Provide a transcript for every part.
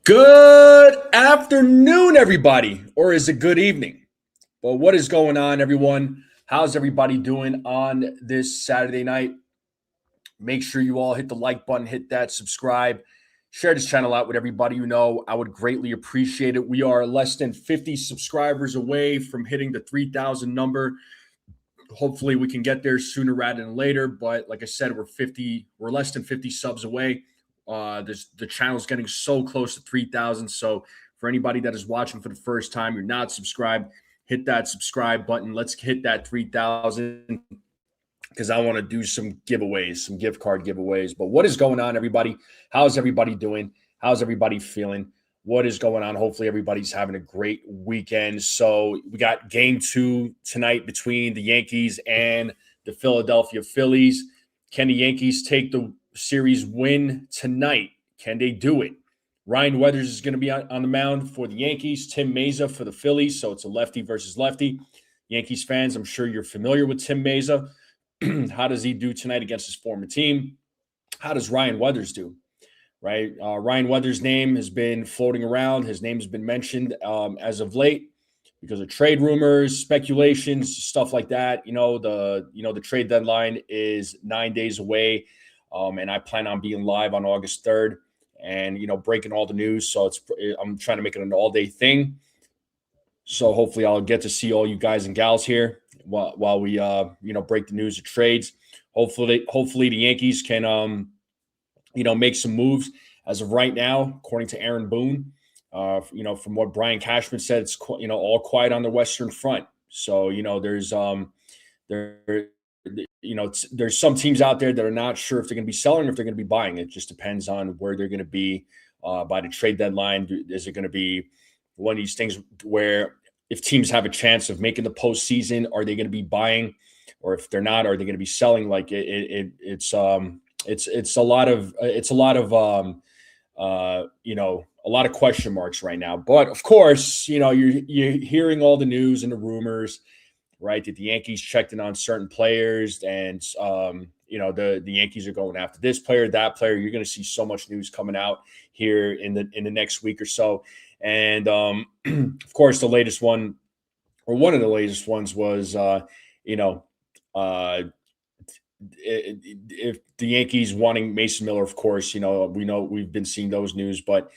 Good afternoon, everybody, or is it good evening? Well, what is going on, everyone? How's everybody doing on this Saturday night? Make sure you all hit the like button, hit that subscribe, share this channel out with everybody you know. I would greatly appreciate it. We are less than 50 subscribers away from hitting the 3,000 number. Hopefully, we can get there sooner rather than later. But like I said, we're less than 50 subs away. The channel is getting so close to 3,000. So for anybody that is watching for the first time, you're not subscribed, hit that subscribe button. Let's hit that 3,000 because I want to do some giveaways, some gift card giveaways. But what is going on, everybody? How's everybody doing? How's everybody feeling? What is going on? Hopefully everybody's having a great weekend. So we got game 2 tonight between the Yankees and the Philadelphia Phillies. Can the Yankees take the series win tonight? Can they do it? Ryan Weathers is going to be on the mound for the Yankees. Tim Mayza for the Phillies. So it's a lefty versus lefty. Yankees fans, I'm sure you're familiar with Tim Mayza. How does he do tonight against his former team? How does Ryan Weathers do? Right? Ryan Weathers' name has been floating around. His name has been mentioned as of late because of trade rumors, speculations, stuff like that. The trade deadline is 9 days away. And I plan on being live on August 3rd and, breaking all the news. So I'm trying to make it an all-day thing. So hopefully I'll get to see all you guys and gals here while we, break the news of trades. Hopefully the Yankees can, make some moves. As of right now, according to Aaron Boone, from what Brian Cashman said, it's, all quiet on the Western Front. So, there's some teams out there that are not sure if they're going to be selling or if they're going to be buying. It just depends on where they're going to be by the trade deadline. Is it going to be one of these things where if teams have a chance of making the postseason, are they going to be buying, or if they're not, are they going to be selling? Like it's a lot of question marks right now. But of course, you're hearing all the news and the rumors, right, that the Yankees checked in on certain players and, the Yankees are going after this player, that player. You're going to see so much news coming out here in the next week or so. And, of course, the latest one, or one of the latest ones was, if the Yankees wanting Mason Miller, of course, we've been seeing those news, but,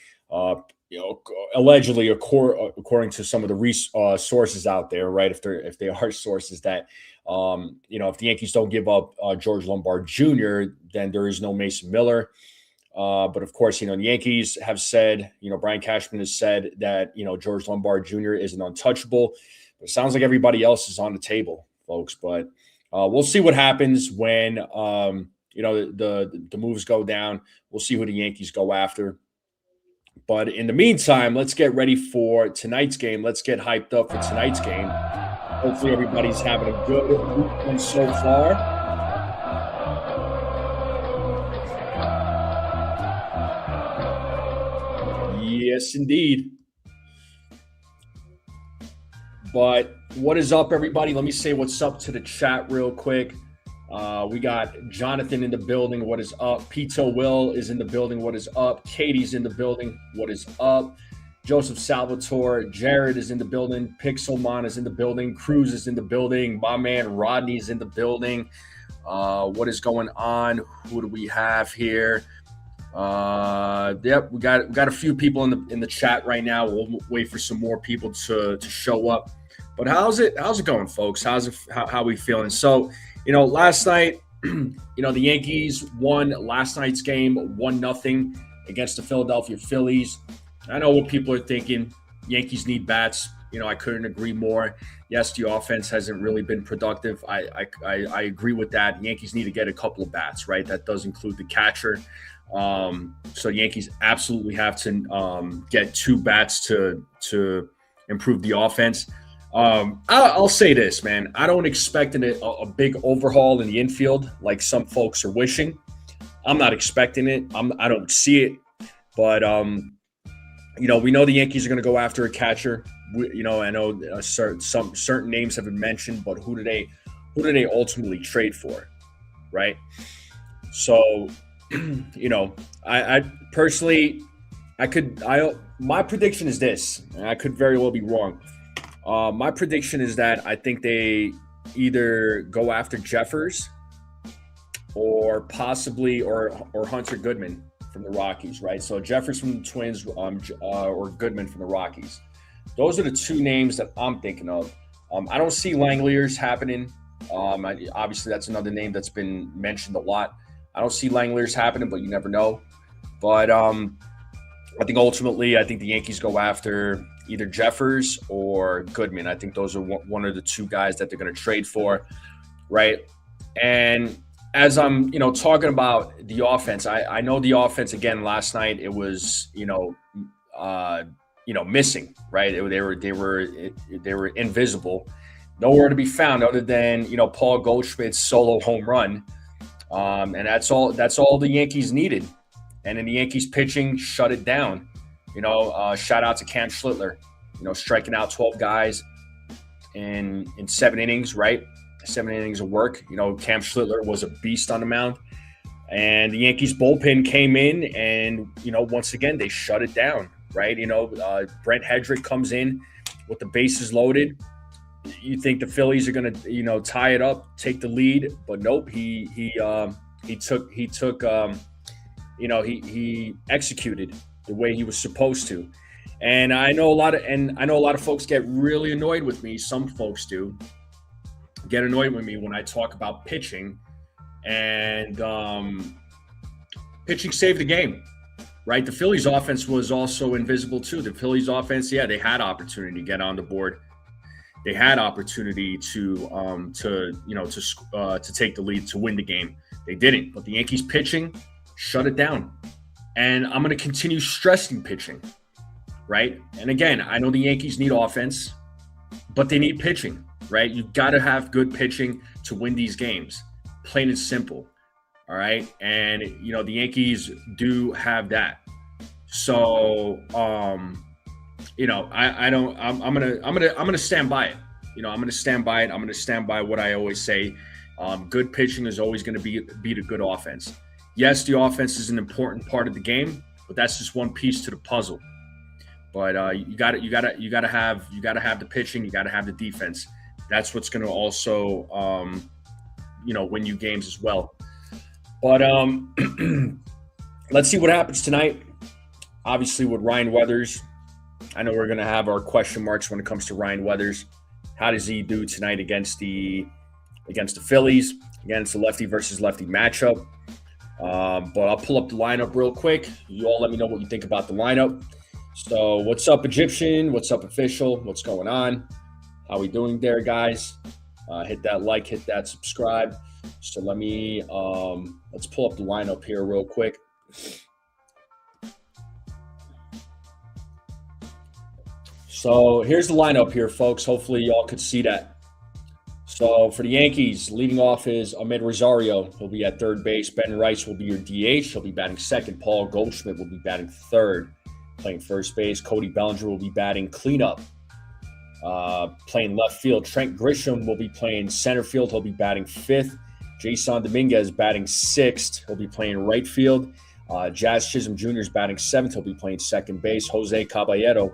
allegedly, according to some of the sources out there, right? If they are sources that, if the Yankees don't give up George Lombard Jr., then there is no Mason Miller. But of course, the Yankees have said, Brian Cashman has said that, George Lombard Jr. isn't untouchable. But it sounds like everybody else is on the table, folks. But we'll see what happens when, the moves go down. We'll see who the Yankees go after. But in the meantime, let's get ready for tonight's game. Let's get hyped up for tonight's game. Hopefully everybody's having a good weekend so far. Yes, indeed. But what is up, everybody? Let me say what's up to the chat real quick. We got Jonathan in the building. What is up? Pito Will is in the building. What is up? Katie's in the building. What is up? Joseph Salvatore. Jared is in the building. Pixelmon is in the building. Cruz is in the building. My man Rodney is in the building. What is going on? Who do we have here? Yep, we got a few people in the chat right now. We'll wait for some more people to show up. But how's it going, folks? How are we feeling? So, last night, the Yankees won last night's game 1-0 against the Philadelphia Phillies. I know what people are thinking. Yankees need bats. I couldn't agree more. Yes, the offense hasn't really been productive. I agree with that. The Yankees need to get a couple of bats, right? That does include the catcher. So the Yankees absolutely have to get 2 bats to improve the offense. I'll say this, man. I don't expect a big overhaul in the infield like some folks are wishing. I'm not expecting it. I don't see it. But, we know the Yankees are going to go after a catcher. I know certain names have been mentioned, but who do they ultimately trade for, right? So, I personally, My prediction is this, and I could very well be wrong. My prediction is that I think they either go after Jeffers or possibly or Hunter Goodman from the Rockies, right? So Jeffers from the Twins, or Goodman from the Rockies. Those are the two names that I'm thinking of. I don't see Langeliers happening. Obviously, that's another name that's been mentioned a lot. I don't see Langeliers happening, but you never know. But I think ultimately, I think the Yankees go after either Jeffers or Goodman. I think those are one of the two guys that they're going to trade for, right? And as I'm, talking about the offense, I know the offense again last night. It was, missing, right? They were invisible, nowhere to be found other than Paul Goldschmidt's solo home run, and that's all the Yankees needed. And then the Yankees pitching shut it down. Shout out to Cam Schlittler, striking out 12 guys in 7 innings, right? 7 innings of work. Cam Schlittler was a beast on the mound. And the Yankees bullpen came in and, once again, they shut it down, right? Brent Hedrick comes in with the bases loaded. You think the Phillies are going to, tie it up, take the lead, but nope. He executed the way he was supposed to. And I know a lot of folks get really annoyed with me. Some folks do get annoyed with me when I talk about pitching, and pitching saved the game, right? The Phillies offense was also invisible too. The Phillies offense, they had opportunity to get on the board. They had opportunity to take the lead, to win the game. They didn't, but the Yankees pitching shut it down. And I'm going to continue stressing pitching, right? And again, I know the Yankees need offense, but they need pitching, right? You've got to have good pitching to win these games, plain and simple, all right? And, the Yankees do have that. So, I'm going to stand by it. I'm going to stand by it. I'm going to stand by what I always say. Good pitching is always going to beat a good offense. Yes, the offense is an important part of the game, but that's just one piece to the puzzle. But you got to have the pitching, you got to have the defense. That's what's going to also win you games as well. But let's see what happens tonight. Obviously, with Ryan Weathers, I know we're going to have our question marks when it comes to Ryan Weathers. How does he do tonight against the Phillies? Again, it's a lefty versus lefty matchup. But I'll pull up the lineup real quick. You all let me know what you think about the lineup. So what's up, Egyptian? What's up, official? What's going on? How we doing there, guys? Hit that like, hit that subscribe. So let me let's pull up the lineup here real quick. So here's the lineup here, folks. Hopefully y'all could see that. So for the Yankees, leading off is Ahmed Rosario. He'll be at third base. Ben Rice will be your DH. He'll be batting second. Paul Goldschmidt will be batting third. Playing first base, Cody Bellinger will be batting cleanup. Playing left field, Trent Grisham will be playing center field. He'll be batting fifth. Jason Dominguez batting sixth. He'll be playing right field. Jazz Chisholm Jr. is batting seventh. He'll be playing second base. Jose Caballero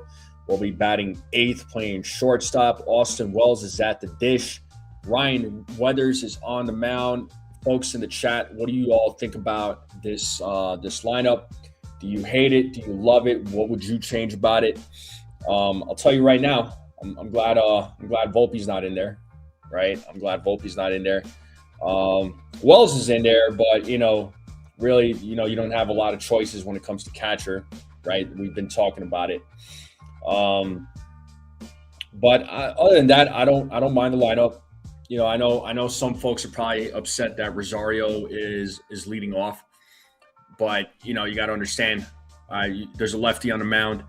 will be batting eighth, playing shortstop. Austin Wells is at the dish. Ryan Weathers is on the mound. Folks in the chat, what do you all think about this lineup? Do you hate it? Do you love it? What would you change about it? I'll tell you right now, I'm glad Volpe's not in there, right? I'm glad Volpe's not in there. Wells is in there, but really, you don't have a lot of choices when it comes to catcher, right? We've been talking about it. But other than that, I don't mind the lineup. I know some folks are probably upset that Rosario is leading off, but you got to understand, there's a lefty on the mound.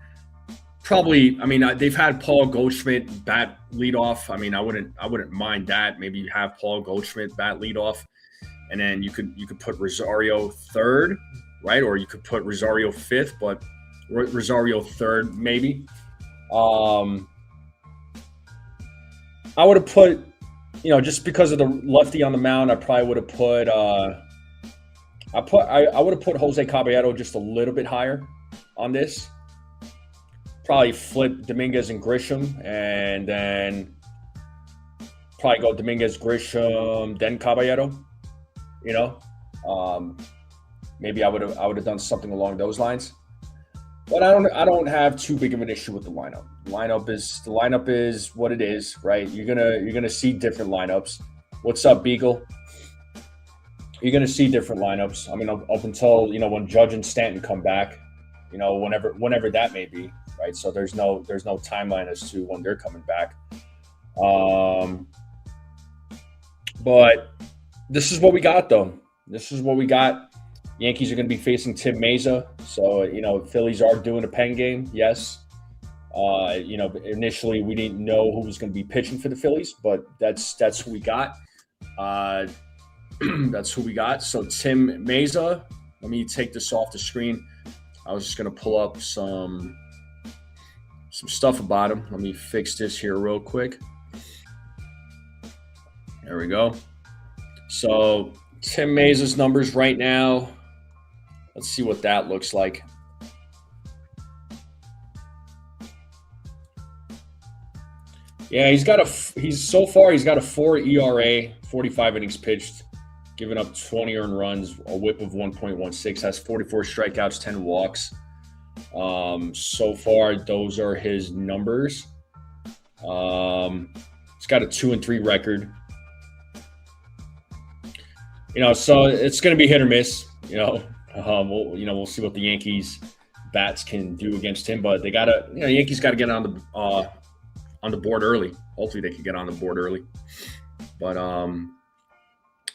Probably, they've had Paul Goldschmidt bat lead off. I wouldn't mind that. Maybe you have Paul Goldschmidt bat lead off, and then you could put Rosario third, right? Or you could put Rosario fifth, but Rosario third maybe. I would have put, just because of the lefty on the mound, I probably would have put I would have put Jose Caballero just a little bit higher, on this. Probably flip Dominguez and Grisham, and then probably go Dominguez, Grisham, then Caballero. You know, maybe I would have done something along those lines. But I don't have too big of an issue with the lineup. The lineup is what it is, right? You're gonna see different lineups. What's up, Beagle? You're gonna see different lineups. I mean, up until when Judge and Stanton come back, whenever that may be, right? So there's no timeline as to when they're coming back. But this is what we got, though. This is what we got. Yankees are going to be facing Tim Meza. So, Phillies are doing a pen game, yes. Initially we didn't know who was going to be pitching for the Phillies, but that's who we got. That's who we got. So Tim Meza, let me take this off the screen. I was just going to pull up some stuff about him. Let me fix this here real quick. There we go. So Tim Meza's numbers right now. Let's see what that looks like. Yeah, he's got a 4 ERA, 45 innings pitched, giving up 20 earned runs, a whip of 1.16, has 44 strikeouts, 10 walks. So far, those are his numbers. He's got a 2-3 record. So it's going to be hit or miss. We'll see what the Yankees bats can do against him, but they gotta, Yankees got to get on the board early. Hopefully, they can get on the board early. But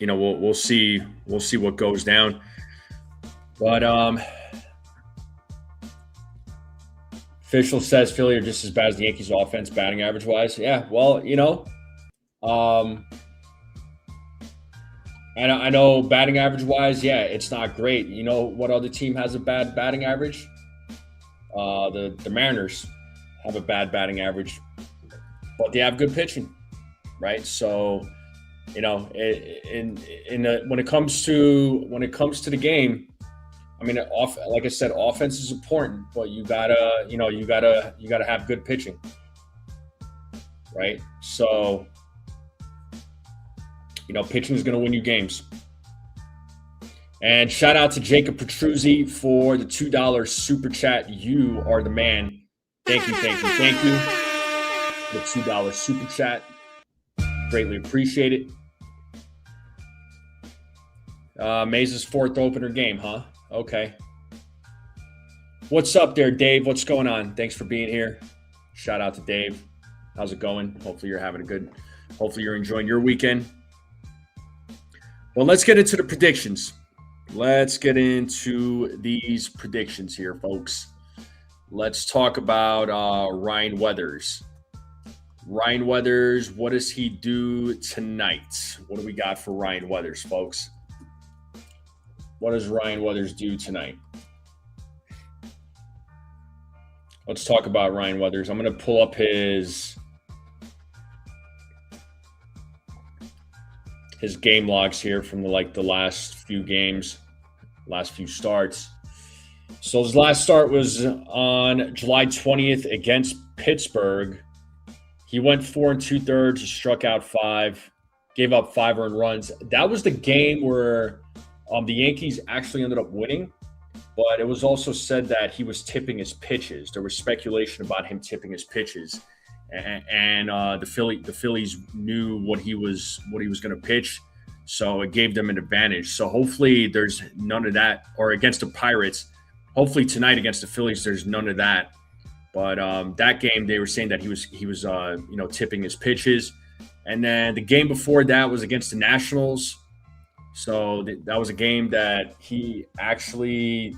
we'll see what goes down. But official says Philly are just as bad as the Yankees offense batting average wise. Yeah, well, I know batting average wise, yeah, it's not great. You know what other team has a bad batting average? The Mariners have a bad batting average, but they have good pitching, right? So, when it comes to the game, I mean, like I said, offense is important, but you gotta have good pitching, right? So, pitching is going to win you games. And shout out to Jacob Petruzzi for the $2 super chat. You are the man. Thank you. The $2 super chat. Greatly appreciate it. Meza's fourth opener game, huh? Okay. What's up there, Dave? What's going on? Thanks for being here. Shout out to Dave. How's it going? Hopefully you're enjoying your weekend. Well, let's get into the predictions. Let's get into these predictions here, folks. Let's talk about Ryan Weathers. Ryan Weathers, what does he do tonight? What do we got for Ryan Weathers, folks? What does Ryan Weathers do tonight? Let's talk about Ryan Weathers. I'm going to pull up his game logs here from the last few games, last few starts. So his last start was on July 20th against Pittsburgh. He went 4 2/3. He struck out 5, gave up 5 earned runs. That was the game where the Yankees actually ended up winning, but it was also said that he was tipping his pitches. There was speculation about him tipping his pitches. And the Phillies knew what he was going to pitch, so it gave them an advantage. So hopefully there's none of that, or against the Pirates. Hopefully tonight against the Phillies there's none of that. But that game they were saying that he was tipping his pitches, and then the game before that was against the Nationals. So that was a game that he actually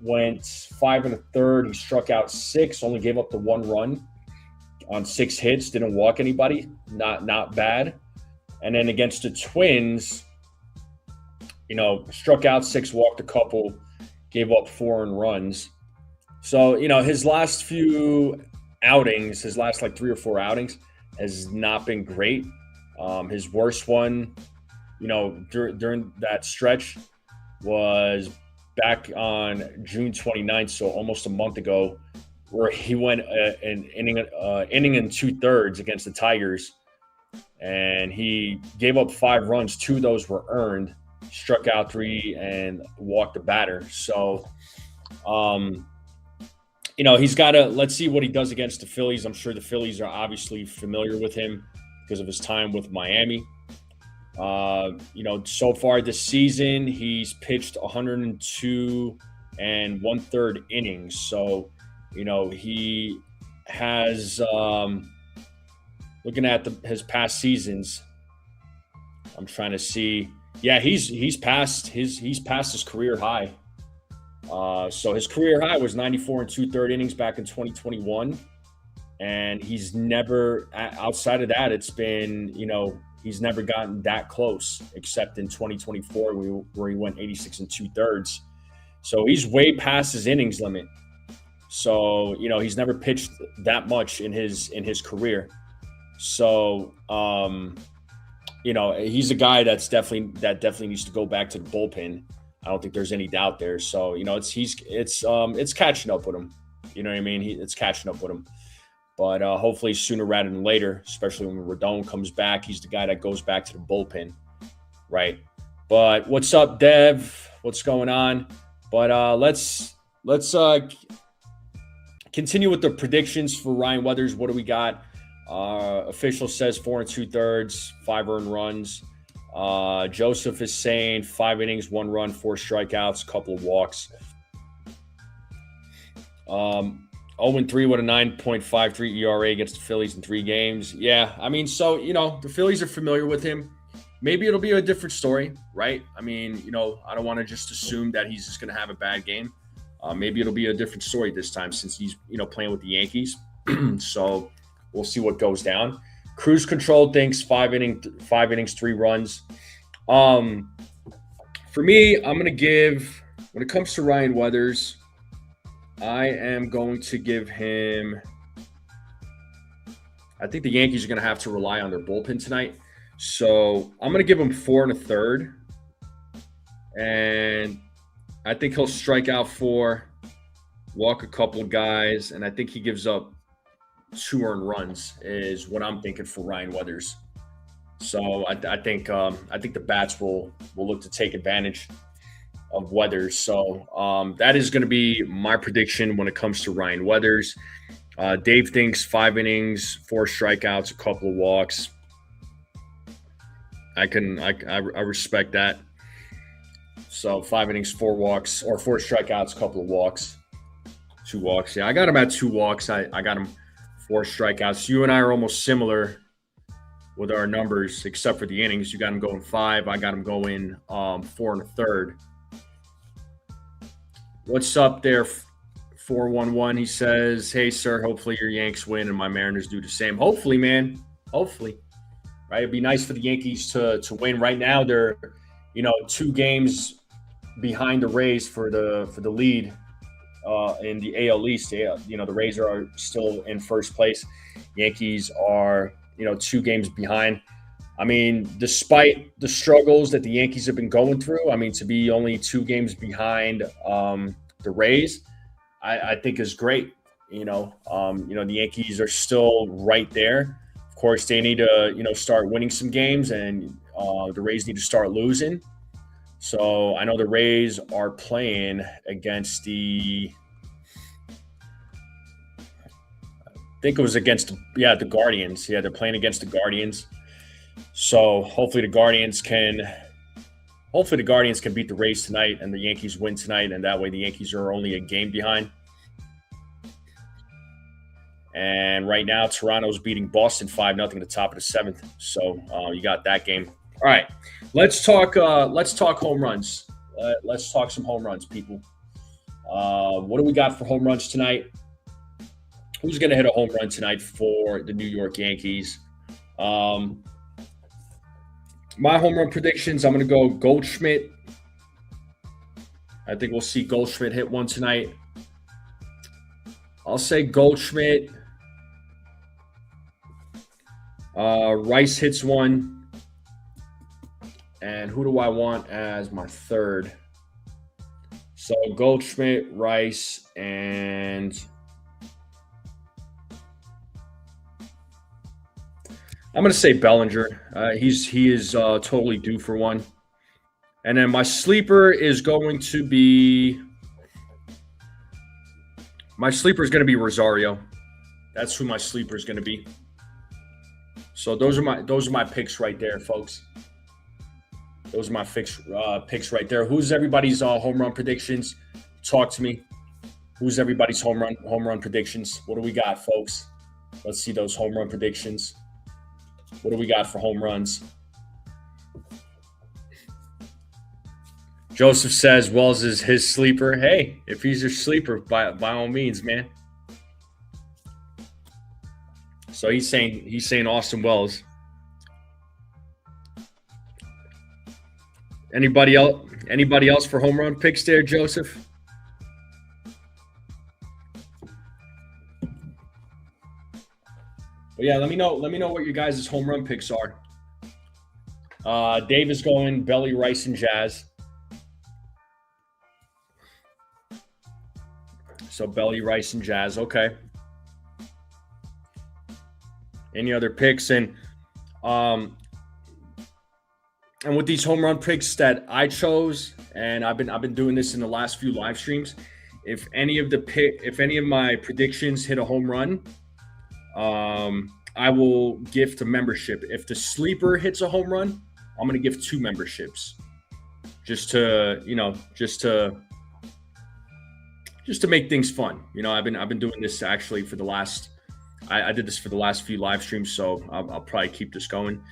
went 5 1/3. He struck out 6, only gave up the 1 run on 6 hits, didn't walk anybody, not bad. And then against the Twins, struck out 6, walked a couple, gave up 4 earned runs. So, his last few outings, his last 3 or 4 outings has not been great. His worst one, during that stretch was back on June 29th, so almost a month ago, where he went an inning and 2/3 against the Tigers, and he gave up 5 runs. 2 of those were earned, struck out 3, and walked the batter. So, he's got to let's see what he does against the Phillies. I'm sure the Phillies are obviously familiar with him because of his time with Miami. So far this season, he's pitched 102 and 1/3 innings. So, he has, looking at his past seasons, I'm trying to see. Yeah, he's passed his career high. So his career high was 94 and 2/3 innings back in 2021. And he's never, outside of that, it's been, he's never gotten that close, except in 2024 where he went 86 and 2/3. So he's way past his innings limit. So, he's never pitched that much in his career. So, he's a guy that definitely needs to go back to the bullpen. I don't think there's any doubt there. So, it's catching up with him. You know what I mean? It's catching up with him. But hopefully sooner rather than later, especially when Rodon comes back, he's the guy that goes back to the bullpen, right? But what's up, Dev? What's going on? But let's continue with the predictions for Ryan Weathers. What do we got? Official says 4 2/3, 5 earned runs. Joseph is saying 5 innings, 1 run, 4 strikeouts, couple of walks. 0-3 with a 9.53 ERA against the Phillies in 3 games. Yeah, the Phillies are familiar with him. Maybe it'll be a different story, right? I don't want to just assume that he's just going to have a bad game. Maybe it'll be a different story this time since he's, playing with the Yankees. So we'll see what goes down. Cruise Control thinks 5 innings, 3 runs. For me, I'm going to give, when it comes to Ryan Weathers, I am going to give him, I think the Yankees are going to have to rely on their bullpen tonight. So I'm going to give him 4 1/3. And I think he'll strike out 4, walk a couple of guys, and I think he gives up 2 earned runs is what I'm thinking for Ryan Weathers. So I think the bats will look to take advantage of Weathers. So that is going to be my prediction when it comes to Ryan Weathers. Dave thinks 5 innings, 4 strikeouts, a couple of walks. I respect that. So 5 innings, 4 walks, or 4 strikeouts, a couple of walks, 2 walks. Yeah, I got him at 2 walks. I got him 4 strikeouts. You and I are almost similar with our numbers, except for the innings. You got him going 5. I got him going 4 1/3. What's up there, 411? He says, hey, sir, hopefully your Yanks win and my Mariners do the same. Hopefully, man. Hopefully. Right? It'd be nice for the Yankees to win. Right now, they're, 2 games behind the Rays for the lead in the AL East. The Rays are still in first place. Yankees are, 2 games behind. Despite the struggles that the Yankees have been going through, to be only 2 games behind the Rays, I think is great. The Yankees are still right there. Of course, they need to, start winning some games, and the Rays need to start losing. So I know the Rays are playing against the Guardians. Yeah, they're playing against the Guardians. So hopefully the Guardians can beat the Rays tonight and the Yankees win tonight, and that way the Yankees are only a game behind. And right now, Toronto's beating Boston 5-0 at the top of the 7th. So you got that game. All right, let's talk home runs. Let's talk some home runs, people. What do we got for home runs tonight? Who's going to hit a home run tonight for the New York Yankees? My home run predictions, I'm going to go Goldschmidt. I think we'll see Goldschmidt hit one tonight. I'll say Goldschmidt. Rice hits one. And who do I want as my third? So Goldschmidt, Rice, and I'm going to say Bellinger. He is totally due for one. And then my sleeper is going to be Rosario. That's who my sleeper is going to be. So those are my picks right there, folks. Those are my picks right there. Who's everybody's home run predictions? Talk to me. Who's everybody's home run predictions? What do we got, folks? Let's see those home run predictions. What do we got for home runs? Joseph says Wells is his sleeper. Hey, if he's your sleeper, by all means, man. So he's saying Austin Wells. Anybody else for home run picks there, Joseph? But yeah, let me know what your guys' home run picks are. Dave is going Belly, Rice, and Jazz. So Belly, Rice, and Jazz. Okay. Any other picks? And with these home run picks that I chose, and I've been doing this in the last few live streams. If any of my predictions hit a home run, I will gift a membership. If the sleeper hits a home run, I'm going to give 2 memberships, just to make things fun. I've been doing this actually for the last. I did this for the last few live streams, so I'll probably keep this going.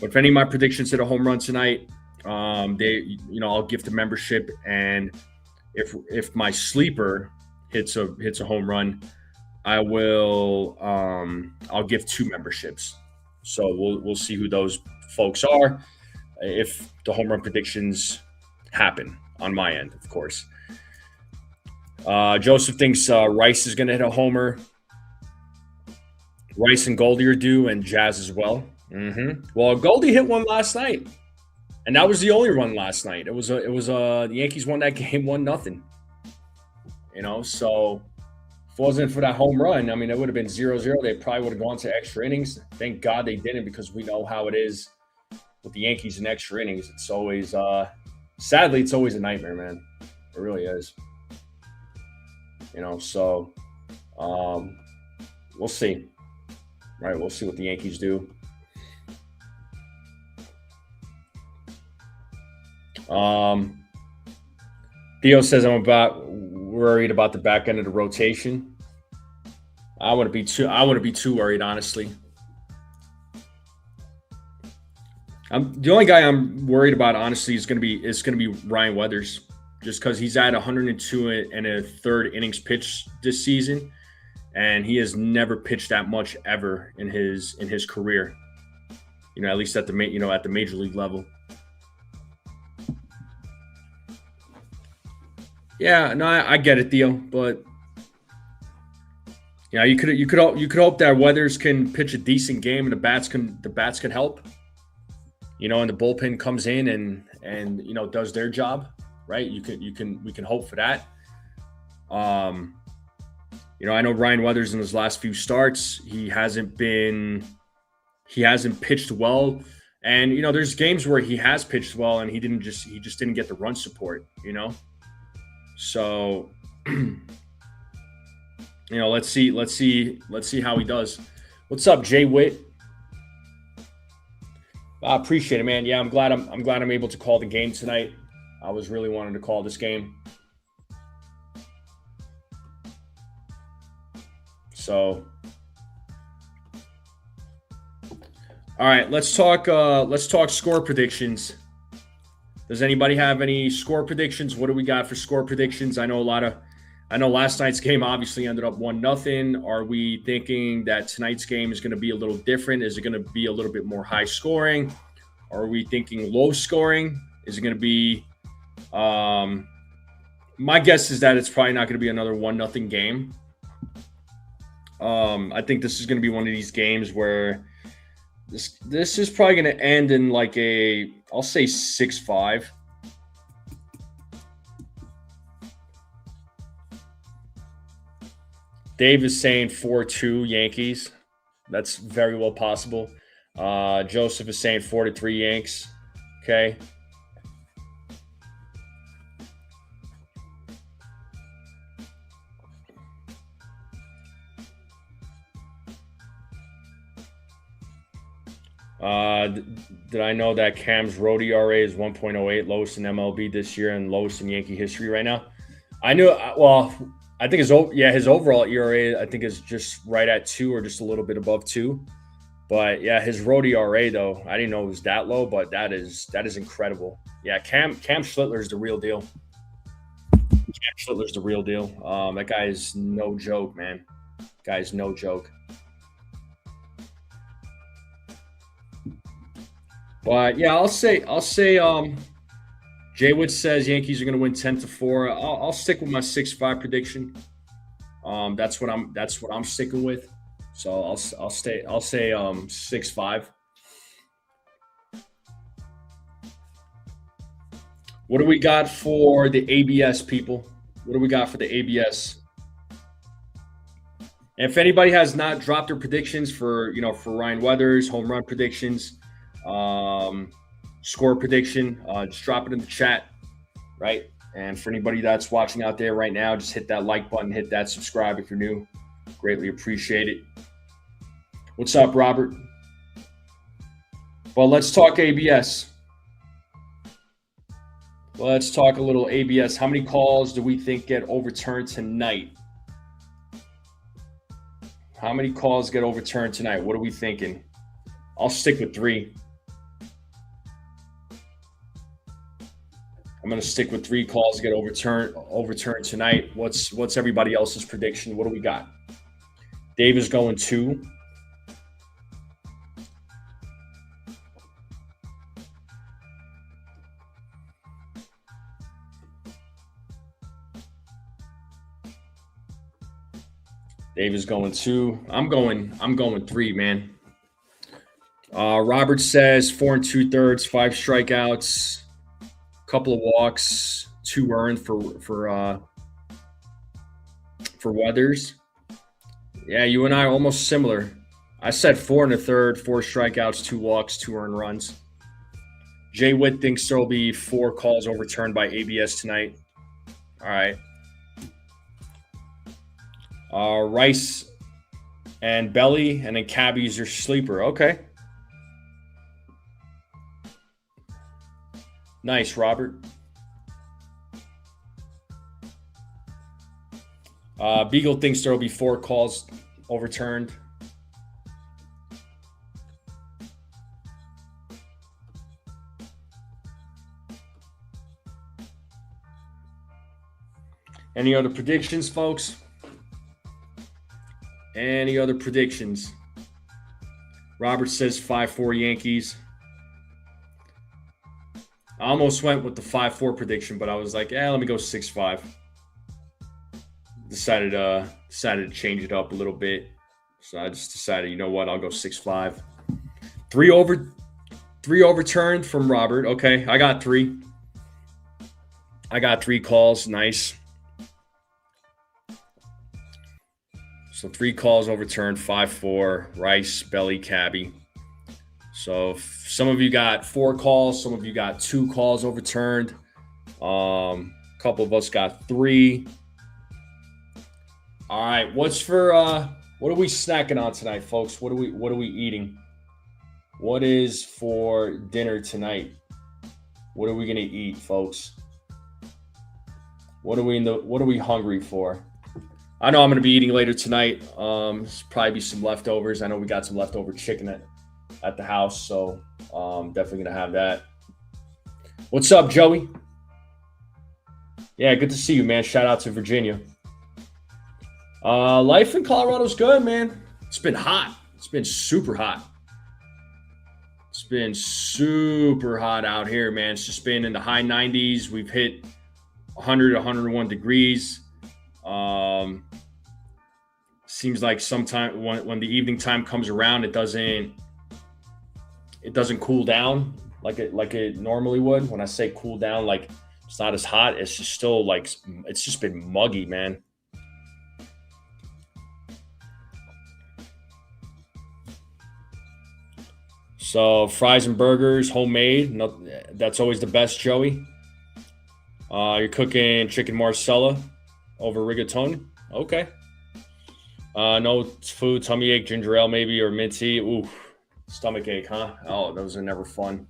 But if any of my predictions hit a home run tonight, I'll gift a membership, and if my sleeper hits a home run, I will I'll give 2 memberships. So we'll see who those folks are if the home run predictions happen on my end, of course. Joseph thinks Rice is going to hit a homer. Rice and Goldie are due, and Jazz as well. Well, Goldie hit one last night, and that was the only run last night. It was the Yankees won that game 1-0. So if it wasn't for that home run, I mean, it would have been 0-0. They probably would have gone to extra innings. Thank God they didn't, because we know how it is with the Yankees in extra innings. It's always, sadly, it's always a nightmare, man. It really is. So we'll see. Right, we'll see what the Yankees do. Theo says I'm worried about the back end of the rotation. I wouldn't be too worried, honestly. The only guy I'm worried about, honestly, is going to be Ryan Weathers, just because he's at 102 and a third innings pitched this season, and he has never pitched that much ever in his career. At least at the major league level. Yeah, no, I get it, Theo, but you could hope that Weathers can pitch a decent game and the bats can help. And the bullpen comes in and does their job, right? We can hope for that. I know Ryan Weathers in his last few starts, he hasn't pitched well. And there's games where he has pitched well and he just didn't get the run support, So let's see how he does. What's up, Jay Witt? I appreciate it, man. Yeah, I'm glad I'm able to call the game tonight. I was really wanting to call this game. So, all right, let's talk score predictions. Does anybody have any score predictions? What do we got for score predictions? I know last night's game obviously ended up 1-0. Are we thinking that tonight's game is going to be a little different? Is it going to be a little bit more high scoring? Are we thinking low scoring? Is it going to be my guess is that it's probably not going to be another 1-0 game. I think this is going to be one of these games where this is probably going to end in like I'll say 6-5. Dave is saying 4-2 Yankees. That's very well possible. Joseph is saying 4-3 Yanks. Okay. Did I know that Cam's road ERA is 1.08, lowest in MLB this year and lowest in Yankee history right now? I knew. Well, I think his overall ERA I think is just right at 2 or just a little bit above 2. But yeah, his road ERA though, I didn't know it was that low, but that is incredible. Yeah, Cam Schlittler is the real deal. Cam Schlittler's the real deal. That guy is no joke, man. Guy is no joke. But yeah, I'll say Jay Witt says Yankees are going to win 10-4. I'll stick with my 6-5 prediction. That's what I'm sticking with. So I'll say 6-5. What do we got for the ABS, people? What do we got for the ABS? And if anybody has not dropped their predictions for Ryan Weathers, home run predictions, score prediction, just drop it in the chat, right? And for anybody that's watching out there right now, just hit that like button, hit that subscribe if you're new. Greatly appreciate it. What's up, Robert? Well, let's talk ABS. Let's talk a little ABS. How many calls do we think get overturned tonight? How many calls get overturned tonight? What are we thinking? I'll stick with 3. I'm going to stick with 3 calls get overturned tonight. What's everybody else's prediction? What do we got? Dave is going 2. Dave is going 2. I'm going 3, man. Robert says 4 2/3, 5 strikeouts, couple of walks, 2 earned for Weathers. Yeah, you and I are almost similar. I said 4 1/3, 4 strikeouts, 2 walks, 2 earned runs. Jay Witt thinks there will be 4 calls overturned by ABS tonight. All right. Rice and Belly, and then Cabby's your sleeper. Okay. Nice, Robert. Beagle thinks there will be 4 calls overturned. Any other predictions, folks? Any other predictions? Robert says 5-4 Yankees. I almost went with the 5-4 prediction, but I was like, let me go 6-5. Decided to change it up a little bit. So I just decided, you know what, I'll go 6-5. 3 overturned from Robert. Okay, I got 3. I got 3 calls. Nice. So 3 calls overturned, 5-4, Rice, Belly, Cabby. So some of you got 4 calls, some of you got 2 calls overturned. A couple of us got 3. All right, what are we snacking on tonight, folks? What are we eating? What is for dinner tonight? What are we gonna eat, folks? What are we hungry for? I know I'm going to be eating later tonight. Probably be some leftovers. I know we got some leftover chicken at the house, so definitely going to have that. What's up, Joey? Yeah, good to see you, man. Shout out to Virginia. Life in Colorado's good, man. It's been hot. It's been super hot. It's been super hot out here, man. It's just been in the high 90s. We've hit 100, 101 degrees. Seems like sometime when the evening time comes around, it doesn't cool down like it normally would. When I say cool down, like it's not as hot. It's just still like it's just been muggy, man. So fries and burgers, homemade. No, that's always the best, Joey. You're cooking chicken marsala over rigatoni. Okay. No food, tummy ache, ginger ale maybe, or mint tea. Ooh, stomach ache, huh? Oh, those are never fun.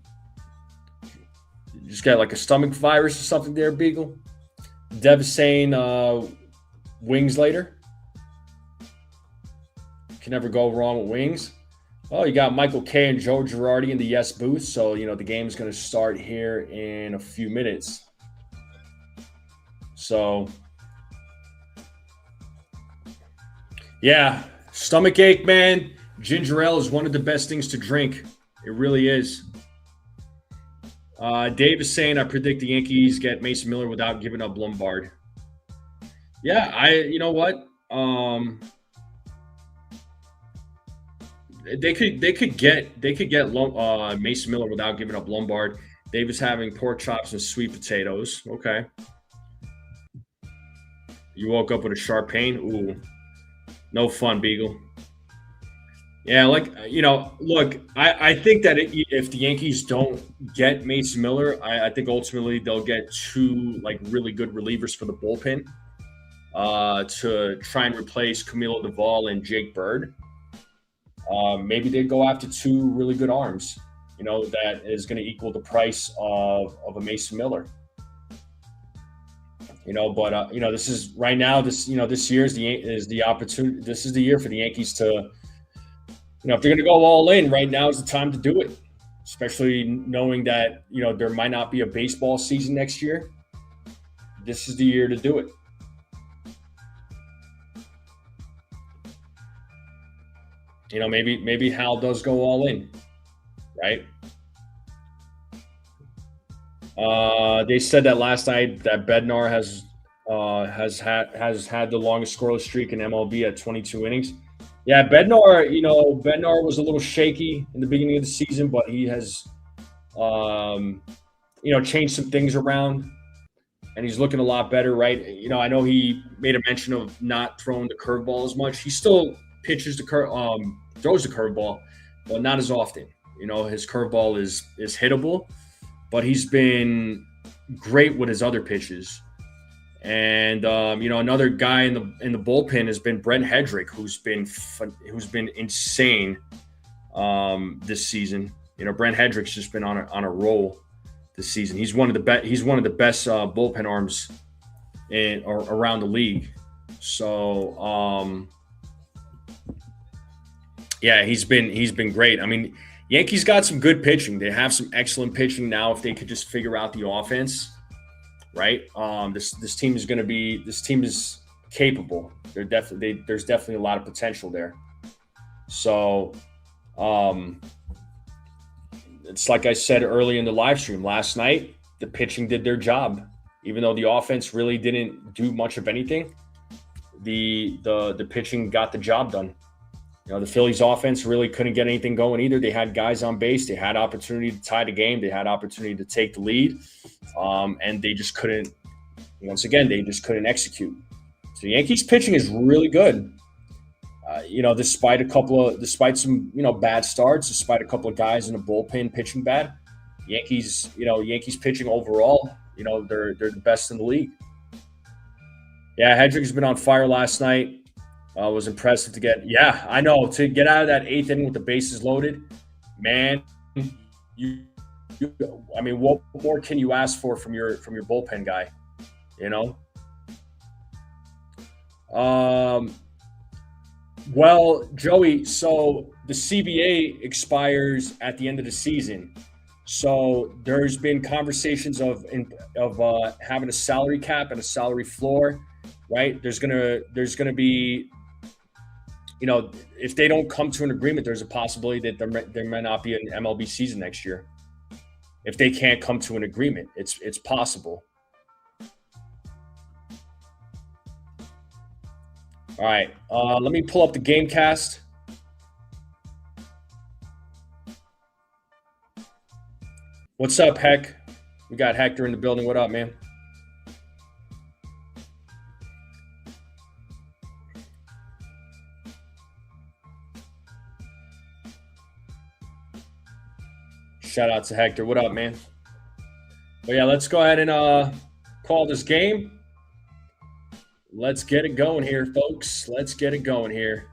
You just got like a stomach virus or something there, Beagle. Devastating wings later. Can never go wrong with wings. Oh, you got Michael K and Joe Girardi in the yes booth. So, the game's going to start here in a few minutes. So, yeah, stomach ache, man. Ginger ale is one of the best things to drink. It really is. Dave is saying, I predict the Yankees get Mason Miller without giving up Lombard. Yeah, you know what? They could get Mason Miller without giving up Lombard. Davis having pork chops and sweet potatoes. Okay. You woke up with a sharp pain. Ooh, no fun, Beagle. Yeah, look, I think that if the Yankees don't get Mason Miller, I think ultimately they'll get two really good relievers for the bullpen to try and replace Camilo Duvall and Jake Bird. Maybe they go after two really good arms, that is going to equal the price of a Mason Miller. But this is right now. This year is the opportunity. This is the year for the Yankees to, if they're going to go all in, right now is the time to do it. Especially knowing that there might not be a baseball season next year. This is the year to do it. Maybe Hal does go all in, right? They said that last night that Bednar has had the longest scoreless streak in MLB at 22 innings. Yeah, Bednar was a little shaky in the beginning of the season, but he has changed some things around, and he's looking a lot better, right? I know he made a mention of not throwing the curveball as much. He still pitches throws the curveball, but not as often. His curveball is hittable, but he's been great with his other pitches. And another guy in the bullpen has been Brent Hedrick, who's been insane this season. Brent Hedrick's just been on a roll this season. He's one of the best. He's one of the best bullpen arms around the league. So yeah, he's been great. I mean, Yankees got some good pitching. They have some excellent pitching now. If they could just figure out the offense, right? This team is capable. There's definitely a lot of potential there. So, it's like I said early in the live stream last night. The pitching did their job, even though the offense really didn't do much of anything. The pitching got the job done. The Phillies offense really couldn't get anything going either. They had guys on base. They had opportunity to tie the game. They had opportunity to take the lead. And they just couldn't, once again, execute. So the Yankees pitching is really good. Despite some, bad starts, despite a couple of guys in the bullpen pitching bad, Yankees pitching overall, they're the best in the league. Yeah, Hedrick's been on fire last night. Was impressive to get out of that eighth inning with the bases loaded, man. What more can you ask for from your bullpen guy? Well, Joey, so the CBA expires at the end of the season. So there's been conversations of having a salary cap and a salary floor, right? There's gonna be, if they don't come to an agreement, there's a possibility that there might not be an MLB season next year. If they can't come to an agreement, it's possible. All right, let me pull up the Gamecast. What's up, Heck? We got Hector in the building. What up, man? Shout out to Hector. What up, man? But yeah, let's go ahead and call this game. Let's get it going here, folks. Let's get it going here.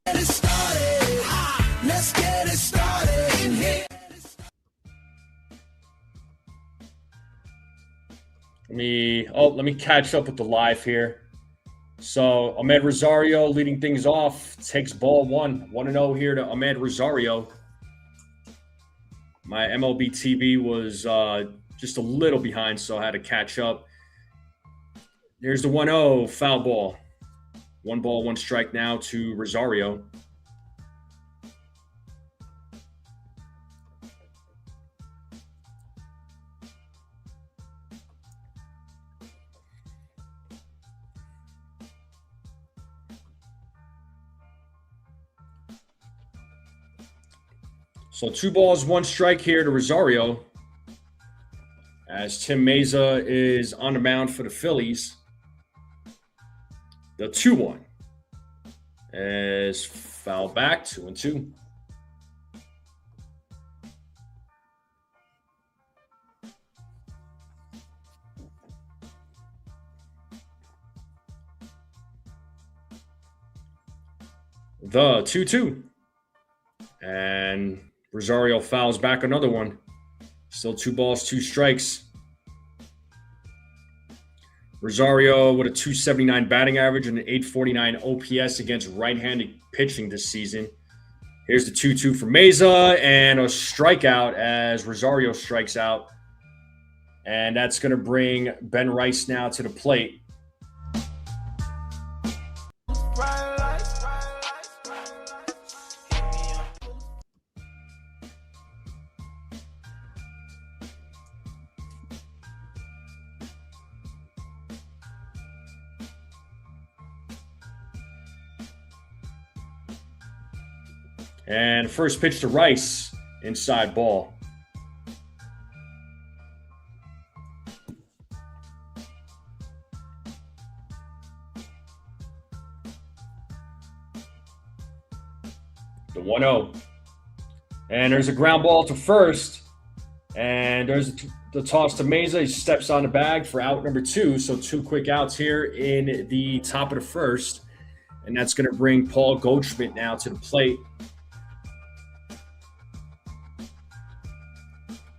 Let's get it started in here. Let me catch up with the live here. So Ahmed Rosario leading things off, takes ball 1-0 here to Ahmed Rosario. My MLB TV was just a little behind, so I had to catch up. There's the 1-0 foul ball. 1 ball, 1 strike now to Rosario. So 2 balls, 1 strike here to Rosario as Tim Meza is on the mound for the Phillies. The 2-1 is foul back, 2-2. The 2-2. And Rosario fouls back another one. Still 2 balls, 2 strikes. Rosario with a .279 batting average and an .849 OPS against right-handed pitching this season. Here's the 2-2 for Meza and a strikeout as Rosario strikes out. And that's going to bring Ben Rice now to the plate. And first pitch to Rice, inside ball. The 1-0. And there's a ground ball to first. And there's the toss to Meza. He steps on the bag for out number 2. So 2 quick outs here in the top of the first. And that's going to bring Paul Goldschmidt now to the plate.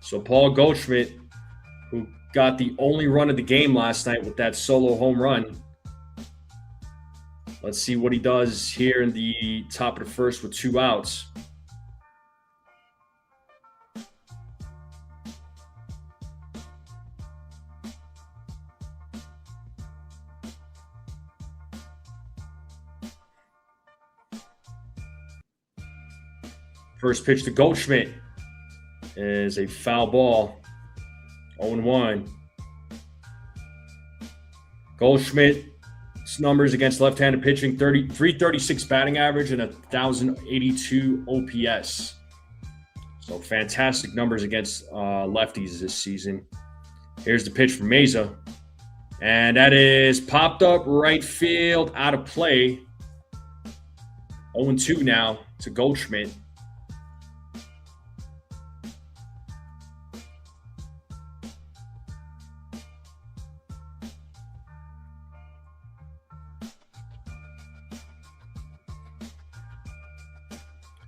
So Paul Goldschmidt, who got the only run of the game last night with that solo home run. Let's see what he does here in the top of the first with 2 outs. First pitch to Goldschmidt is a foul ball. 0-1. Goldschmidt's numbers against left-handed pitching, 336 batting average and a 1,082 OPS. So fantastic numbers against lefties this season. Here's the pitch from Meza. And that is popped up right field, out of play. 0-2 now to Goldschmidt.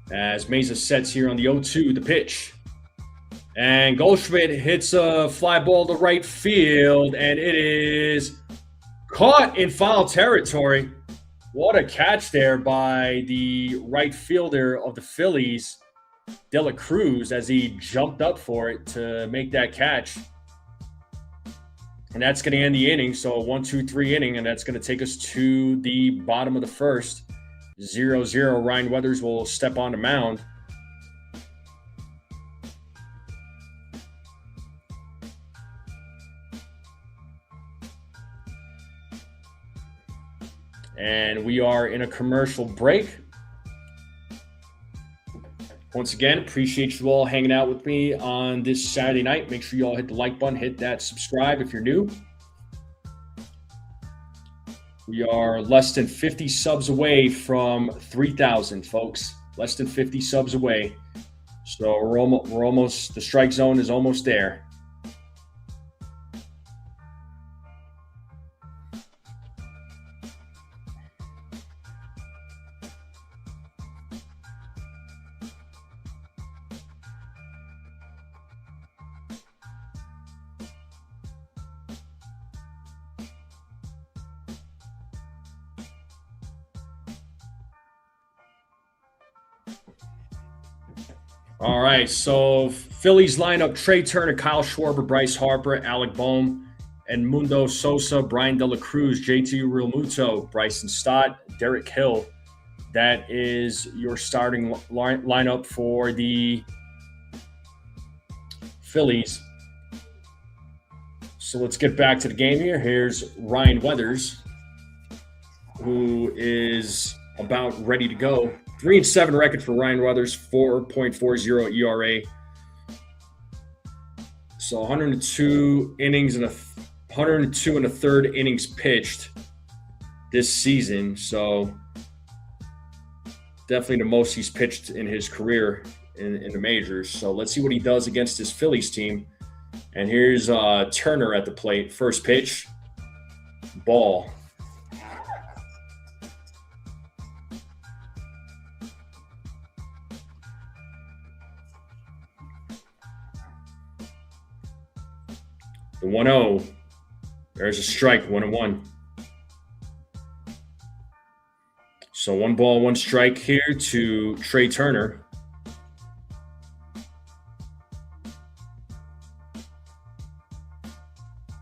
As Meza sets here on the 0-2, the pitch. And Goldschmidt hits a fly ball to right field, and it is caught in foul territory. What a catch there by the right fielder of the Phillies, De La Cruz, as he jumped up for it to make that catch. And that's going to end the inning. So a 1-2-3 inning, and that's going to take us to the bottom of the first. 0-0. Ryan Weathers will step on the mound. And we are in a commercial break. Once again, appreciate you all hanging out with me on this Saturday night. Make sure you all hit the like button, hit that subscribe if you're new. We are less than 50 subs away from 3,000, folks. Less than 50 subs away. So we're almost, the strike zone is almost there. All right, so Phillies lineup: Trey Turner, Kyle Schwarber, Bryce Harper, Alec Boehm, and Mundo Sosa, Brian De La Cruz, JT Realmuto, Bryson Stott, Derek Hill. That is your starting lineup for the Phillies. So let's get back to the game here. Here's Ryan Weathers, who is about ready to go. 3-7 record for Ryan Weathers, 4.40 ERA. So 102 innings and 102 and a third innings pitched this season. So definitely the most he's pitched in his career in the majors. So let's see what he does against this Phillies team. And here's Turner at the plate. First pitch, ball. The 1-0. There's a strike, 1-1. So 1 ball, 1 strike here to Trey Turner.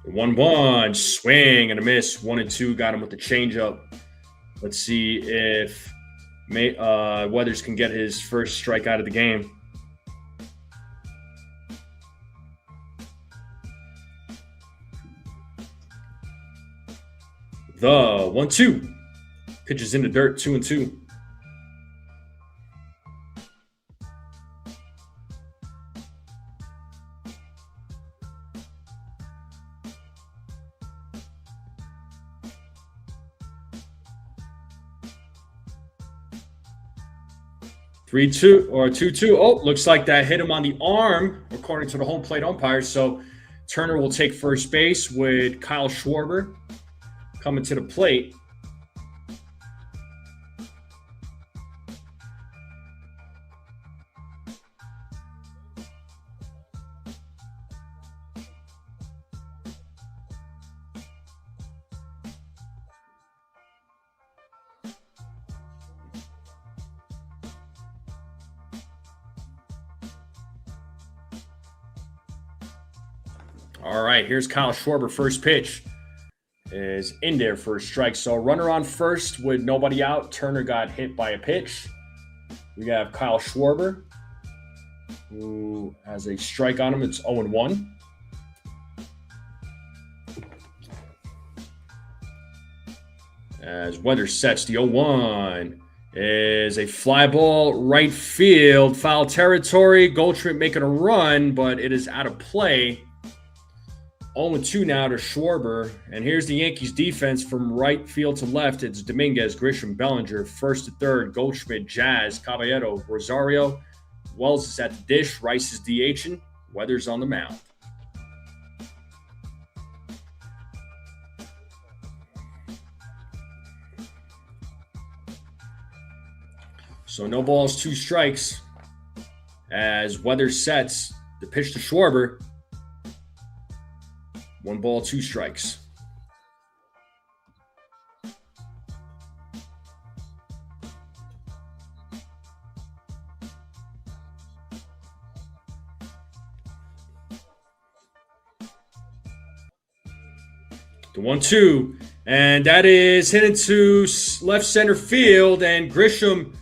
The 1-1, swing and a miss. 1-2, got him with the changeup. Let's see if Weathers can get his first strike out of the game. The 1-2. Pitches in the dirt, 2-2. Three, 2 or 2-2. Oh, looks like that hit him on the arm, according to the home plate umpire. So Turner will take first base with Kyle Schwarber coming to the plate. All right, here's Kyle Schwarber. First pitch is in there for a strike. So runner on first with nobody out. Turner got hit by a pitch. We have Kyle Schwarber, who has a strike on him. It's 0-1. As Weathers sets the 0-1. Is a fly ball, right field, foul territory. Goldschmidt making a run, but it is out of play. 0-2 now to Schwarber. And here's the Yankees defense from right field to left. It's Dominguez, Grisham, Bellinger, first to third, Goldschmidt, Jazz, Caballero, Rosario. Wells is at the dish. Rice is DHing. Weathers on the mound. So no balls, 2 strikes. As Weathers sets the pitch to Schwarber. 1 ball, 2 strikes. The 1-2, and that is hit into left center field, and Grisham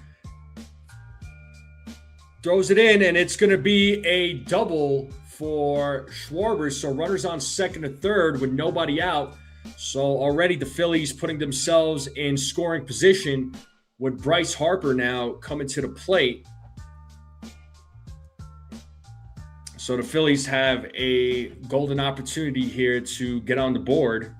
throws it in, and it's going to be a double for Schwarber. So runners on second and third with nobody out. So already the Phillies putting themselves in scoring position with Bryce Harper now coming to the plate. So the Phillies have a golden opportunity here to get on the board.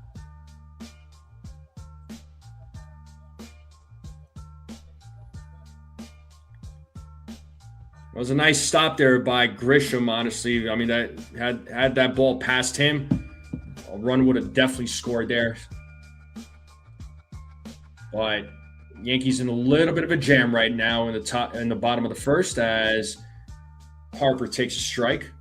It was a nice stop there by Grisham, honestly. I mean, that had that ball past him, a run would have definitely scored there. But Yankees in a little bit of a jam right now in the bottom of the first as Harper takes a strike.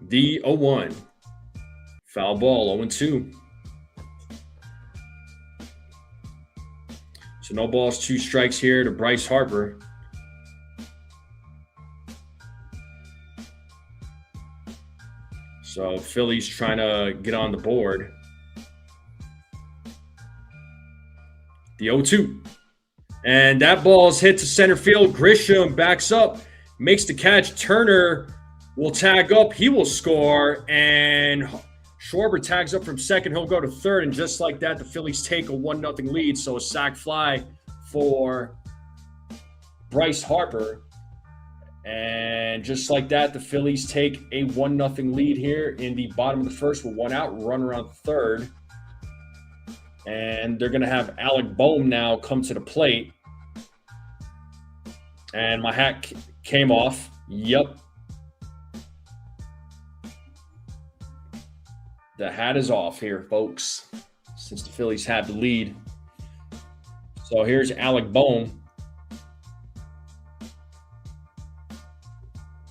The 0-1. Foul ball, 0-2. So no balls, 2 strikes here to Bryce Harper. So Phillies trying to get on the board. The 0-2. And that ball's hit to center field. Grisham backs up, makes the catch. Turner will tag up. He will score. And Schwarber tags up from second. He'll go to third. And just like that, the Phillies take a 1-0 lead. So a sac fly for Bryce Harper. And just like that, the Phillies take a 1-0 lead here in the bottom of the first with 1 out, run around third. And they're going to have Alec Boehm now come to the plate. And my hat came off. Yep. The hat is off here, folks, since the Phillies have the lead. So here's Alec Boehm.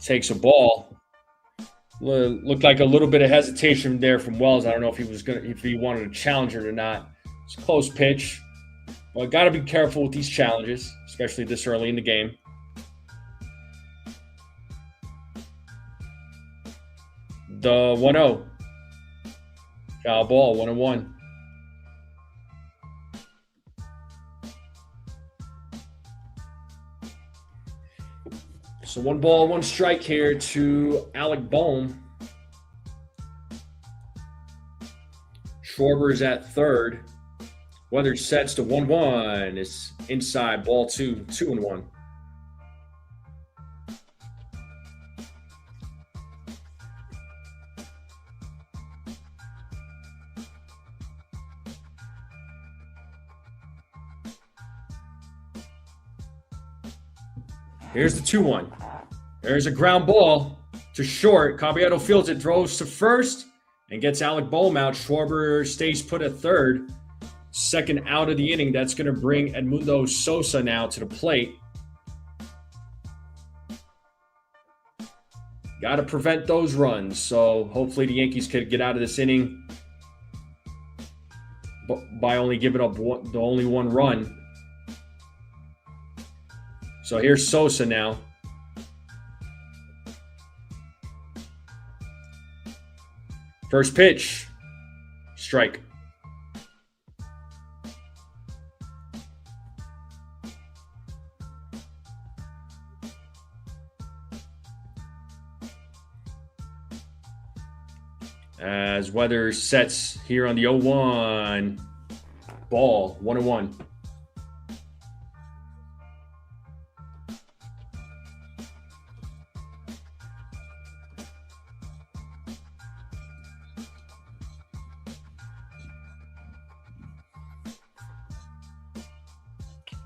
Takes a ball. Looked like a little bit of hesitation there from Wells. I don't know if he wanted to challenge it or not. It's a close pitch. But got to be careful with these challenges, especially this early in the game. The 1-0. Foul ball, 1-1. So 1 ball, 1 strike here to Alec Boehm. Schwarber is at third. Weather sets to 1-1. It's inside, ball 2, 2-1. Here's the 2-1. There's a ground ball to short. Caballero fields it, throws to first, and gets Alec Boehm out. Schwarber stays put at third. Second out of the inning. That's going to bring Edmundo Sosa now to the plate. Got to prevent those runs. So hopefully the Yankees could get out of this inning by only giving up the only 1 run. So here's Sosa now. First pitch, strike. As weather sets here on the 0-1. Ball, 1-1.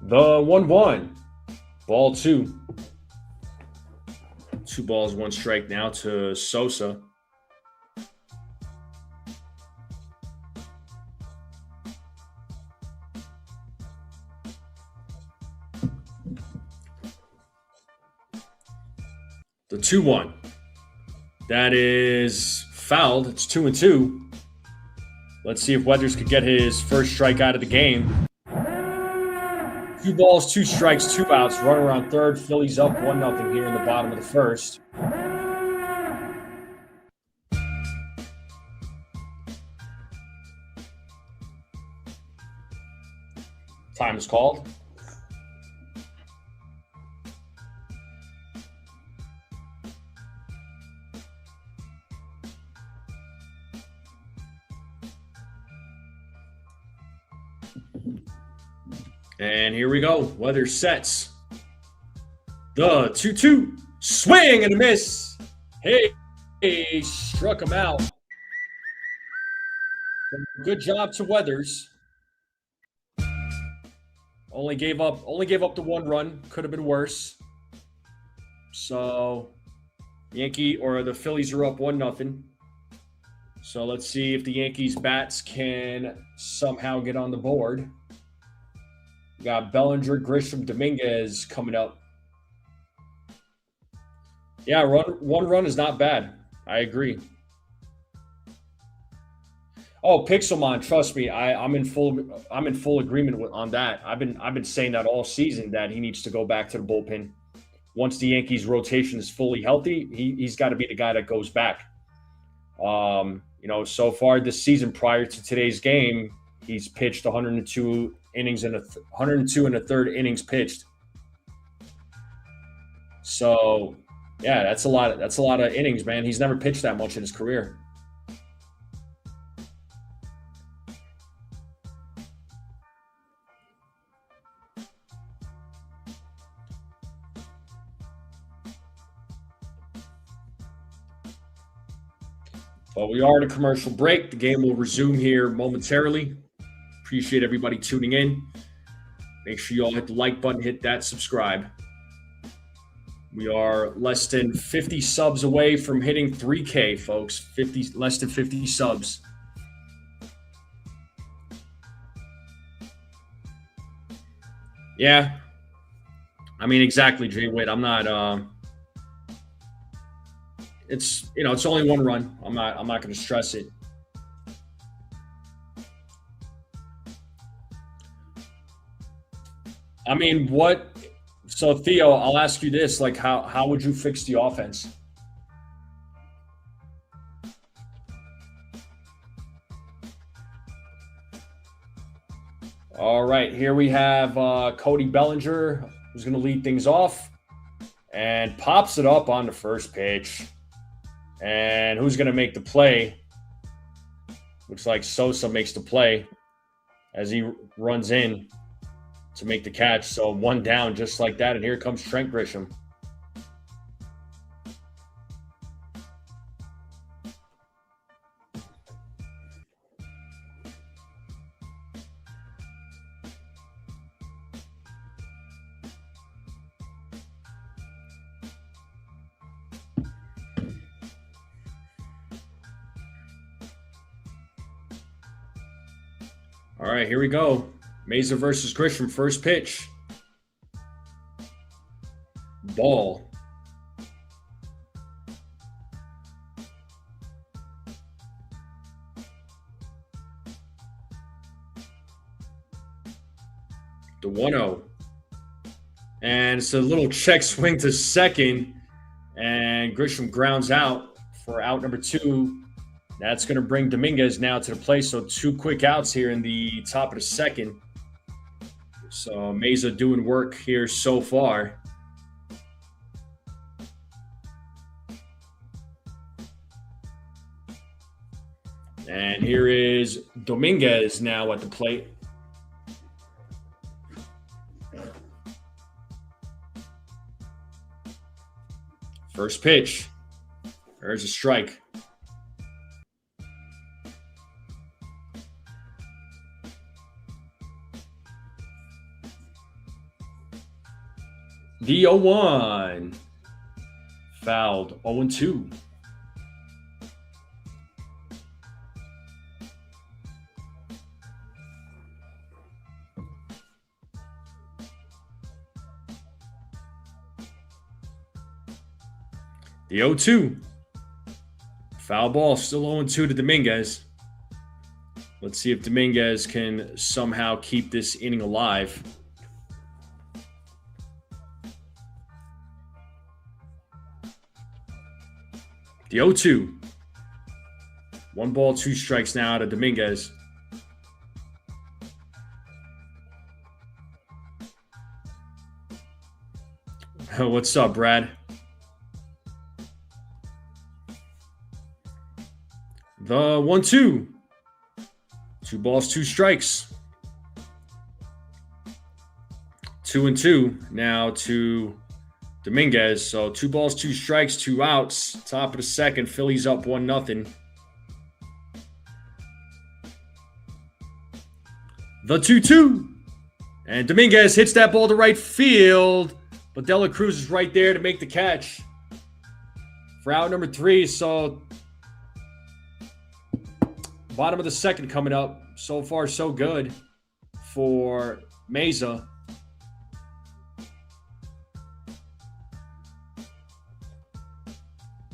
The 1-1. Ball 2. 2 balls, 1 strike now to Sosa. The 2-1. That is fouled. It's 2-2. Let's see if Weathers could get his first strike out of the game. 2 balls, 2 strikes, 2 outs. Run around third. Phillies up 1-0 here in the bottom of the first. Time is called. And here we go. Weather sets. The 2-2. Swing and a miss. Hey, struck him out. Good job to Weathers. Only gave up the 1 run. Could have been worse. So the Phillies are up 1-0. So let's see if the Yankees bats can somehow get on the board. We got Bellinger, Grisham, Dominguez coming up. Yeah, one run is not bad. I agree. Oh, Pixelmon, trust me, I'm in full agreement on that. I've been saying that all season that he needs to go back to the bullpen. Once the Yankees rotation is fully healthy, he's got to be the guy that goes back. So far this season, prior to today's game, he's pitched 102 innings and 102 and a third innings pitched. So, yeah, that's a lot of innings, man. He's never pitched that much in his career. But we are at a commercial break. The game will resume here momentarily. Appreciate everybody tuning in. Make sure you all hit the like button, hit that subscribe. We are less than 50 subs away from hitting 3K, folks. Less than 50 subs. Yeah. I mean, exactly, Jay Witt. I'm not it's only 1 run. I'm not going to stress it. I mean, so Theo, I'll ask you this, like how would you fix the offense? All right, here we have Cody Bellinger, who's going to lead things off and pops it up on the first pitch. And who's going to make the play? Looks like Sosa makes the play as he runs in to make the catch. So 1 down just like that. And here comes Trent Grisham. All right, here we go. Mesa versus Grisham, first pitch. Ball. The 1-0. And it's a little check swing to second. And Grisham grounds out for out number 2. That's going to bring Dominguez now to the plate. So 2 quick outs here in the top of the second. So Mesa doing work here so far. And here is Dominguez now at the plate. First pitch. There's a strike. The 0-1. Fouled. 0-2. The 0-2. Foul ball. Still 0-2 to Dominguez. Let's see if Dominguez can somehow keep this inning alive. The 0-2. 1 ball, 2 strikes now to Dominguez. What's up, Brad? The 1-2. 2 balls, 2 strikes. 2-2 now to Dominguez. So 2 balls, 2 strikes, 2 outs. Top of the second, Phillies up 1-0. The 2-2. And Dominguez hits that ball to right field. But De La Cruz is right there to make the catch for out number 3. So bottom of the second coming up. So far, so good for Meza.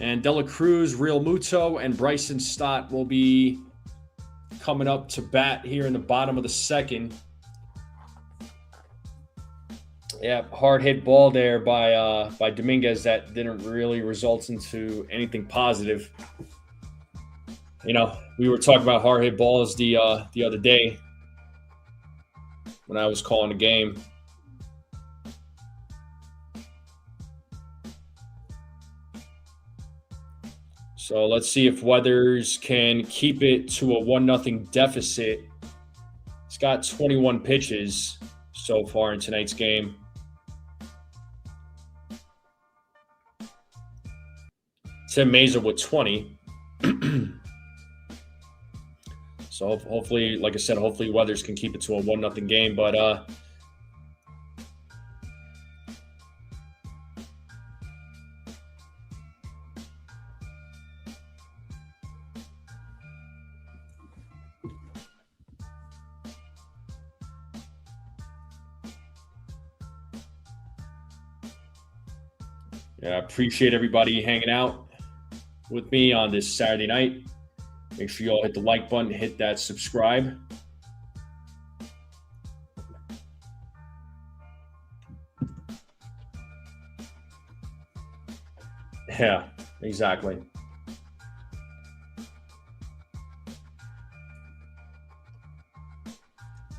And De La Cruz, Real Muto, and Bryson Stott will be coming up to bat here in the bottom of the second. Yeah, hard hit ball there by Dominguez that didn't really result into anything positive. You know, we were talking about hard hit balls the other day when I was calling the game. So let's see if Weathers can keep it to a 1-0 deficit. He's got 21 pitches so far in tonight's game. Tim Meza with 20. So hopefully, like I said, hopefully Weathers can keep it to a 1-0 game. But yeah, I appreciate everybody hanging out with me on this Saturday night. Make sure you all hit the like button, hit that subscribe. Yeah, exactly.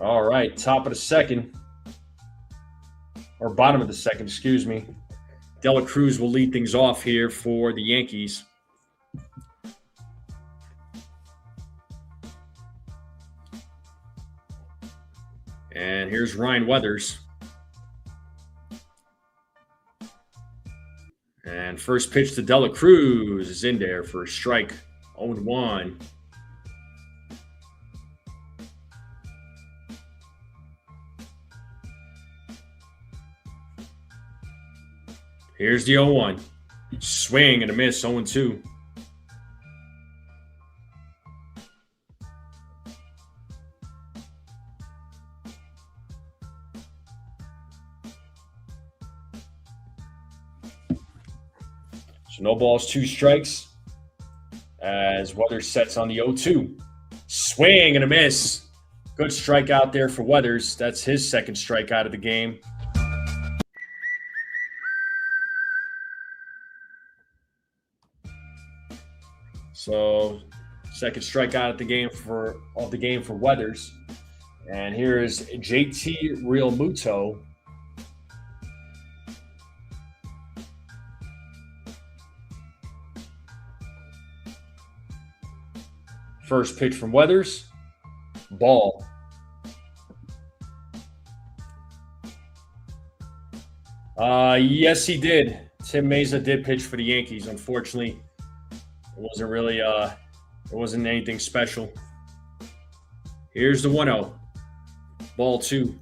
All right, top of the second, or bottom of the second, excuse me. De La Cruz will lead things off here for the Yankees. And here's Ryan Weathers. And first pitch to De La Cruz is in there for a strike. 0-1. Here's the 0-1. Swing and a miss, 0-2. So no balls, 2 strikes. As Weathers sets on the 0-2. Swing and a miss. Good strikeout there for Weathers. That's his second strikeout of the game. So second strikeout of the game for Weathers. And here is JT Real Muto. First pitch from Weathers. Ball. Yes, he did. Tim Meza did pitch for the Yankees. Unfortunately, it wasn't anything special. Here's the 1-0. Ball 2.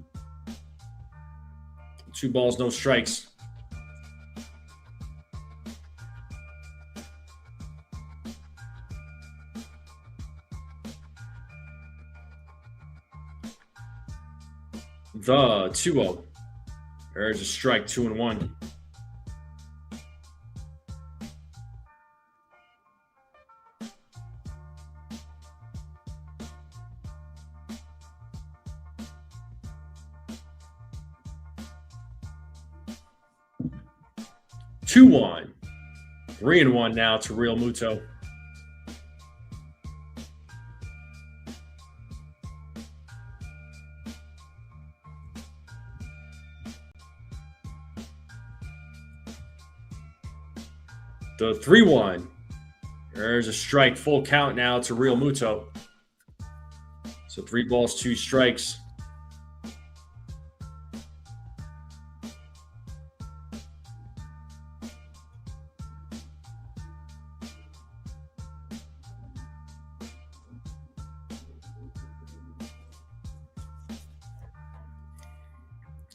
2 balls, no strikes. The 2-0. There's a strike, 2-1. Two one, 3-1 now to Real Muto. The 3-1. There's a strike, full count now to Real Muto. So 3 balls, 2 strikes.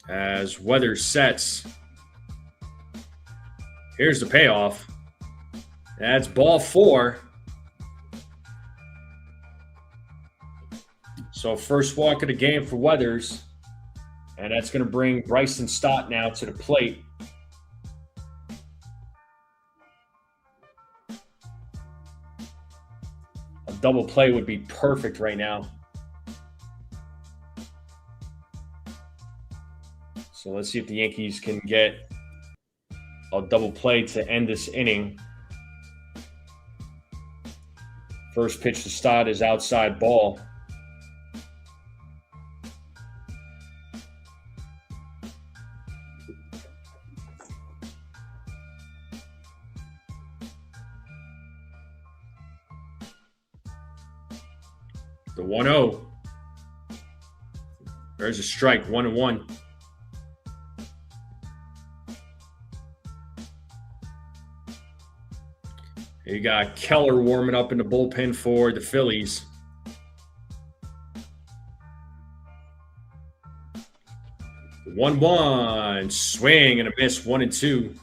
As weather sets. Here's the payoff. That's ball 4. So first walk of the game for Weathers. And that's going to bring Bryson Stott now to the plate. A double play would be perfect right now. So let's see if the Yankees can get a double play to end this inning. First pitch to Stott is outside ball. The 1-0. There's a strike, 1-1. You got Keller warming up in the bullpen for the Phillies. The 1-1. Swing and a miss, 1-2.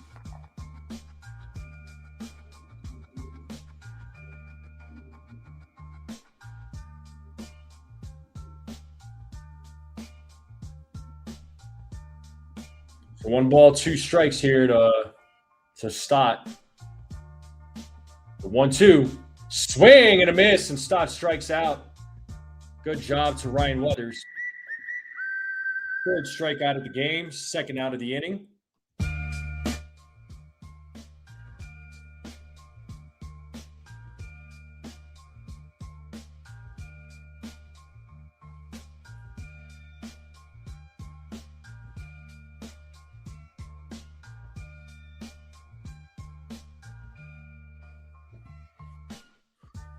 So 1 ball, 2 strikes here to Stott. The 1-2. Swing and a miss, and Stott strikes out. Good job to Ryan Weathers. 3rd strikeout of the game, 2nd out of the inning.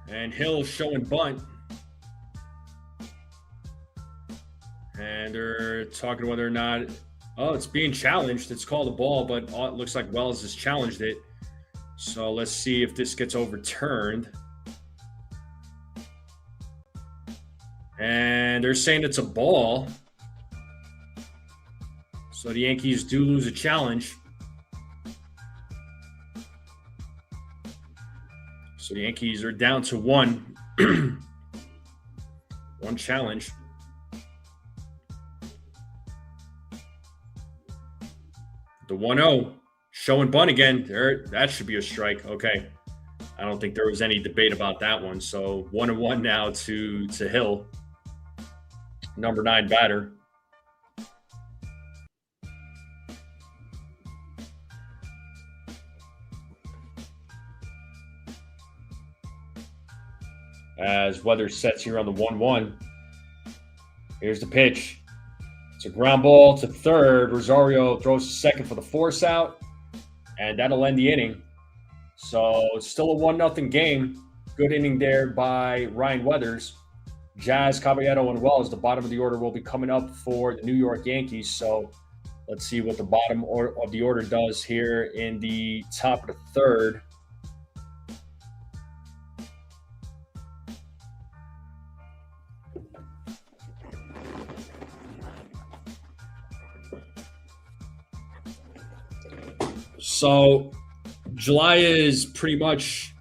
And Hill showing bunt. And they're talking whether or not, it's being challenged. It's called a ball, but it looks like Wells has challenged it. So let's see if this gets overturned. And they're saying it's a ball. So the Yankees do lose a challenge. So the Yankees are down to 1. 1 challenge. The 1-0. Showing bunt again. That should be a strike. Okay. I don't think there was any debate about that one. So 1-1 now to Hill. Number 9 batter. As weather sets here on the 1-1. Here's the pitch. It's a ground ball to third. Rosario throws to second for the force out, and that'll end the inning. So it's still a 1-0 game. Good inning there by Ryan Weathers. Jazz, Caballero, and Wells, the bottom of the order, will be coming up for the New York Yankees. So let's see what the bottom of the order does here in the top of the 3rd. So July is pretty much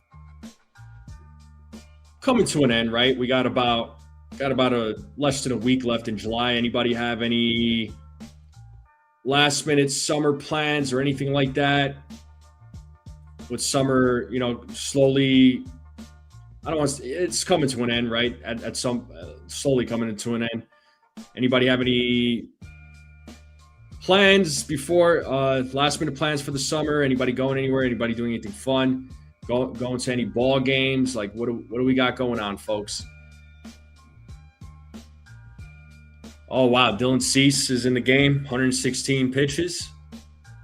coming to an end, right? We got about a less than a week left in July. Anybody have any last minute summer plans or anything like that? With summer, slowly, it's coming to an end, right? At some slowly coming to an end. Anybody have any plans before last minute plans for the summer? Anybody going anywhere? Anybody doing anything fun? Going to any ball games? Like what do we got going on, folks? Oh wow, Dylan Cease is in the game. 116 pitches.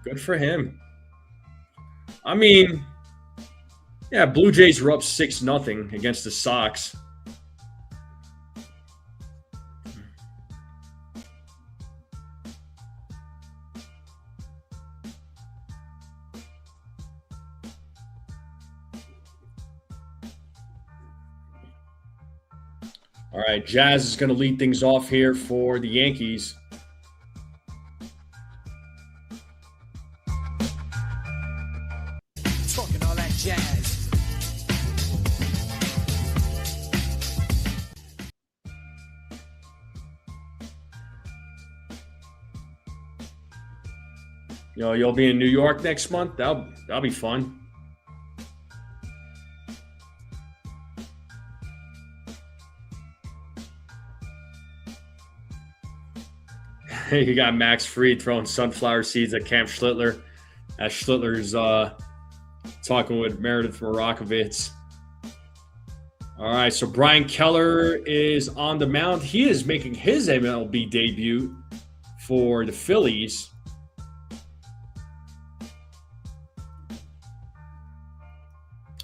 Good for him. I mean, yeah, Blue Jays were up 6-0 against the Sox. All right, Jazz is going to lead things off here for the Yankees. Jazz. You'll be in New York next month. That'll be fun. You got Max Fried throwing sunflower seeds at Cam Schlittler. As Schlittler's talking with Meredith Morakovitz. All right, so Brian Keller is on the mound. He is making his MLB debut for the Phillies.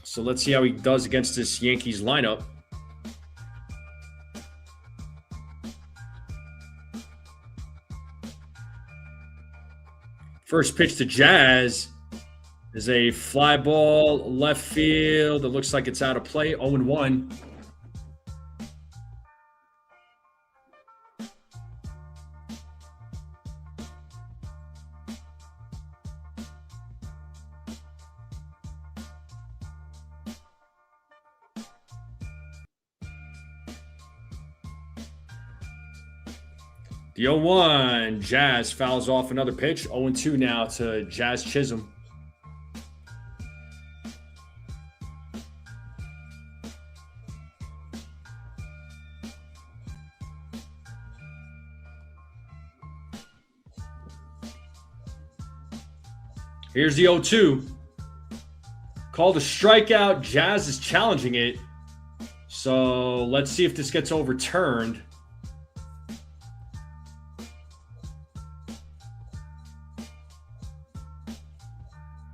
So let's see how he does against this Yankees lineup. First pitch to Jazz is a fly ball left field. It looks like it's out of play. 0-1. The 0-1, Jazz fouls off another pitch. 0-2 now to Jazz Chisholm. Here's the 0-2. Called a strikeout. Jazz is challenging it. So let's see if this gets overturned.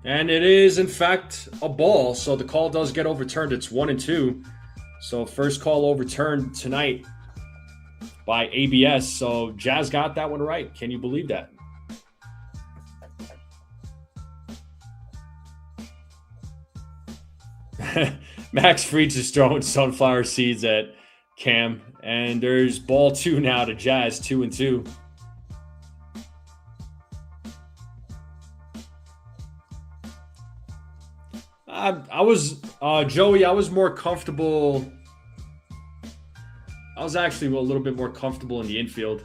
And it is, in fact, a ball. So the call does get overturned. It's 1-2. So first call overturned tonight by ABS. So Jazz got that one right. Can you believe that? Max Fried's just throwing sunflower seeds at Cam. And there's ball 2 now to Jazz, 2-2. I was Joey. I was more comfortable. I was actually a little bit more comfortable in the infield,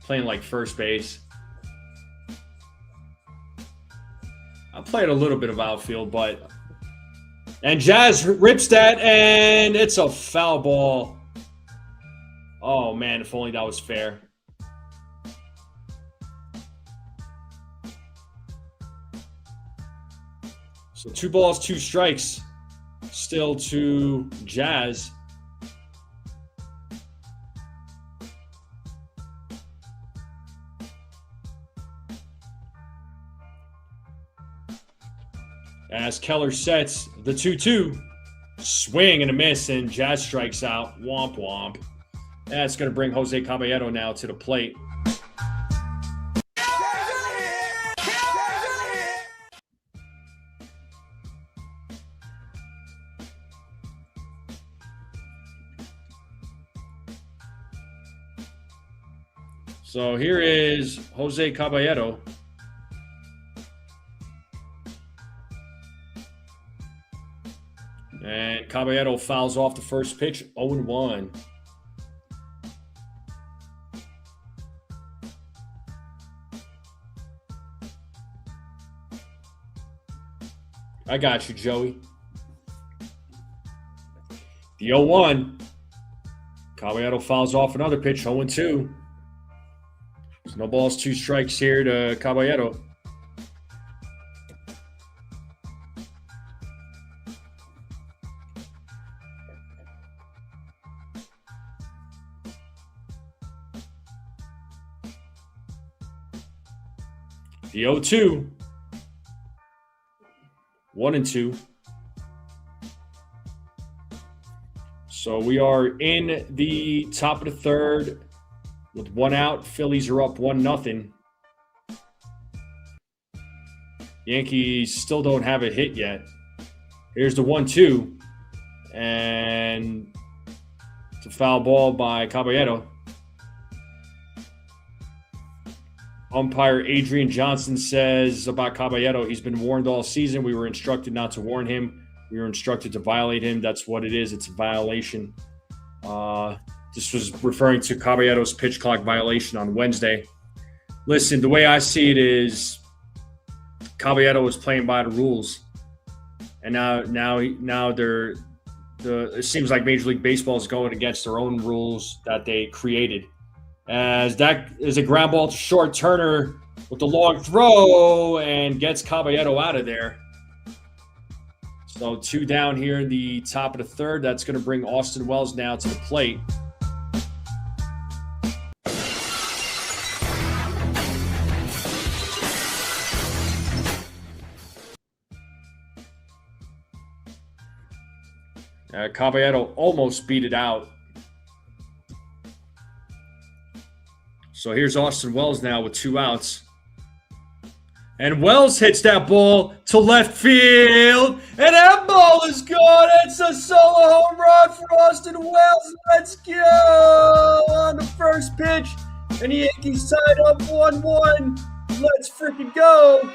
playing like first base. I played a little bit of outfield, and Jazz rips that, and it's a foul ball. Oh man, if only that was fair. So 2 balls, 2 strikes, still to Jazz. As Keller sets the 2-2, swing and a miss, and Jazz strikes out. Womp womp. That's going to bring Jose Caballero now to the plate. So here is Jose Caballero. And Caballero fouls off the first pitch, 0-1. I got you, Joey. The 0-1. Caballero fouls off another pitch, 0-2. There's no balls, 2 strikes here to Caballero. The 0-2. 1-2. So we are in the top of the third with 1 out. Phillies are up 1-0. Yankees still don't have a hit yet. Here's the 1-2. And it's a foul ball by Caballero. Umpire Adrian Johnson says about Caballero, he's been warned all season. We were instructed not to warn him. We were instructed to violate him. That's what it is. It's a violation. This was referring to Caballero's pitch clock violation on Wednesday. Listen, the way I see it is Caballero was playing by the rules. And now it seems like Major League Baseball is going against their own rules that they created. As that is a ground ball to short, Turner with the long throw and gets Caballero out of there. So 2 down here in the top of the third. That's going to bring Austin Wells now to the plate. Caballero almost beat it out. So here's Austin Wells now with 2 outs. And Wells hits that ball to left field. And that ball is gone. It's a solo home run for Austin Wells. Let's go on the first pitch. And the Yankees tied up 1-1. Let's freaking go.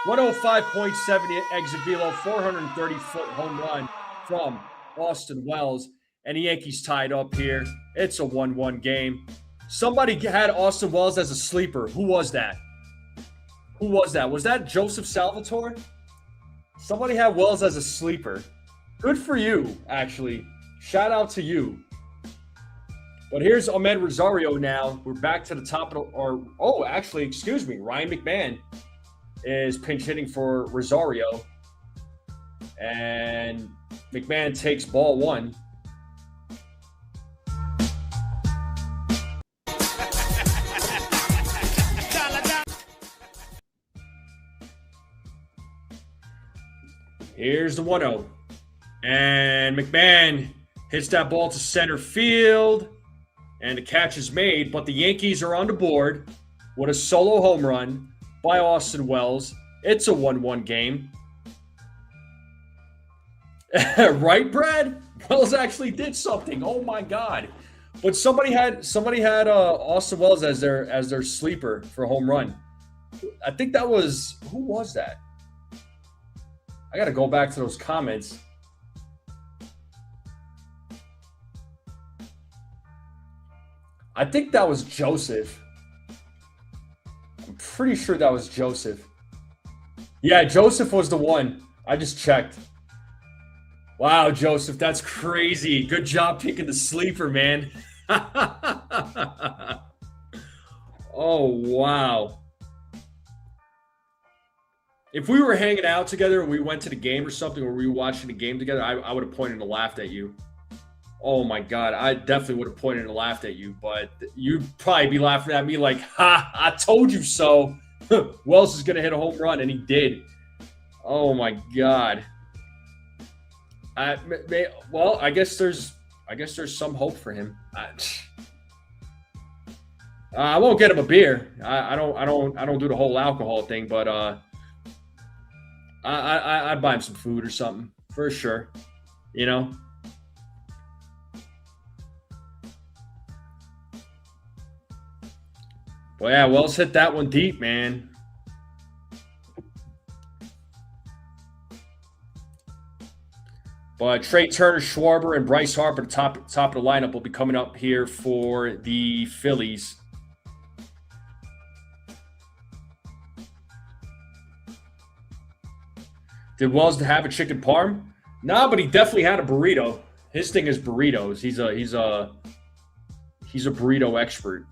105.7 exit velo, 430-foot home run from Austin Wells. And the Yankees tied up here. It's a 1-1 game. Somebody had Austin Wells as a sleeper. Who was that? Was that Joseph Salvatore? Somebody had Wells as a sleeper. Good for you, actually. Shout out to you. But here's Ahmed Rosario now. We're back to the top of the, Ryan McMahon is pinch hitting for Rosario. And McMahon takes ball 1. Here's the 1-0. And McMahon hits that ball to center field. And the catch is made. But the Yankees are on the board with a solo home run by Austin Wells. It's a 1-1 game. Right, Brad? Wells actually did something. Oh my God. But somebody had Austin Wells as their sleeper for a home run. I think that was, who was that? I got to go back to those comments. I think that was Joseph. I'm pretty sure that was Joseph. Yeah, Joseph was the one. I just checked. Wow, Joseph, that's crazy. Good job picking the sleeper, man. Oh, wow. If we were hanging out together and we went to the game or something, or we were watching the game together, I would have pointed and laughed at you. Oh, my God. I definitely would have pointed and laughed at you. But you'd probably be laughing at me like, ha, I told you so. Wells is going to hit a home run, and he did. Oh, my God. I guess there's some hope for him. I won't get him a beer. I don't do the whole alcohol thing, but I'd buy him some food or something for sure. You know. Well, yeah, Wells hit that one deep, man. But Trey Turner, Schwarber, and Bryce Harper, the top of the lineup, will be coming up here for the Phillies. Did Wells have a chicken parm? Nah, but he definitely had a burrito. His thing is burritos. He's a burrito expert.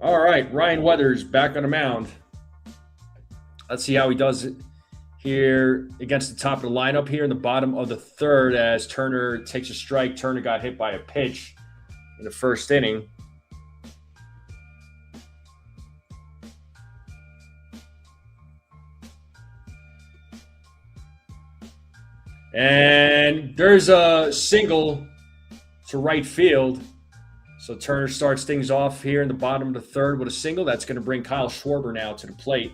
All right, Ryan Weathers back on the mound. Let's see how he does it here against the top of the lineup here in the bottom of the third as Turner takes a strike. Turner got hit by a pitch in the first inning. And there's a single to right field. So Turner starts things off here in the bottom of the third with a single. That's going to bring Kyle Schwarber now to the plate.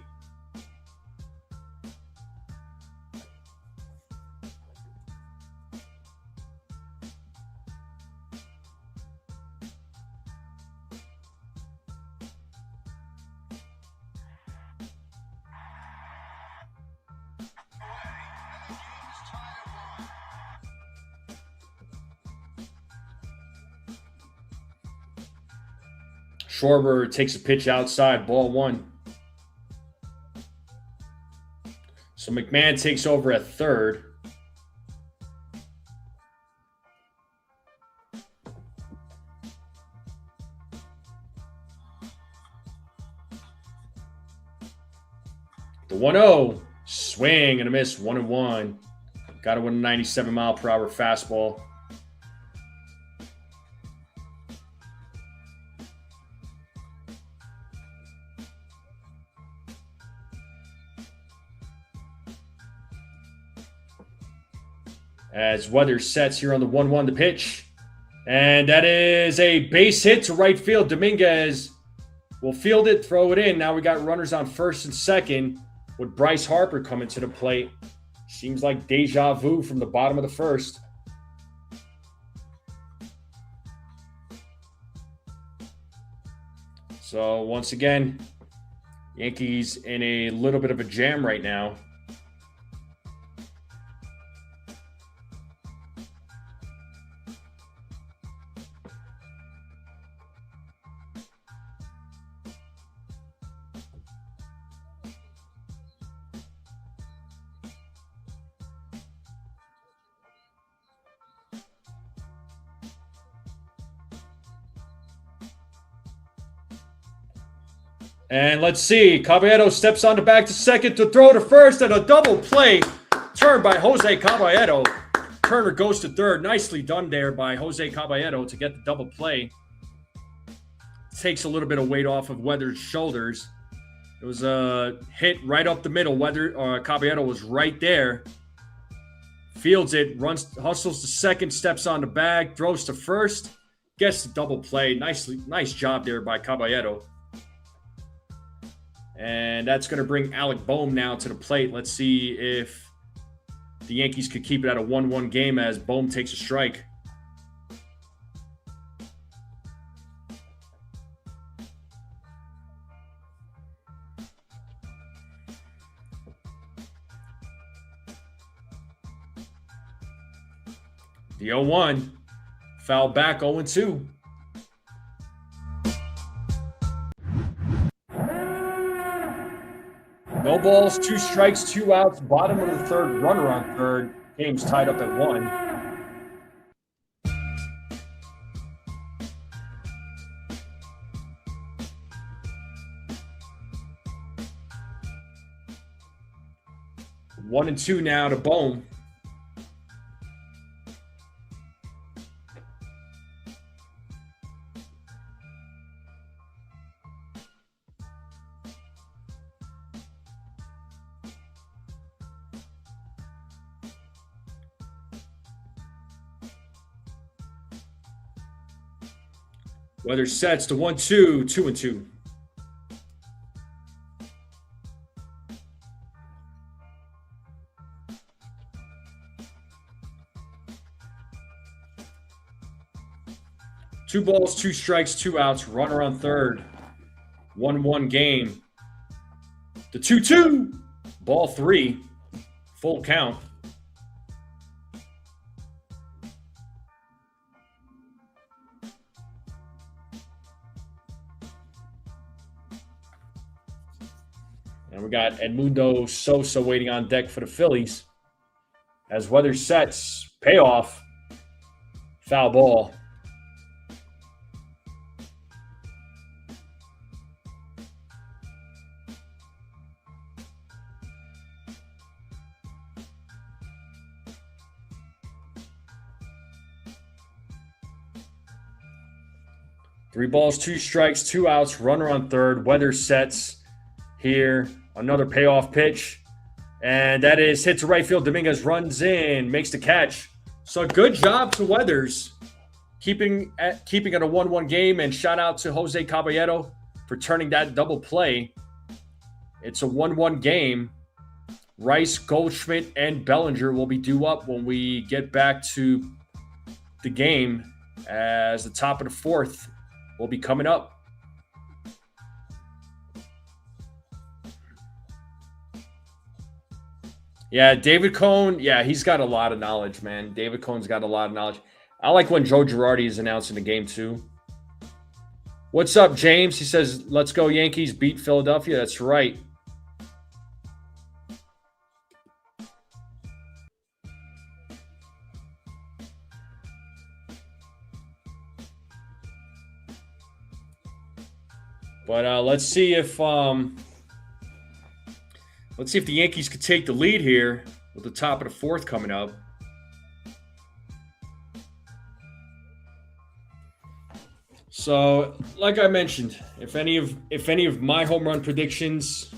Schwarber takes a pitch outside, ball 1. So McMahon takes over at third. The 1-0, swing and a miss, 1-1. Got to win a 97-mile-per-hour fastball. As Weathers sets here on the 1-1 to pitch. And that is a base hit to right field. Dominguez will field it, throw it in. Now we got runners on first and second with Bryce Harper coming to the plate. Seems like deja vu from the bottom of the first. So once again, Yankees in a little bit of a jam right now. And let's see. Caballero steps on the back to second to throw to first, and a double play turned by Jose Caballero. Turner goes to third. Nicely done there by Jose Caballero to get the double play. Takes a little bit of weight off of Weathers' shoulders. It was a hit right up the middle. Caballero was right there. Fields it, hustles to second, steps on the bag, throws to first, gets the double play. Nice job there by Caballero. And that's going to bring Alec Bohm now to the plate. Let's see if the Yankees could keep it at a 1-1 game as Bohm takes a strike. The 0-1. Foul back, 0-2. No balls, 2 strikes, 2 outs. Bottom of the third, runner on third. Game's tied up at 1. One and 2 now to Bohm. Weathers sets to 1-2, 2-2. Two balls, 2 strikes, 2 outs. Runner on third. 1-1 game. The 2-2. Ball 3. Full count. And we got Edmundo Sosa waiting on deck for the Phillies. As Weathers sets, payoff, foul ball. Three balls, 2 strikes, 2 outs, runner on third. Weathers sets here. Another payoff pitch. And that is hit to right field. Dominguez runs in, makes the catch. So good job to Weathers keeping it a 1-1 game. And shout out to Jose Caballero for turning that double play. It's a 1-1 game. Rice, Goldschmidt, and Bellinger will be due up when we get back to the game, as the top of the 4th will be coming up. Yeah, David Cone, he's got a lot of knowledge, man. David Cone's got a lot of knowledge. I like when Joe Girardi is announcing the game, too. What's up, James? He says, let's go Yankees, beat Philadelphia. That's right. But let's see if the Yankees could take the lead here with the top of the fourth coming up. So, like I mentioned, if any of my home run predictions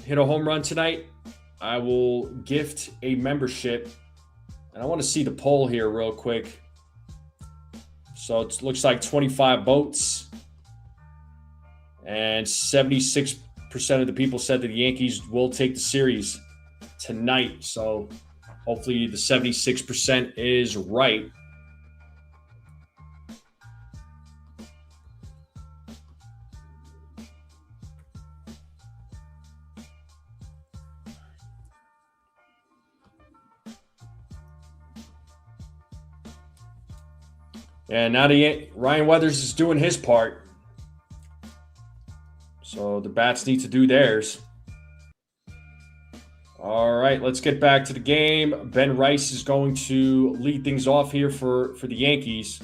hit a home run tonight, I will gift a membership. And I want to see the poll here real quick. So it looks like 25 votes, and 76% of the people said that the Yankees will take the series tonight. So hopefully the 76% is right. And now Ryan Weathers is doing his part. So the bats need to do theirs. All right, let's get back to the game. Ben Rice is going to lead things off here for the Yankees.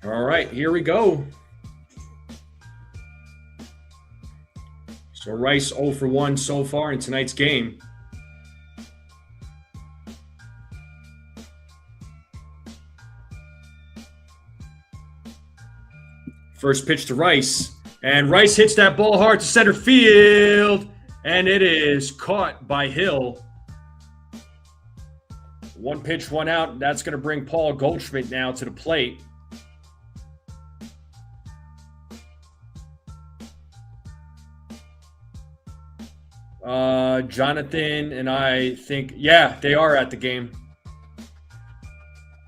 All right, here we go. So Rice 0 for 1 so far in tonight's game. First pitch to Rice. And Rice hits that ball hard to center field. And it is caught by Hill. One pitch, one out. That's going to bring Paul Goldschmidt now to the plate. Jonathan and I think, yeah, they are at the game.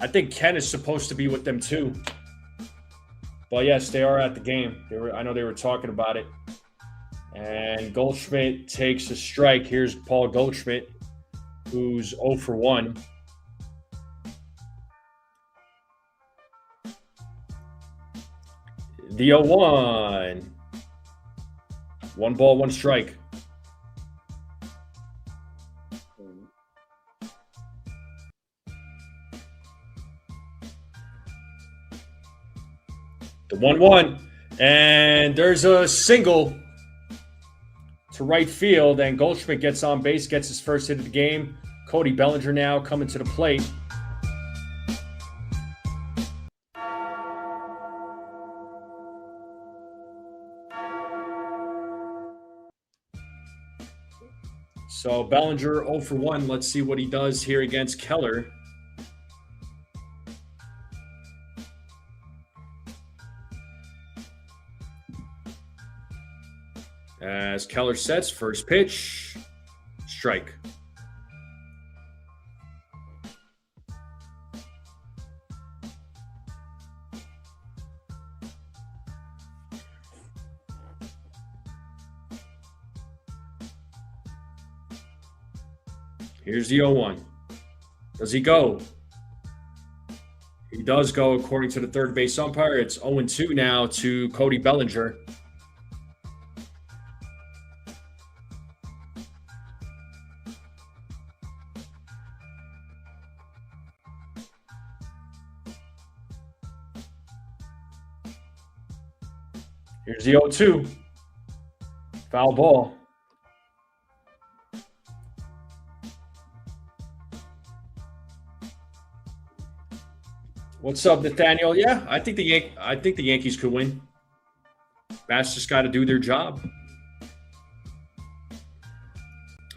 I think Ken is supposed to be with them too. But yes, they are at the game. I know they were talking about it. And Goldschmidt takes a strike. Here's Paul Goldschmidt, who's 0 for 1. The 0-1. One ball, one strike. The 1-1, and there's a single to right field, and Goldschmidt gets on base, gets his first hit of the game. Cody Bellinger now coming to the plate. So Bellinger 0 for 1. Let's see what he does here against Keller. As Keller sets, first pitch, strike. Here's the 0-1. Does he go? He does go according to the third base umpire. It's 0-2 now to Cody Bellinger. Here's the 0-2. Foul ball. What's up, Nathaniel? Yeah, I think the Yankees could win. Bats just got to do their job.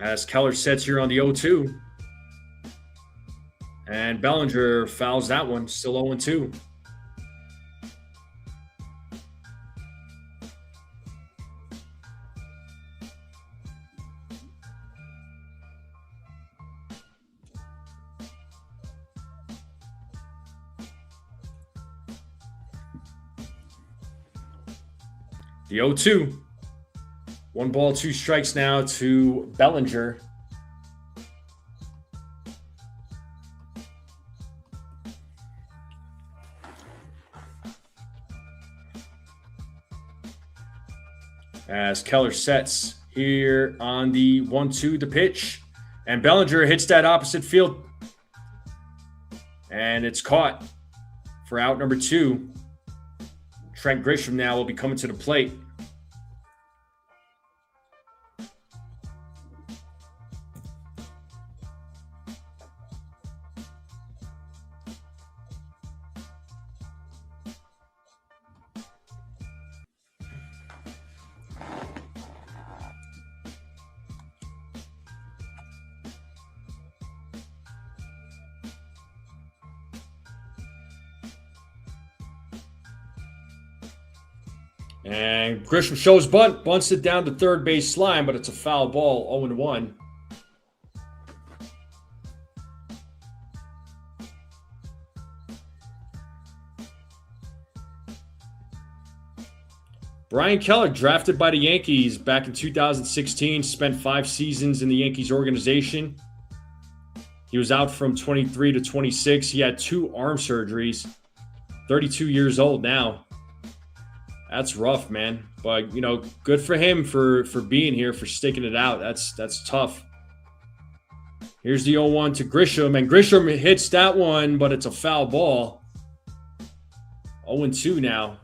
As Keller sets here on the 0-2. And Bellinger fouls that one, still 0-2. The 0-2. 1-2 now to Bellinger. As Keller sets here on the 1-2, the pitch. And Bellinger hits that opposite field. And it's caught for out number 2. Trent Grisham now will be coming to the plate. And Grisham shows bunt, bunts it down to third base line, but it's a foul ball, 0-1. Brian Keller, drafted by the Yankees back in 2016, spent 5 seasons in the Yankees organization. He was out from 23 to 26. He had 2 arm surgeries, 32 years old now. That's rough, man. But, you know, good for him for being here, for sticking it out. That's tough. Here's the 0-1 to Grisham, and Grisham hits that one, but it's a foul ball. 0-2 now.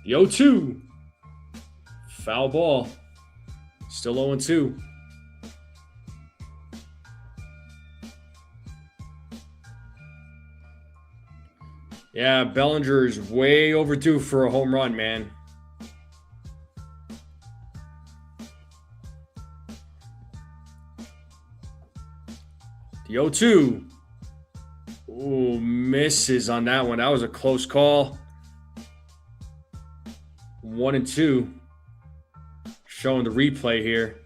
The 0-2. Foul ball. Still 0-2. Yeah, Bellinger is way overdue for a home run, man. The 0-2. Ooh, misses on that one. That was a close call. 1-2. Showing the replay here.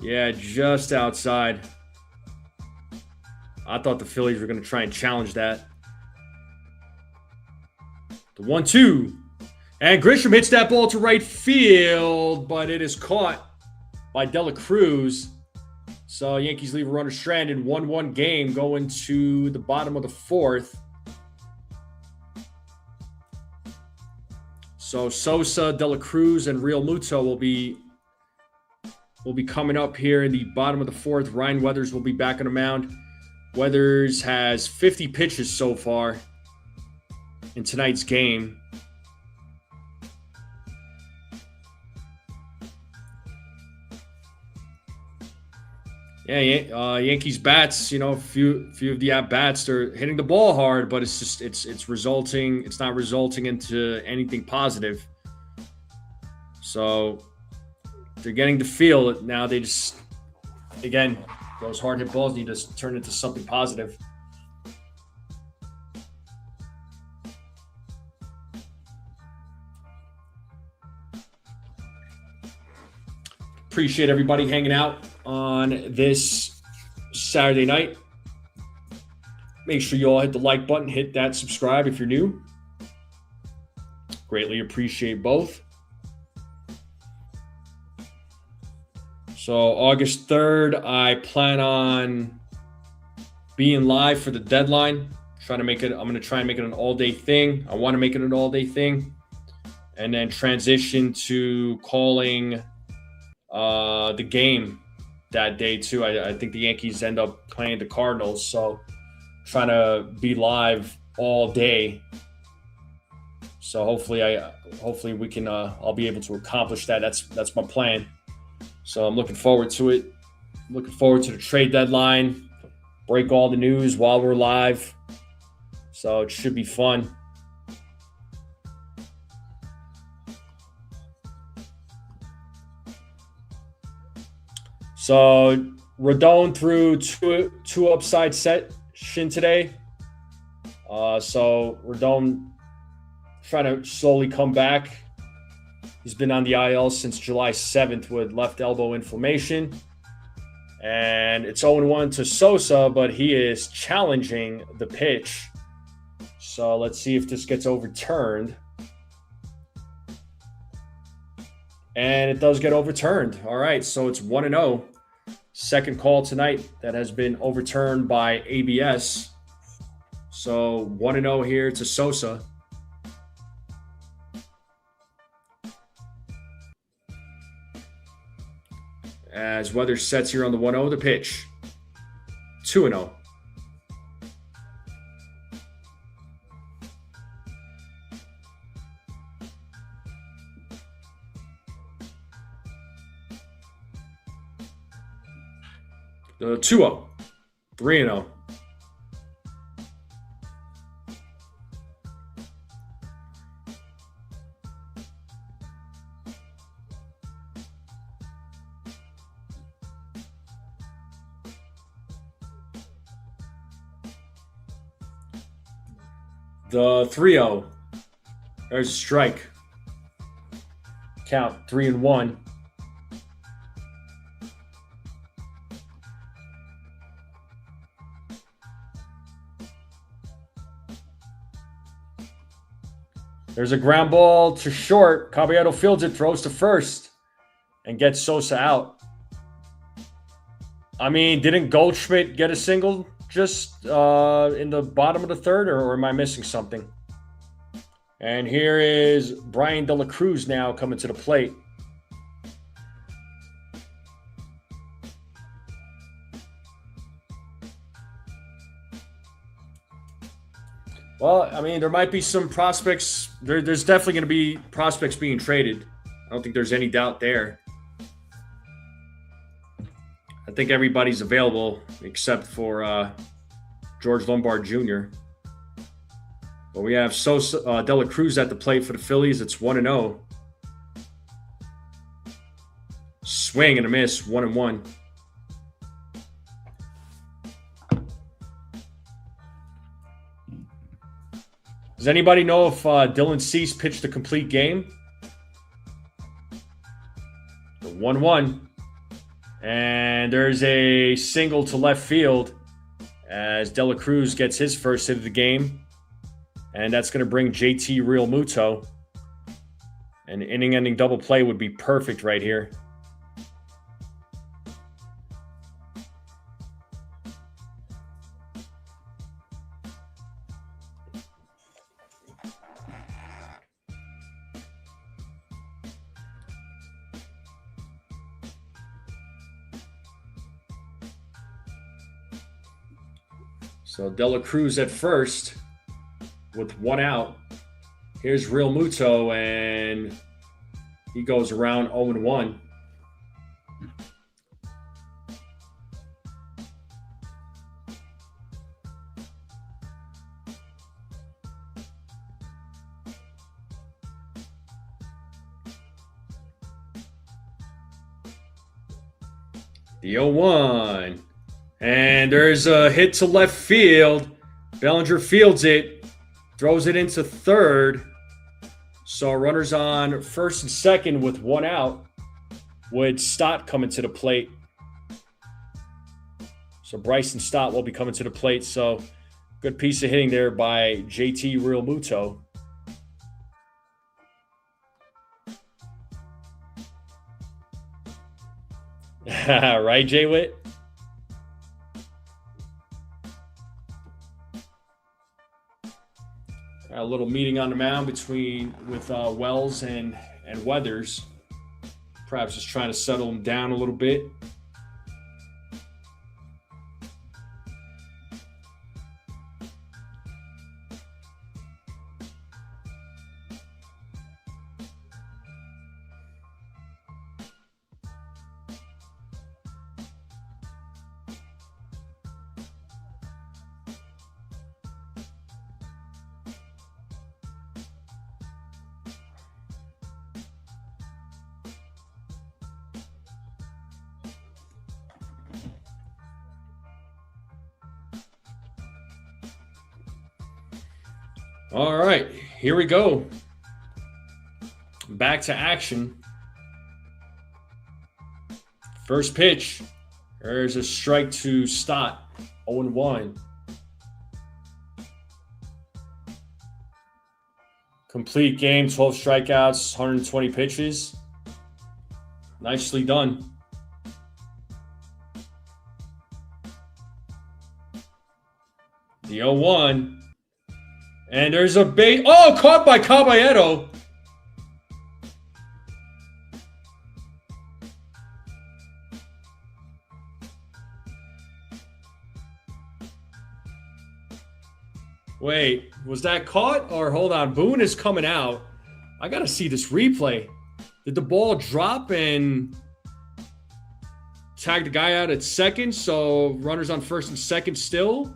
Yeah, just outside. I thought the Phillies were going to try and challenge that. The 1-2. And Grisham hits that ball to right field, but it is caught by De La Cruz. So Yankees leave a runner stranded. 1-1 game going to the bottom of the 4th. So Sosa, De La Cruz, and Real Muto will be coming up here in the bottom of the 4th. Ryan Weathers will be back on the mound. Weathers has 50 pitches so far in tonight's game. Yeah, Yankees bats, you know, a few of the at-bats, they're hitting the ball hard, but it's just it's not resulting into anything positive. So they're getting to feel it now. They just, again, those hard hit balls need to turn into something positive. Appreciate everybody hanging out on this Saturday night. Make sure you all hit the like button, hit that subscribe if you're new. Greatly appreciate both. So August 3rd, I plan on being live for the deadline. I'm going to try and make it an all-day thing. I want to make it an all-day thing. And then transition to calling the game that day too. I think the Yankees end up playing the Cardinals, so trying to be live all day. So hopefully we can I'll be able to accomplish that. That's my plan. So I'm looking forward to it. Looking forward to the trade deadline. Break all the news while we're live. So it should be fun. So Rodon threw two upside session today. So Rodon trying to slowly come back. He's been on the IL since July 7th with left elbow inflammation. And it's 0-1 to Sosa, but he is challenging the pitch. So let's see if this gets overturned. And it does get overturned. All right, so it's 1-0. Second call tonight that has been overturned by ABS. So 1-0 here to Sosa. As weather sets here on the 1-0, the pitch. 2-0. The 2-0. 3-0. The 3-0. There's a strike. Count 3-1. There's a ground ball to short. Caballero fields it, throws to first, and gets Sosa out. I mean, didn't Goldschmidt get a single just in the bottom of the third, or am I missing something? And here is Brian De La Cruz now coming to the plate. Well, I mean, there might be some prospects. There's definitely going to be prospects being traded. I don't think there's any doubt there. I think everybody's available except for George Lombard Jr. But we have Sosa, De La Cruz at the plate for the Phillies. It's 1-0. Swing and a miss, 1-1. Does anybody know if Dylan Cease pitched a complete game? 1-1. And there's a single to left field as De La Cruz gets his first hit of the game. And that's going to bring JT Realmuto. An inning-ending double play would be perfect right here. So De La Cruz at first with one out. Here's Realmuto, and he goes around 0-1. The 0-1. And there's a hit to left field. Bellinger fields it, throws it into third. So runners on first and second with one out, with Stott coming to the plate. So Bryson Stott will be coming to the plate. So good piece of hitting there by JT Realmuto. Right, Jay Witt? A little meeting on the mound with Wells and Weathers. Perhaps just trying to settle him down a little bit. All right, here we go. Back to action. First pitch. There's a strike to Stott. 0-1. Complete game, 12 strikeouts, 120 pitches. Nicely done. The 0-1. And there's a base. Oh, caught by Caballero. Wait, was that caught? Or hold on, Boone is coming out. I got to see this replay. Did the ball drop and tag the guy out at second? So runners on first and second still?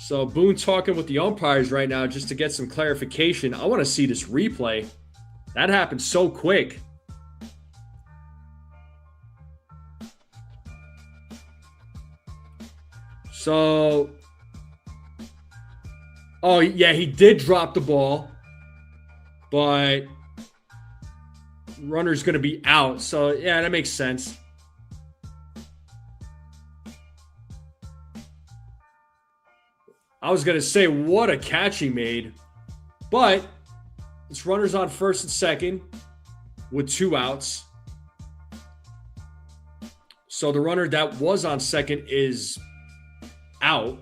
So Boone talking with the umpires right now just to get some clarification. I want to see this replay. That happened so quick. So, oh yeah, he did drop the ball, but runner's going to be out. So yeah, that makes sense. I was going to say what a catch he made, but it's runners on first and second with 2 outs. So the runner that was on second is out.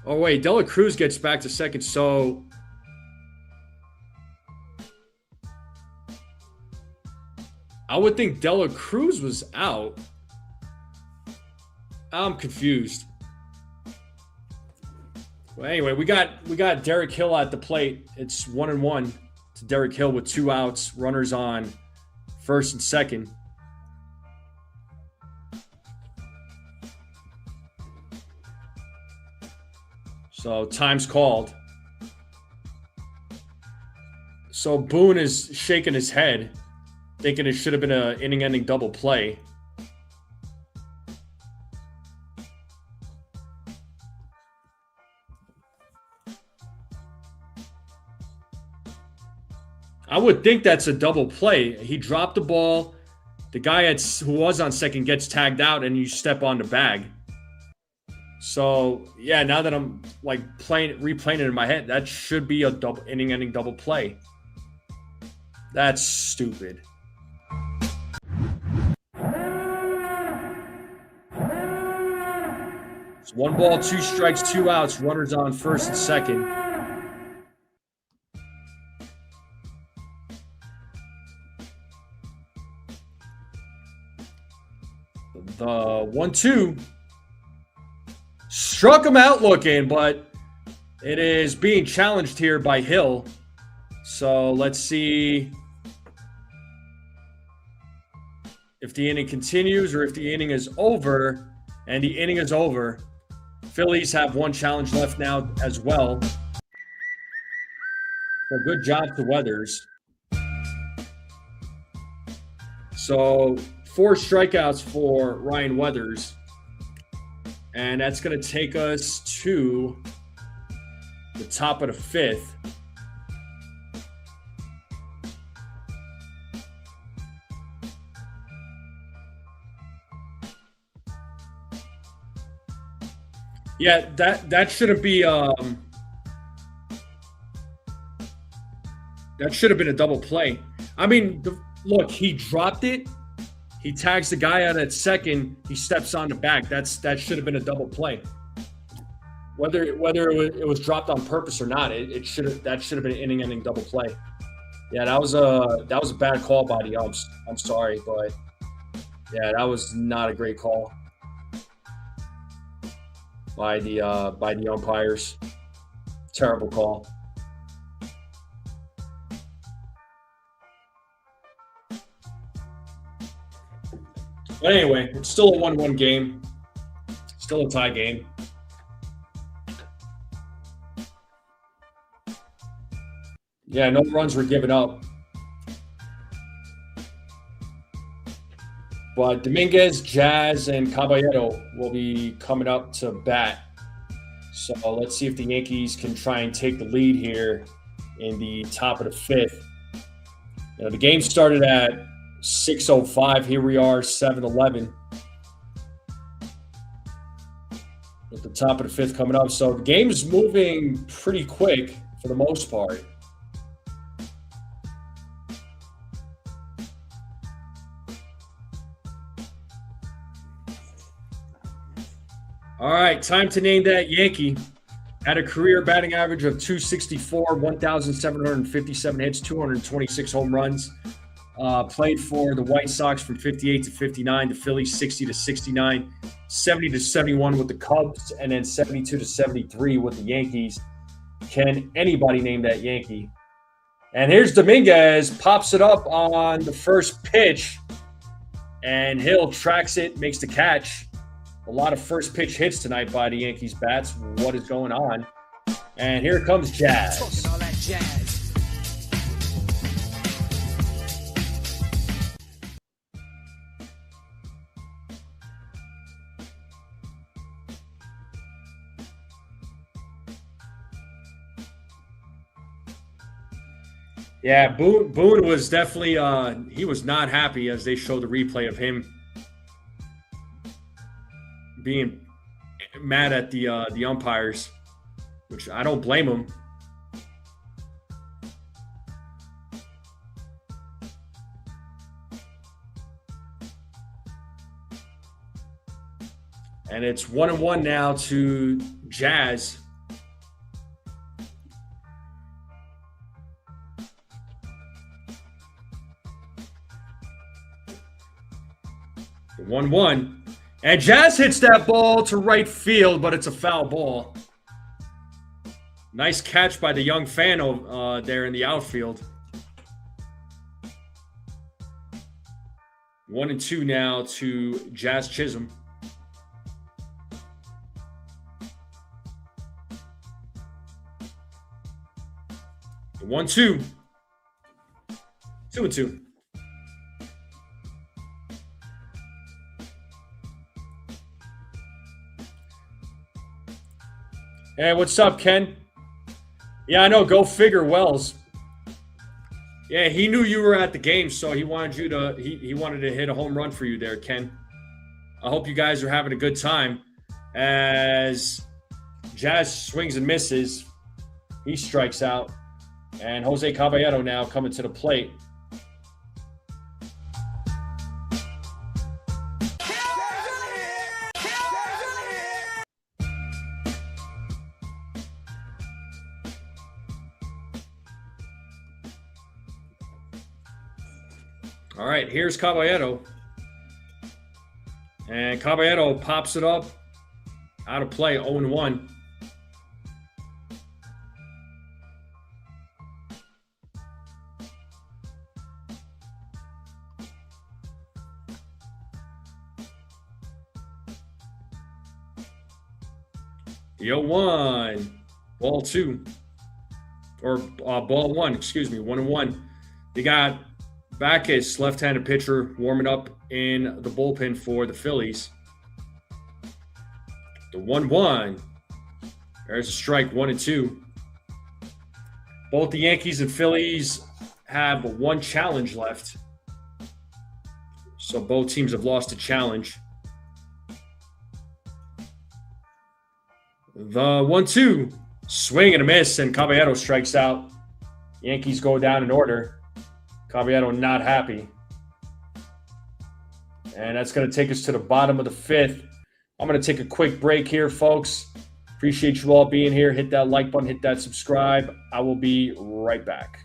Oh, wait, Dela Cruz gets back to second, so I would think Dela Cruz was out. I'm confused. Well, anyway, we got Derek Hill at the plate. It's 1-1 to Derek Hill with 2 outs, runners on first and second. So time's called. So Boone is shaking his head, thinking it should have been an inning-ending double play. I would think that's a double play. He dropped the ball. The guy who was on second gets tagged out, and you step on the bag. So, yeah, now that I'm like replaying it in my head, that should be a double inning-ending double play. That's stupid. It's 1 ball, 2 strikes, 2 outs, runners on first and second. The 1-2 struck him out looking, but it is being challenged here by Hill. So let's see if the inning continues or if the inning is over. And the inning is over. Phillies have 1 challenge left now as well. So good job to Weathers. So 4 strikeouts for Ryan Weathers. And that's going to take us to the top of the 5th. Yeah, that shouldn't be that should have been a double play. I mean, look, he dropped it. He tags the guy out at second. He steps on the bag. That should have been a double play. Whether it was dropped on purpose or not, that should have been an inning-ending double play. Yeah, that was a bad call by the umps. I'm sorry, but yeah, that was not a great call by the umpires. Terrible call. But anyway, it's still a 1-1 game. Still a tie game. Yeah, no runs were given up. But Dominguez, Jazz, and Caballero will be coming up to bat. So let's see if the Yankees can try and take the lead here in the top of the fifth. The game started at 6:05. Here we are, 7:11. At the top of the fifth coming up. So the game's moving pretty quick for the most part. All right, time to name that Yankee. Had a career batting average of 264, 1,757 hits, 226 home runs. Played for the White Sox from 58 to 59, the Phillies 60 to 69, 70 to 71 with the Cubs, and then 72 to 73 with the Yankees. Can anybody name that Yankee? And here's Dominguez, pops it up on the first pitch, and Hill tracks it, makes the catch. A lot of first pitch hits tonight by the Yankees bats. What is going on? And here comes Jazz. Talking all that jazz. Yeah, Boone was definitely he was not happy as they showed the replay of him being mad at the umpires, which I don't blame him. And it's 1-1 now to Jazz. The 1-1. And Jazz hits that ball to right field, but it's a foul ball. Nice catch by the young fan there in the outfield. 1-2 now to Jazz Chisholm. The 1-2. 2-2. Hey, what's up, Ken? Yeah, I know. Go figure, Wells. Yeah, he knew you were at the game, so he wanted you to. He wanted to hit a home run for you there, Ken. I hope you guys are having a good time. As Jazz swings and misses, he strikes out, and Jose Caballero now coming to the plate. All right, here's Caballero. And Caballero pops it up. Out of play, 0-1. The 0-1. Ball 2. Or ball 1, excuse me, 1-1. They got Backus, left-handed pitcher, warming up in the bullpen for the Phillies. The 1-1. There's a strike, 1-2. Both the Yankees and Phillies have one challenge left. So both teams have lost a challenge. The 1-2. Swing and a miss, and Caballero strikes out. Yankees go down in order. Caballero not happy. And that's going to take us to the bottom of the fifth. I'm going to take a quick break here, folks. Appreciate you all being here. Hit that like button, hit that subscribe. I will be right back.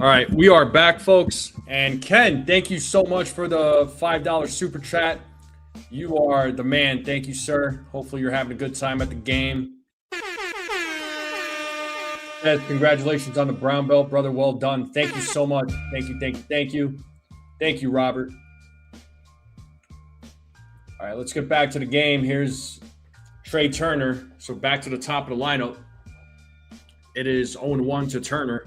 All right, we are back, folks. And Ken, thank you so much for the $5 super chat. You are the man. Thank you, sir. Hopefully, you're having a good time at the game. Yes, congratulations on the brown belt, brother. Well done. Thank you so much. Thank you, thank you, thank you. Thank you, Robert. All right, let's get back to the game. Here's Trey Turner. So back to the top of the lineup. It is 0-1 to Turner.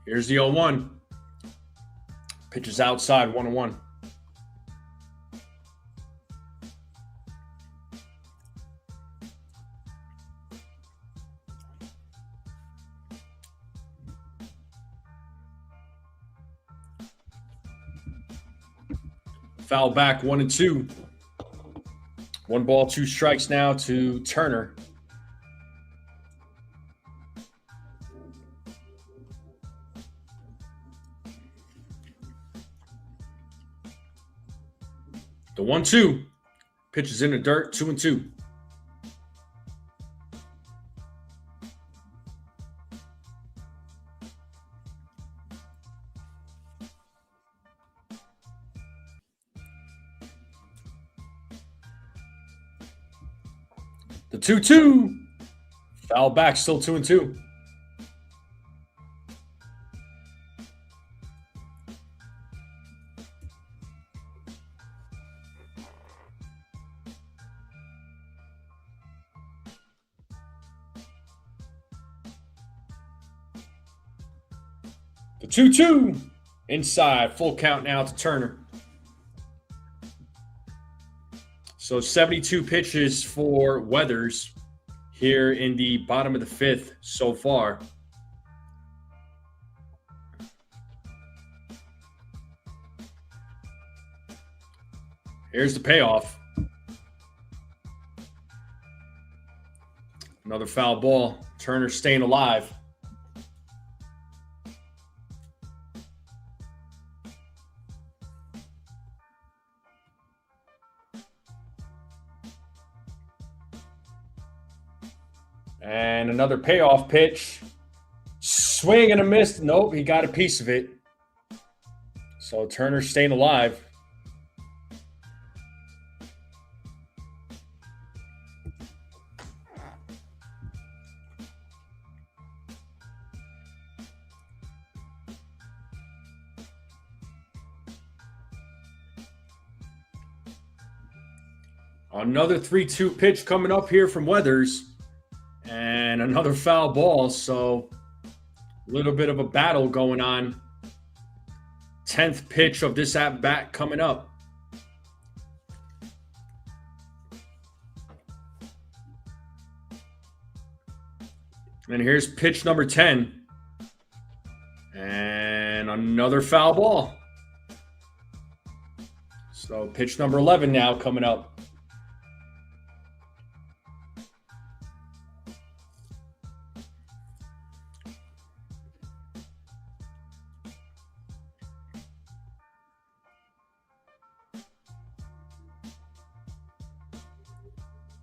Here's the 0-1. Pitches outside, 1-1. Foul back, 1-2. 1 ball, 2 strikes now to Turner. The 1-2. Pitches in the dirt, 2-2. The 2-2. Foul back, still 2-2. The 2-2. Inside, full count now to Turner. So 72 pitches for Weathers here in the bottom of the 5th so far. Here's the payoff. Another foul ball. Turner staying alive. And another payoff pitch. Swing and a miss. Nope, he got a piece of it. So Turner staying alive. Another 3-2 pitch coming up here from Weathers. And another foul ball, so a little bit of a battle going on. 10th pitch of this at-bat coming up. And here's pitch number 10. And another foul ball. So pitch number 11 now coming up.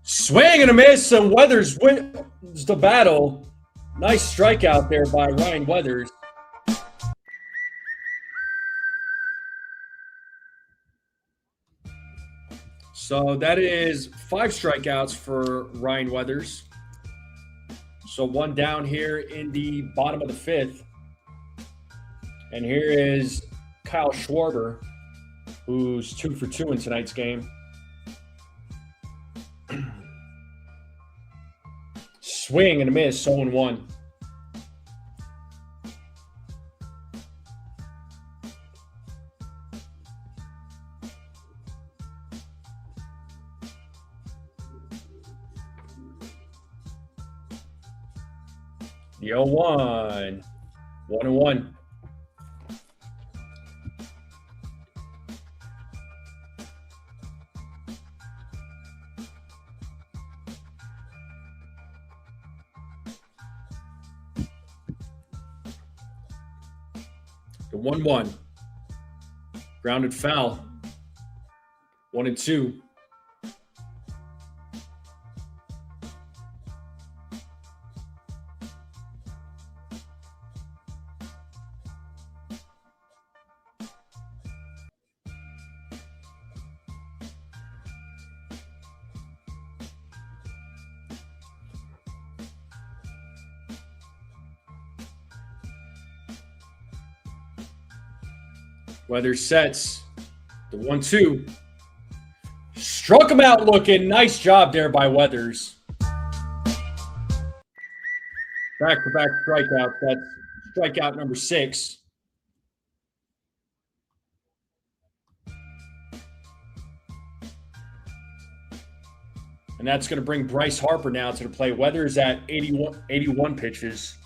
Swing and a miss, and Weathers wins the battle. Nice strikeout there by Ryan Weathers. So that is 5 strikeouts for Ryan Weathers. So 1 down here in the bottom of the 5th. And here is Kyle Schwarber, who's 2 for 2 in tonight's game. Swing and a miss, 0-1. The 0-1. 1-1. The 1-1. Grounded foul. 1 and 2. Weather sets the 1-2. Struck him out looking. Nice job there by Weathers. Back-to-back strikeouts. That's strikeout number 6. And that's going to bring Bryce Harper now to the plate. Weathers at 81 pitches.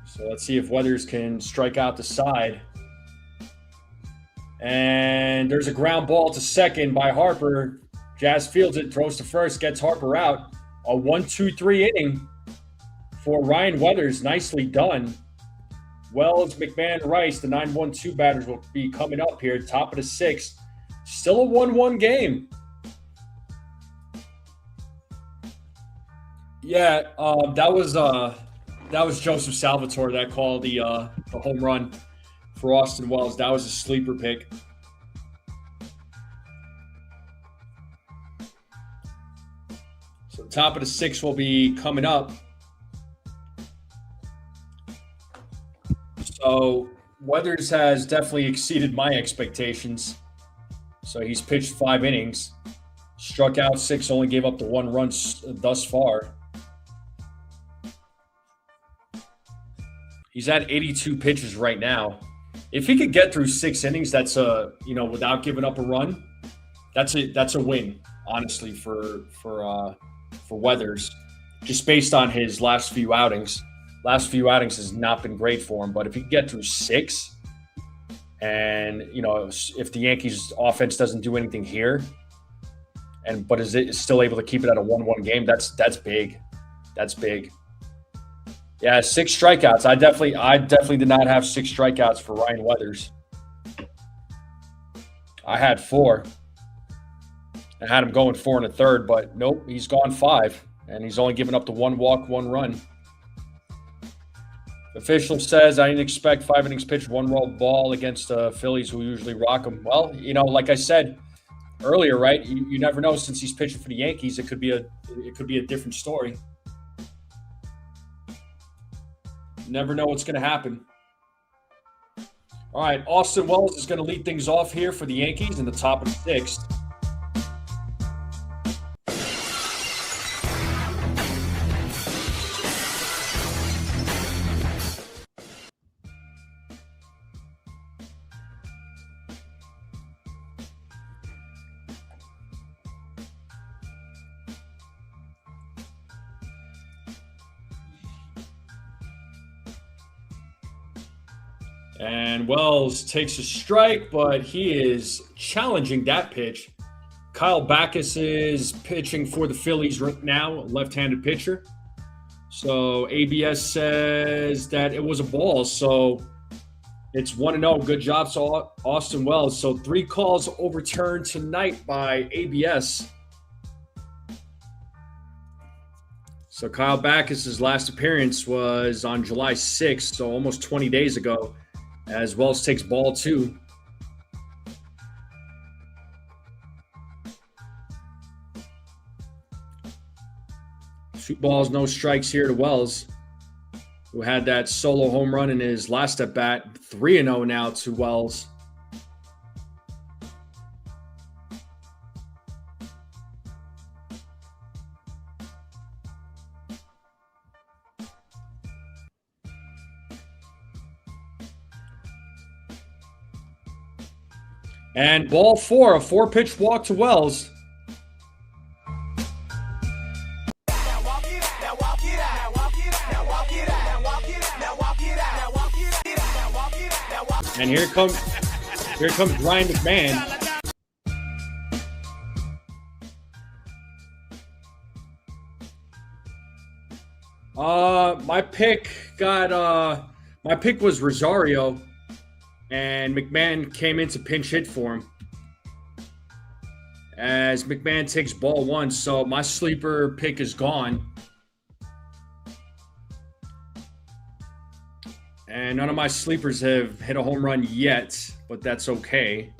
So let's see if Weathers can strike out the side. And there's a ground ball to second by Harper. Jazz fields it, throws to first, gets Harper out. A 1-2-3 inning for Ryan Weathers. Nicely done. Wells, McMahon, Rice, the 9-1-2 batters will be coming up here. Top of the 6th. Still a 1-1 game. Yeah, that was Joseph Salvatore that called the home run for Austin Wells. That was a sleeper pick. So top of the 6th will be coming up. So Weathers has definitely exceeded my expectations. So he's pitched 5 innings, struck out 6, only gave up the 1 run thus far. He's at 82 pitches right now. If he could get through 6 innings, that's without giving up a run, that's a win, honestly, for Weathers, just based on his last few outings. Last few outings has not been great for him, but if he could get through 6, and if the Yankees offense doesn't do anything here, but is still able to keep it at a 1-1 game, that's big. That's big. Yeah, 6 strikeouts. I definitely did not have 6 strikeouts for Ryan Weathers. I had 4. I had him going 4 1/3, but nope, he's gone 5, and he's only given up the 1 walk, 1 run. Official says I didn't expect 5 innings pitched, 1 roll ball against the Phillies, who usually rock them. Well, like I said earlier, right? You never know. Since he's pitching for the Yankees, it could be a different story. Never know what's going to happen. All right, Austin Wells is going to lead things off here for the Yankees in the top of the 6th. And Wells takes a strike, but he is challenging that pitch. Kyle Backus is pitching for the Phillies right now, left-handed pitcher. So ABS says that it was a ball. So it's 1-0. Good job, so Austin Wells. So 3 calls overturned tonight by ABS. So Kyle Backus' last appearance was on July 6th, so almost 20 days ago, as Wells takes ball 2. Two balls, no strikes here to Wells, who had that solo home run in his last at bat. 3-0 now to Wells. And ball 4, a 4-pitch walk to Wells. And here comes Ryan McMahon. My pick was Rosario. And McMahon came in to pinch hit for him. As McMahon takes ball one, so my sleeper pick is gone. And none of my sleepers have hit a home run yet, but that's okay.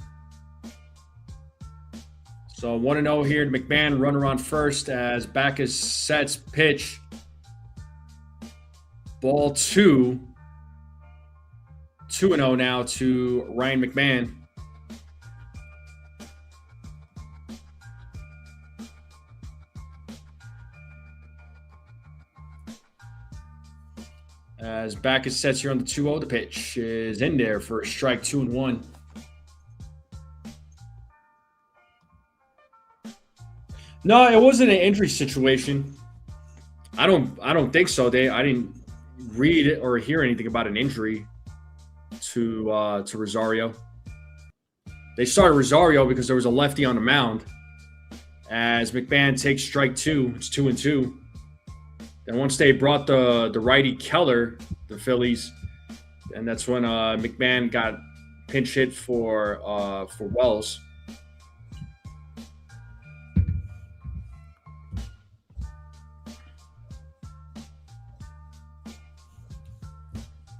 So 1-0 here to McMahon, runner on first as Backus sets pitch. Ball two. 2-0 now to Ryan McMahon. As Backus sets here on the 2-0, the pitch is in there for a strike, 2-1. No, it wasn't an injury situation. I don't think so. I didn't read or hear anything about an injury to Rosario. They started Rosario because there was a lefty on the mound. As McMahon takes strike two, it's 2-2. And once they brought the righty Keller, the Phillies, and that's when McMahon got pinch hit for Wells.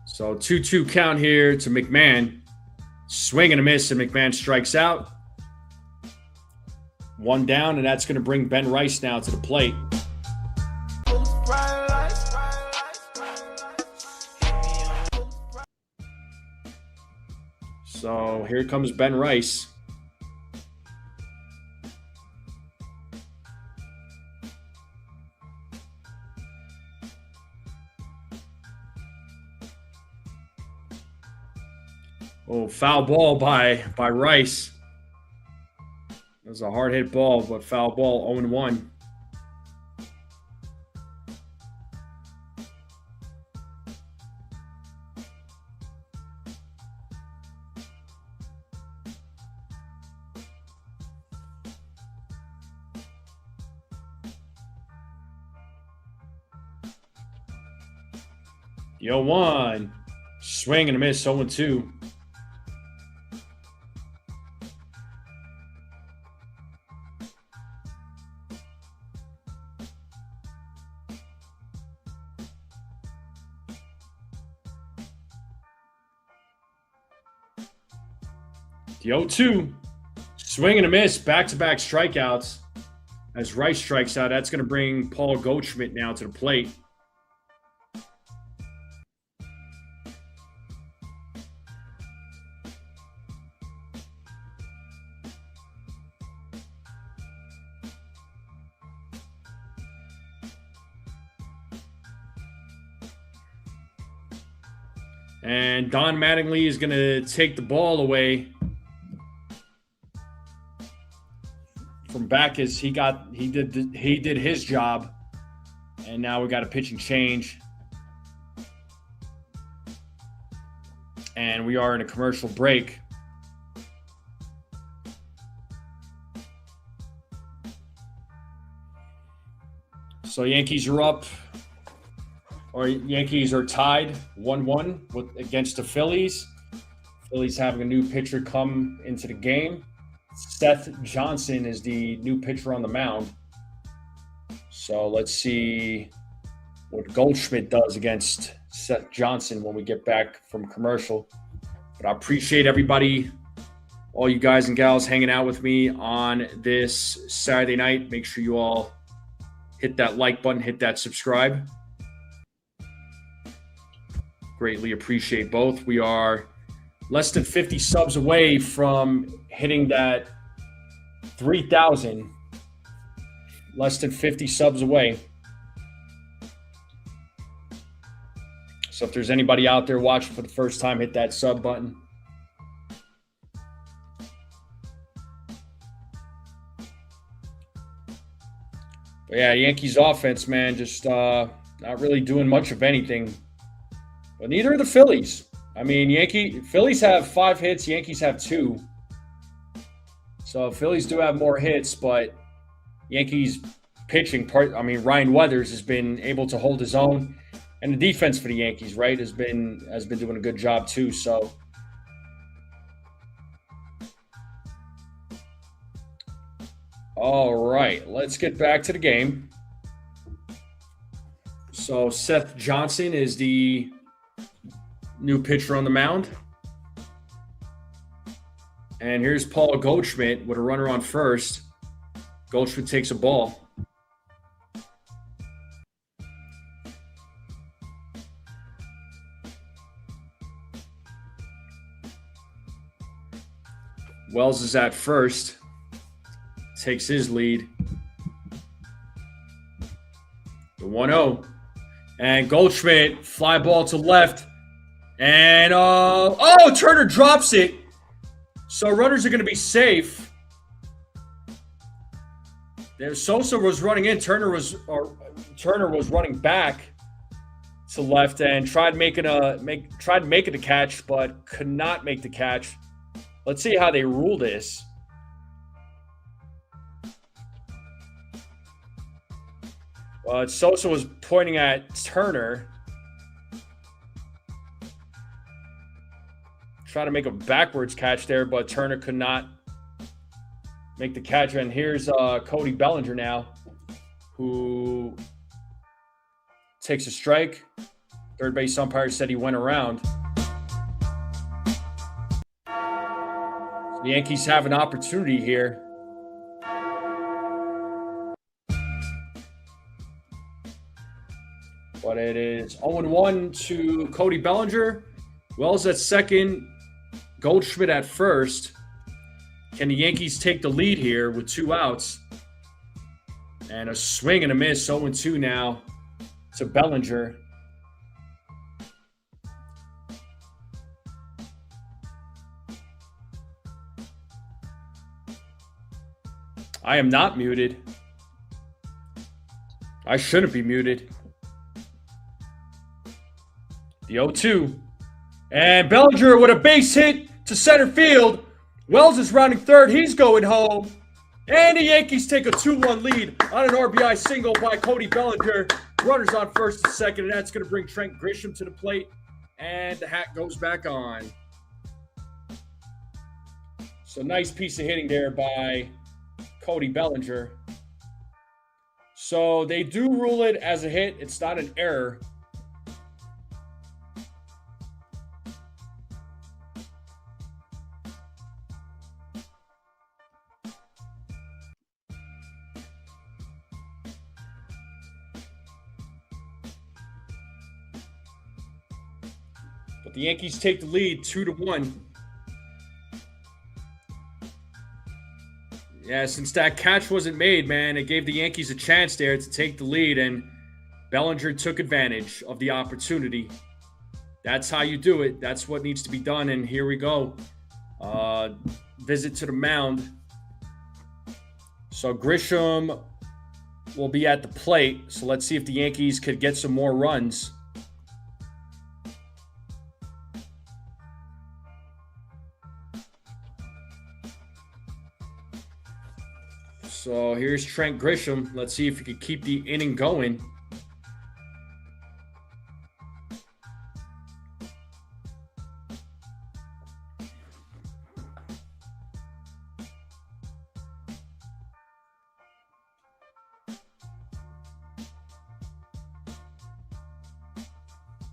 So 2-2 count here to McMahon. Swing and a miss, and McMahon strikes out. One down, and that's going to bring Ben Rice now to the plate. So here comes Ben Rice. Oh, foul ball by Rice. It was a hard hit ball, but foul ball, 0-1. The 0-1. Swing and a miss, 0-2. The 0-2. Swing and a miss, back-to-back strikeouts. As Rice strikes out, that's going to bring Paul Goldschmidt now to the plate. And Don Mattingly is going to take the ball away from Backus. He did his job, and now we got a pitching change. And we are in a commercial break. So Yankees are up. Or Yankees are tied 1-1 against the Phillies. Phillies having a new pitcher come into the game. Seth Johnson is the new pitcher on the mound. So let's see what Goldschmidt does against Seth Johnson when we get back from commercial. But I appreciate everybody, all you guys and gals hanging out with me on this Saturday night. Make sure you all hit that like button, hit that subscribe. Greatly appreciate both. We are less than 50 subs away from hitting that 3,000. Less than 50 subs away. So if there's anybody out there watching for the first time, hit that sub button. But yeah, Yankees offense, man, just not really doing much of anything. But neither are the Phillies. I mean, Phillies have 5 hits, Yankees have 2. So Phillies do have more hits, but Yankees pitching Ryan Weathers has been able to hold his own, and the defense for the Yankees, right, has been doing a good job too. So All right, let's get back to the game. So Seth Johnson is the new pitcher on the mound. And here's Paul Goldschmidt with a runner on first. Goldschmidt takes a ball. Wells is at first. Takes his lead. The 1-0. And Goldschmidt, fly ball to left. And, Turner drops it. So runners are going to be safe. There, Sosa was running in. Turner was running back to left and tried making the catch, but could not make the catch. Let's see how they rule this. Sosa was pointing at Turner. Trying to make a backwards catch there, but Turner could not make the catch. And here's Cody Bellinger now, who takes a strike. Third base umpire said he went around. The Yankees have an opportunity here. But it is 0-1 to Cody Bellinger. Wells at second. Goldschmidt at first. Can the Yankees take the lead here with 2 outs? And a swing and a miss. 0-2 now to Bellinger. I am not muted. I shouldn't be muted. The 0-2. And Bellinger with a base hit to center field. Wells is rounding third. He's going home. And the Yankees take a 2-1 lead on an RBI single by Cody Bellinger. Runners on first and second, and that's going to bring Trent Grisham to the plate. And the hat goes back on. So nice piece of hitting there by Cody Bellinger. So they do rule it as a hit. It's not an error. But the Yankees take the lead 2-1. Yeah, since that catch wasn't made, man, it gave the Yankees a chance there to take the lead, and Bellinger took advantage of the opportunity. That's how you do it. That's what needs to be done, and here we go. Visit to the mound. So Grisham will be at the plate, so let's see if the Yankees could get some more runs. So here's Trent Grisham. Let's see if he can keep the inning going.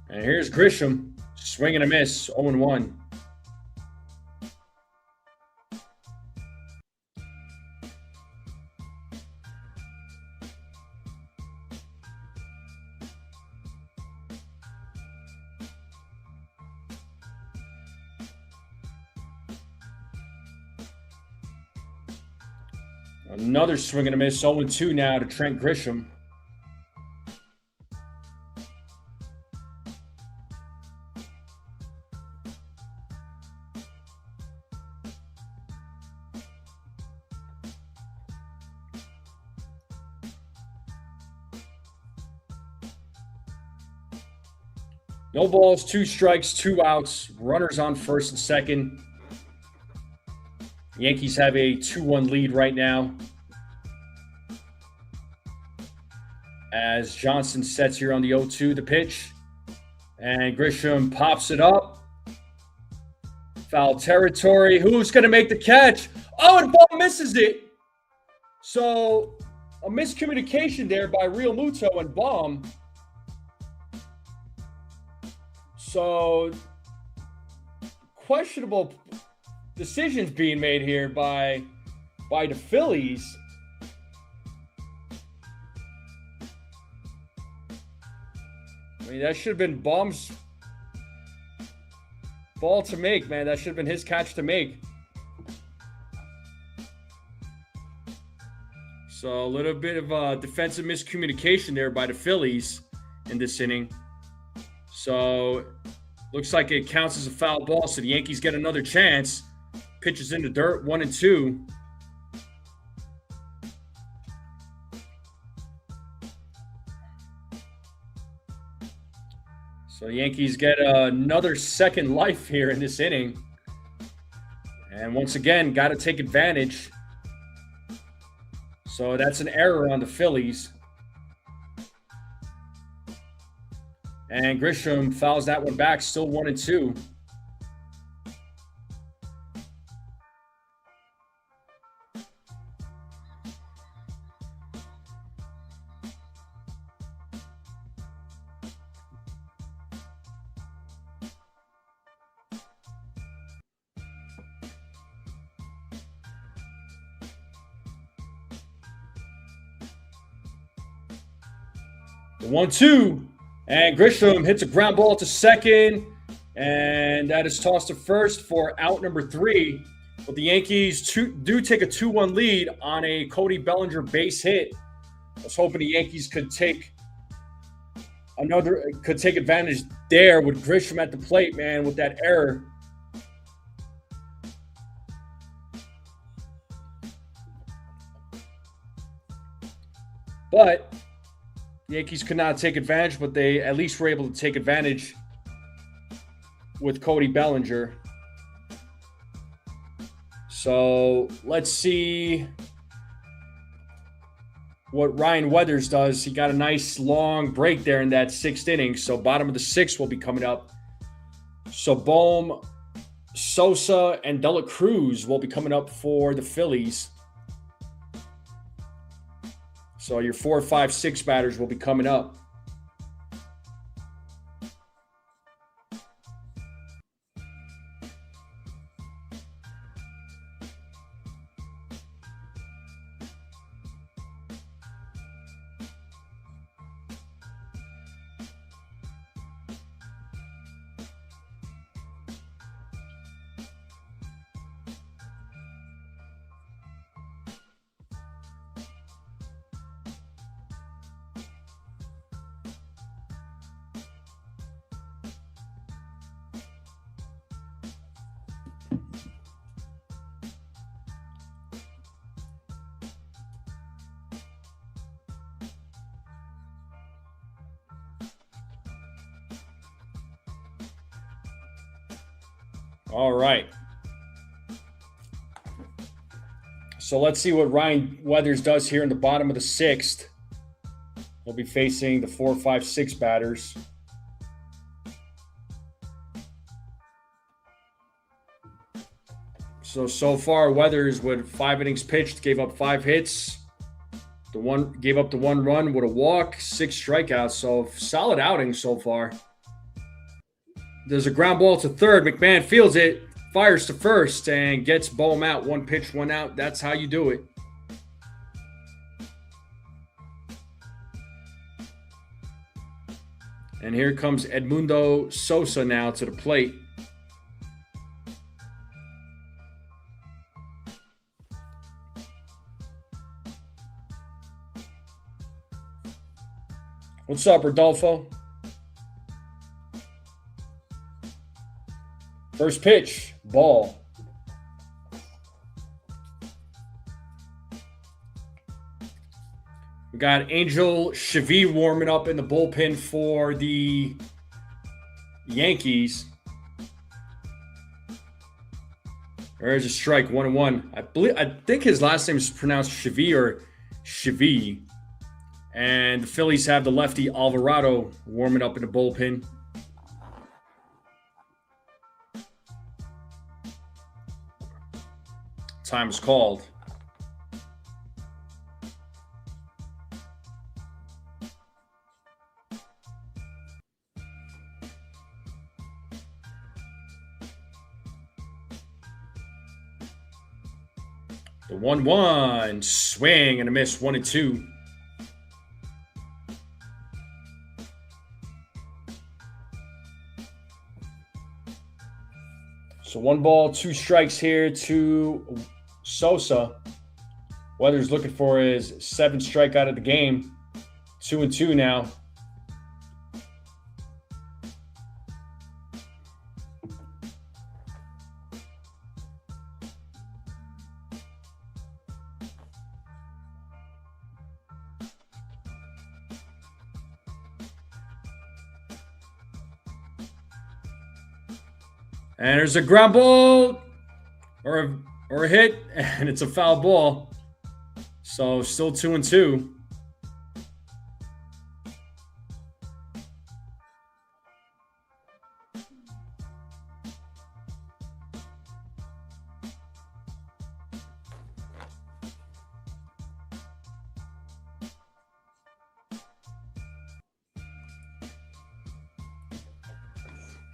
And here's Grisham. Swing and a miss. 0-1. Another swing and a miss, 0-2 now to Trent Grisham. No balls, 2 strikes, 2 outs. Runners on first and second. Yankees have a 2-1 lead right now. As Johnson sets here on the 0-2, the pitch. And Grisham pops it up. Foul territory. Who's going to make the catch? Oh, and ball misses it. So a miscommunication there by Real Muto and Baum. So questionable decisions being made here by the Phillies. I mean, that should have been Baum's ball to make, man. That should have been his catch to make. So a little bit of a defensive miscommunication there by the Phillies in this inning. So looks like it counts as a foul ball. So the Yankees get another chance. Pitches in the dirt, 1-2. So the Yankees get another second life here in this inning. And once again, got to take advantage. So that's an error on the Phillies. And Grisham fouls that one back, still 1-2. The 1-2, and Grisham hits a ground ball to second, and that is tossed to first for out number 3. But the Yankees do take a 2-1 lead on a Cody Bellinger base hit. I was hoping the Yankees could take advantage there with Grisham at the plate, man, with that error. But the Yankees could not take advantage, but they at least were able to take advantage with Cody Bellinger. So let's see what Ryan Weathers does. He got a nice long break there in that 6th inning. So bottom of the 6th will be coming up. So Bohm, Sosa, and Dela Cruz will be coming up for the Phillies. So your 4, 5, 6 batters will be coming up. All right. So let's see what Ryan Weathers does here in the bottom of the 6th. He'll be facing the 4, 5, 6 batters. So far, Weathers with 5 innings pitched, gave up 5 hits. Gave up the 1 run with a walk, 6 strikeouts. So solid outing so far. There's a ground ball to third. McMahon fields it, fires to first, and gets Bohm out. 1 pitch, 1 out. That's how you do it. And here comes Edmundo Sosa now to the plate. What's up, Rodolfo? First pitch, ball. We got Angel Chevy warming up in the bullpen for the Yankees. There's a strike, 1-1. I think his last name is pronounced Chevy or Chevy. And the Phillies have the lefty Alvarado warming up in the bullpen. Time is called. The 1-1. Swing and a miss. 1-2. So 1 ball, 2 strikes here to Sosa. Weather's looking for his 7th strikeout of the game. 2-2 now. And there's a ground ball or a hit, and it's a foul ball. So still 2-2.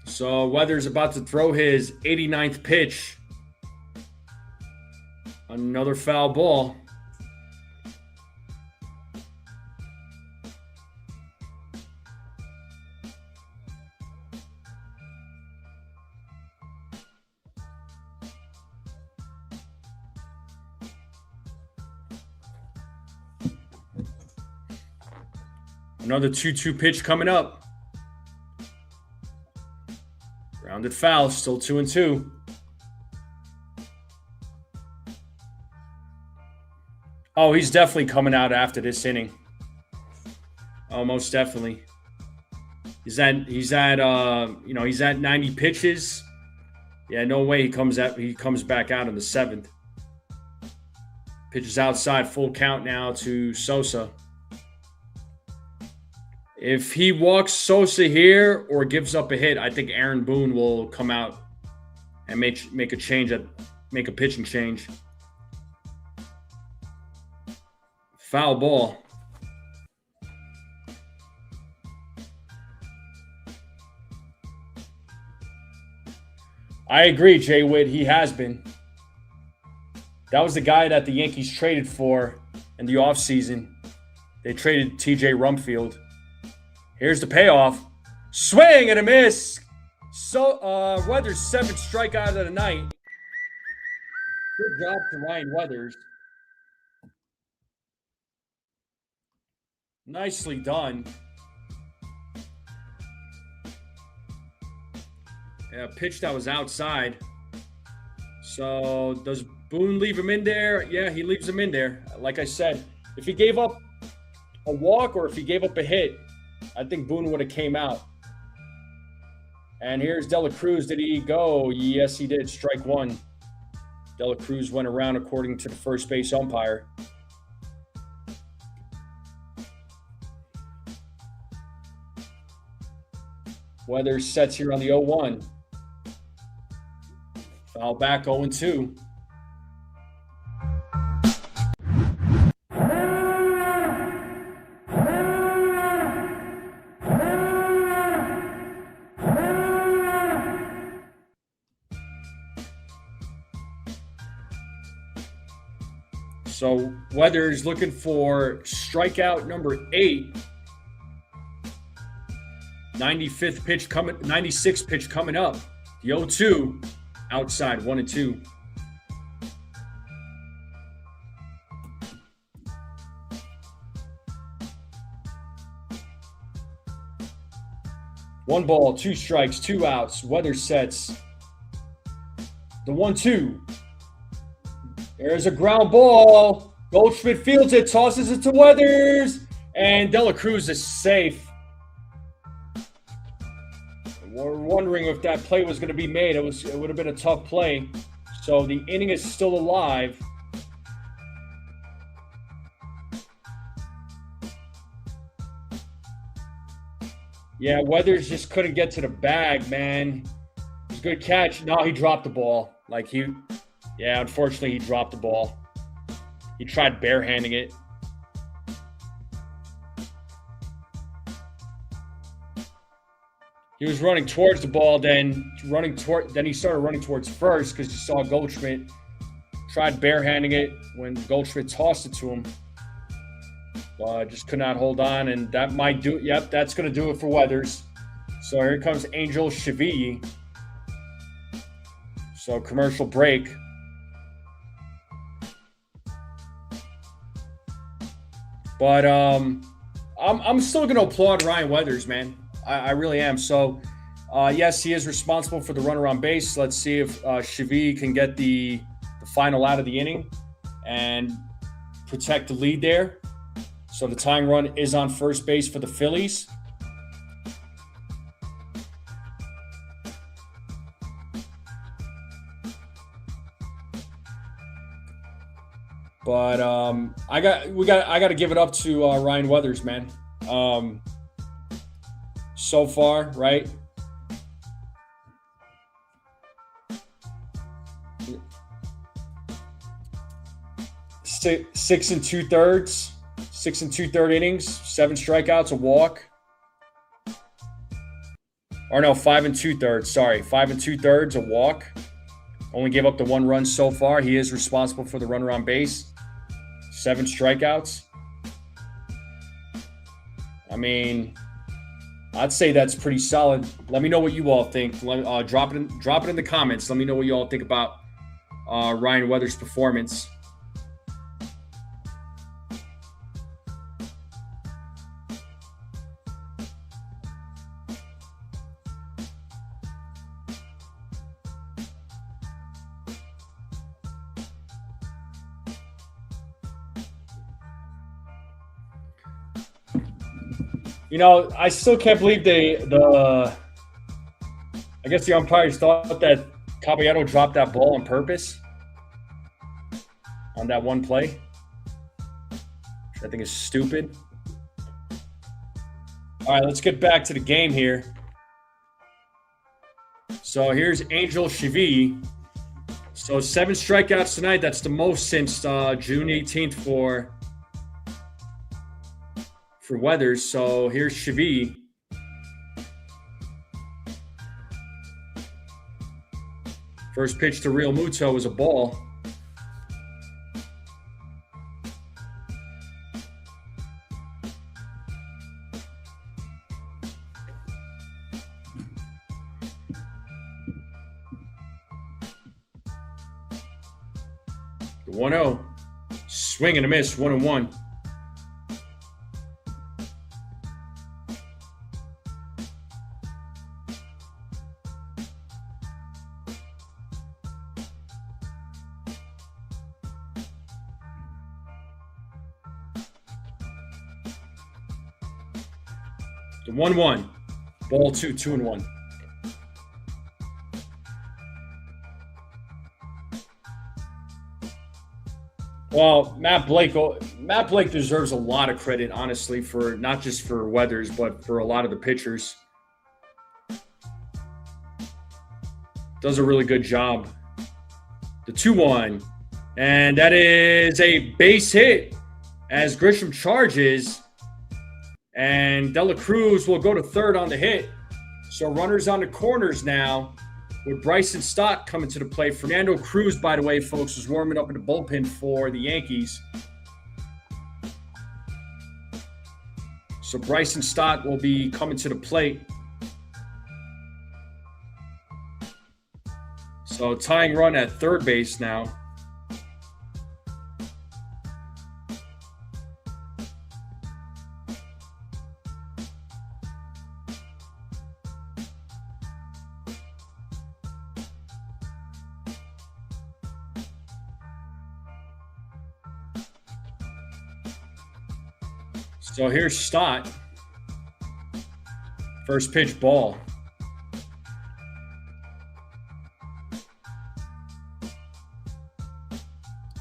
So Weather's about to throw his 89th pitch. Another foul ball. Another 2-2 pitch coming up. Rounded foul, still 2-2. Oh, he's definitely coming out after this inning. Oh, most definitely. He's at 90 pitches. Yeah, no way he comes back out in the 7th. Pitches outside, full count now to Sosa. If he walks Sosa here or gives up a hit, I think Aaron Boone will come out and make a pitching change. Foul ball. I agree, Jay Witt. He has been. That was the guy that the Yankees traded for in the offseason. They traded TJ Rumfield. Here's the payoff. Swing and a miss. So Weathers' 7th strikeout of the night. Good job to Ryan Weathers. Nicely done. Yeah, pitch that was outside. So does Boone leave him in there? Yeah, he leaves him in there. Like I said, if he gave up a walk or if he gave up a hit, I think Boone would have came out. And here's De La Cruz. Did he go? Yes, he did. Strike 1. De La Cruz went around according to the first base umpire. Weathers sets here on the 0-1. Foul back 0-2. So Weathers looking for strikeout number 8. 96th pitch coming up. The 0-2 outside, 1-2. One ball, 2 strikes, 2 outs. Weathers sets. The 1-2. There's a ground ball. Goldschmidt fields it, tosses it to Weathers, and De La Cruz is safe. We're wondering if that play was going to be made. It would have been a tough play. So the inning is still alive. Yeah, Weathers just couldn't get to the bag, man. It was a good catch. No, he dropped the ball. Unfortunately, he dropped the ball. He tried barehanding it. He was running towards the ball, then he started running towards first because you saw Goldschmidt Tried barehanding it when Goldschmidt tossed it to him. Just could not hold on, and that might do it. Yep, that's going to do it for Weathers. So here comes Angel Shivyi. So commercial break. But I'm still going to applaud Ryan Weathers, man. I really am. So, yes, he is responsible for the runner on base. Let's see if Shivyi can get the final out of the inning and protect the lead there. So the tying run is on first base for the Phillies. But I got to give it up to Ryan Weathers, man. So far, right? Six and 2/3 innings, 7 strikeouts, a walk. Or no, 5 and 2/3. Sorry, 5 and 2/3, a walk. Only gave up the 1 run so far. He is responsible for the runner on base. 7 strikeouts. I mean, I'd say that's pretty solid. Let me know what you all think. Drop it in the comments. Let me know what you all think about Ryan Weathers' performance. You know, I still can't believe I guess the umpires thought that Caballero dropped that ball on purpose on that one play, which I think is stupid. All right, let's get back to the game here. So here's Angel Shivyi. So 7 strikeouts tonight. That's the most since June 18th for Weathers. So here's Shivyi. First pitch to Real Muto was a ball. The 1-0. Swing and a miss, 1-1. The 1-1. Ball 2, 2-1. Well, Matt Blake deserves a lot of credit, honestly, for not just for Weathers, but for a lot of the pitchers. Does a really good job. The 2-1. And that is a base hit as Grisham charges. And Dela Cruz will go to third on the hit. So runners on the corners now with Bryson Stott coming to the plate. Fernando Cruz, by the way, folks, was warming up in the bullpen for the Yankees. So Bryson Stott will be coming to the plate. So tying run at third base now. So here's Stott. First pitch ball.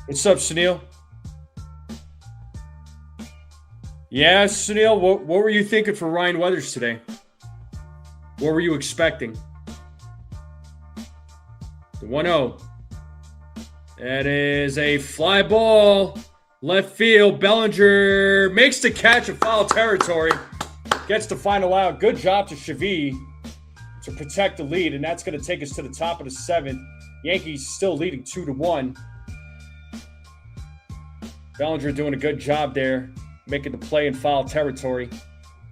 What's up, Sunil? Yeah, Sunil, what were you thinking for Ryan Weathers today? What were you expecting? The 1-0. That is a fly ball. Left field, Bellinger makes the catch in foul territory. Gets the final out. Good job to Shivyi to protect the lead, and that's going to take us to the top of the 7th. Yankees still leading 2-1. Bellinger doing a good job there, making the play in foul territory.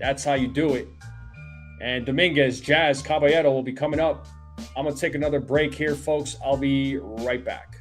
That's how you do it. And Dominguez, Jazz, Caballero will be coming up. I'm going to take another break here, folks. I'll be right back.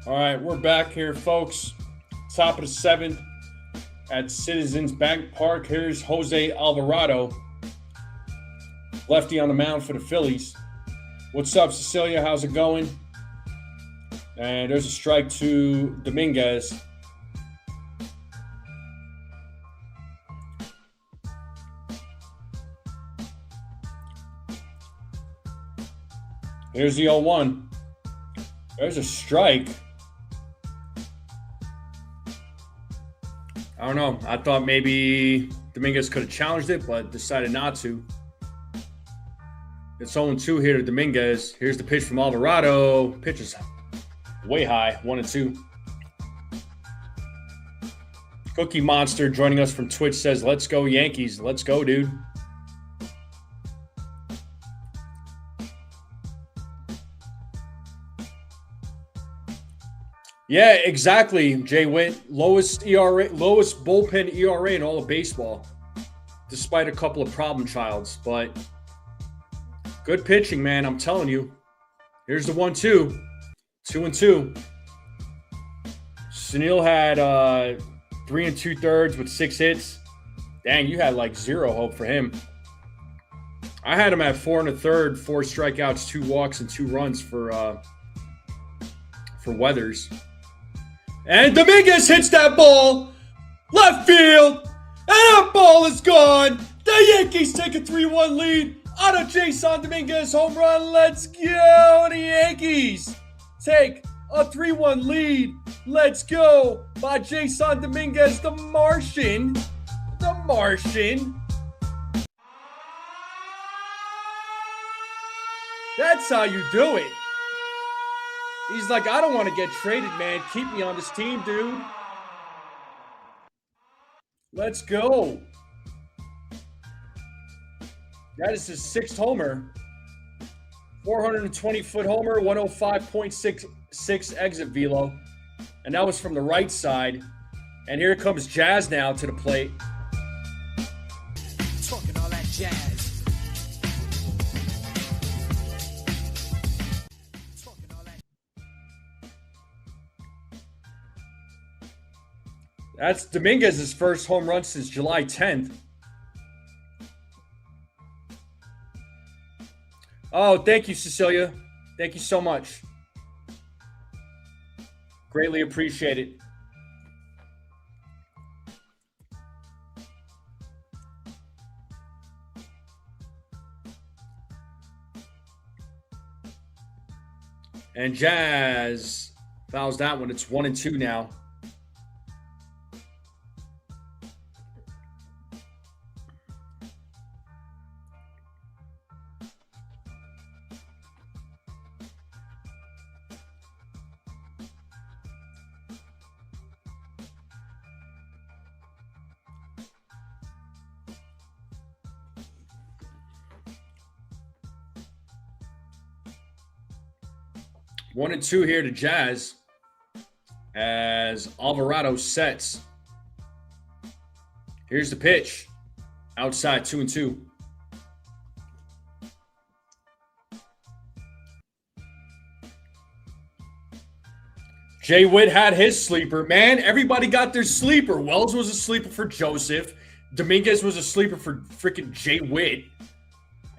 All right, we're back here, folks. Top of the seventh at Citizens Bank Park. Here's Jose Alvarado, lefty on the mound for the Phillies. What's up, Cecilia? How's it going? And there's a strike to Dominguez. Here's the 0-1. There's a strike. I don't know. I thought maybe Dominguez could have challenged it, but decided not to. It's 0-2 here to Dominguez. Here's the pitch from Alvarado. Pitch is way high, 1-2. Cookie Monster joining us from Twitch says, let's go Yankees. Let's go, dude. Yeah, exactly, Jay Witt. Lowest ERA, lowest bullpen ERA in all of baseball, despite a couple of problem childs. But good pitching, man. I'm telling you. Here's the 1-2. 2-2. Snell had 3 2/3 with 6 hits. Dang, you had like zero hope for him. I had him at 4 1/3, 4 strikeouts, 2 walks, and 2 runs for Weathers. And Dominguez hits that ball left field, and that ball is gone. The Yankees take a 3-1 lead on a Jason Dominguez home run. Let's go, the Yankees take a 3-1 lead. Let's go by Jason Dominguez, the Martian. The Martian. That's how you do it. He's like, I don't want to get traded, man. Keep me on this team, dude. Let's go. That is his 6th homer. 420-foot homer, 105.66 exit velo. And that was from the right side. And here comes Jazz now to the plate. Talking all that jazz. That's Dominguez's first home run since July 10th. Oh, thank you, Cecilia. Thank you so much. Greatly appreciate it. And Jazz fouls that one. It's 1-2 now. One and two here to Jazz as Alvarado sets. Here's the pitch. Outside 2-2. Jay Witt had his sleeper. Man, everybody got their sleeper. Wells was a sleeper for Joseph. Dominguez was a sleeper for freaking Jay Witt.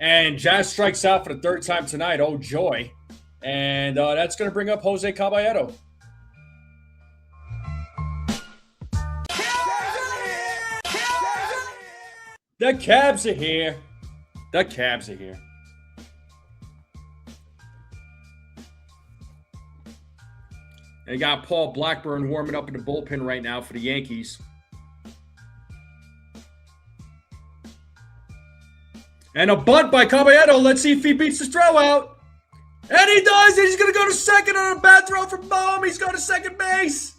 And Jazz strikes out for the third time tonight. Oh, joy. And that's going to bring up Jose Caballero. The Cabs are here. The Cabs are here. And you got Paul Blackburn warming up in the bullpen right now for the Yankees. And a bunt by Caballero. Let's see if he beats the throw out. And he does. He's going to go to second on a bad throw from Bohm. He's going to second base.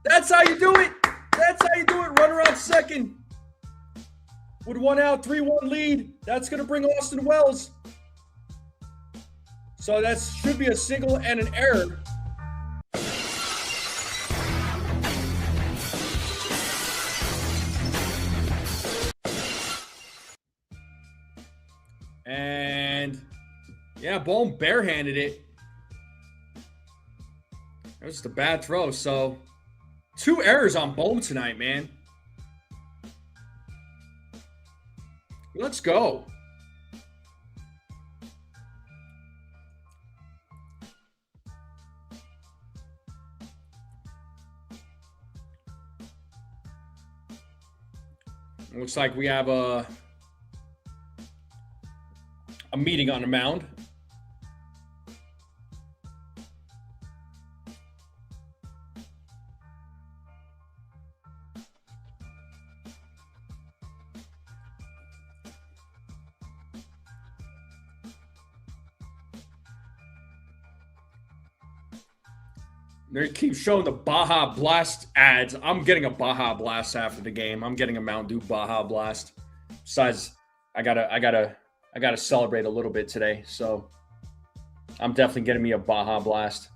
That's how you do it. That's how you do it. Runner on second. With 1 out, 3-1 lead. That's going to bring Austin Wells. So that should be a single and an error. And yeah, Bohm barehanded it. That was just a bad throw. So 2 errors on Bohm tonight, man. Let's go. Looks like we have a meeting on the mound. They keep showing the Baja Blast ads. I'm getting a Baja Blast after the game. I'm getting a Mountain Dew Baja Blast. Besides, I gotta celebrate a little bit today, so I'm definitely getting me a Baja Blast.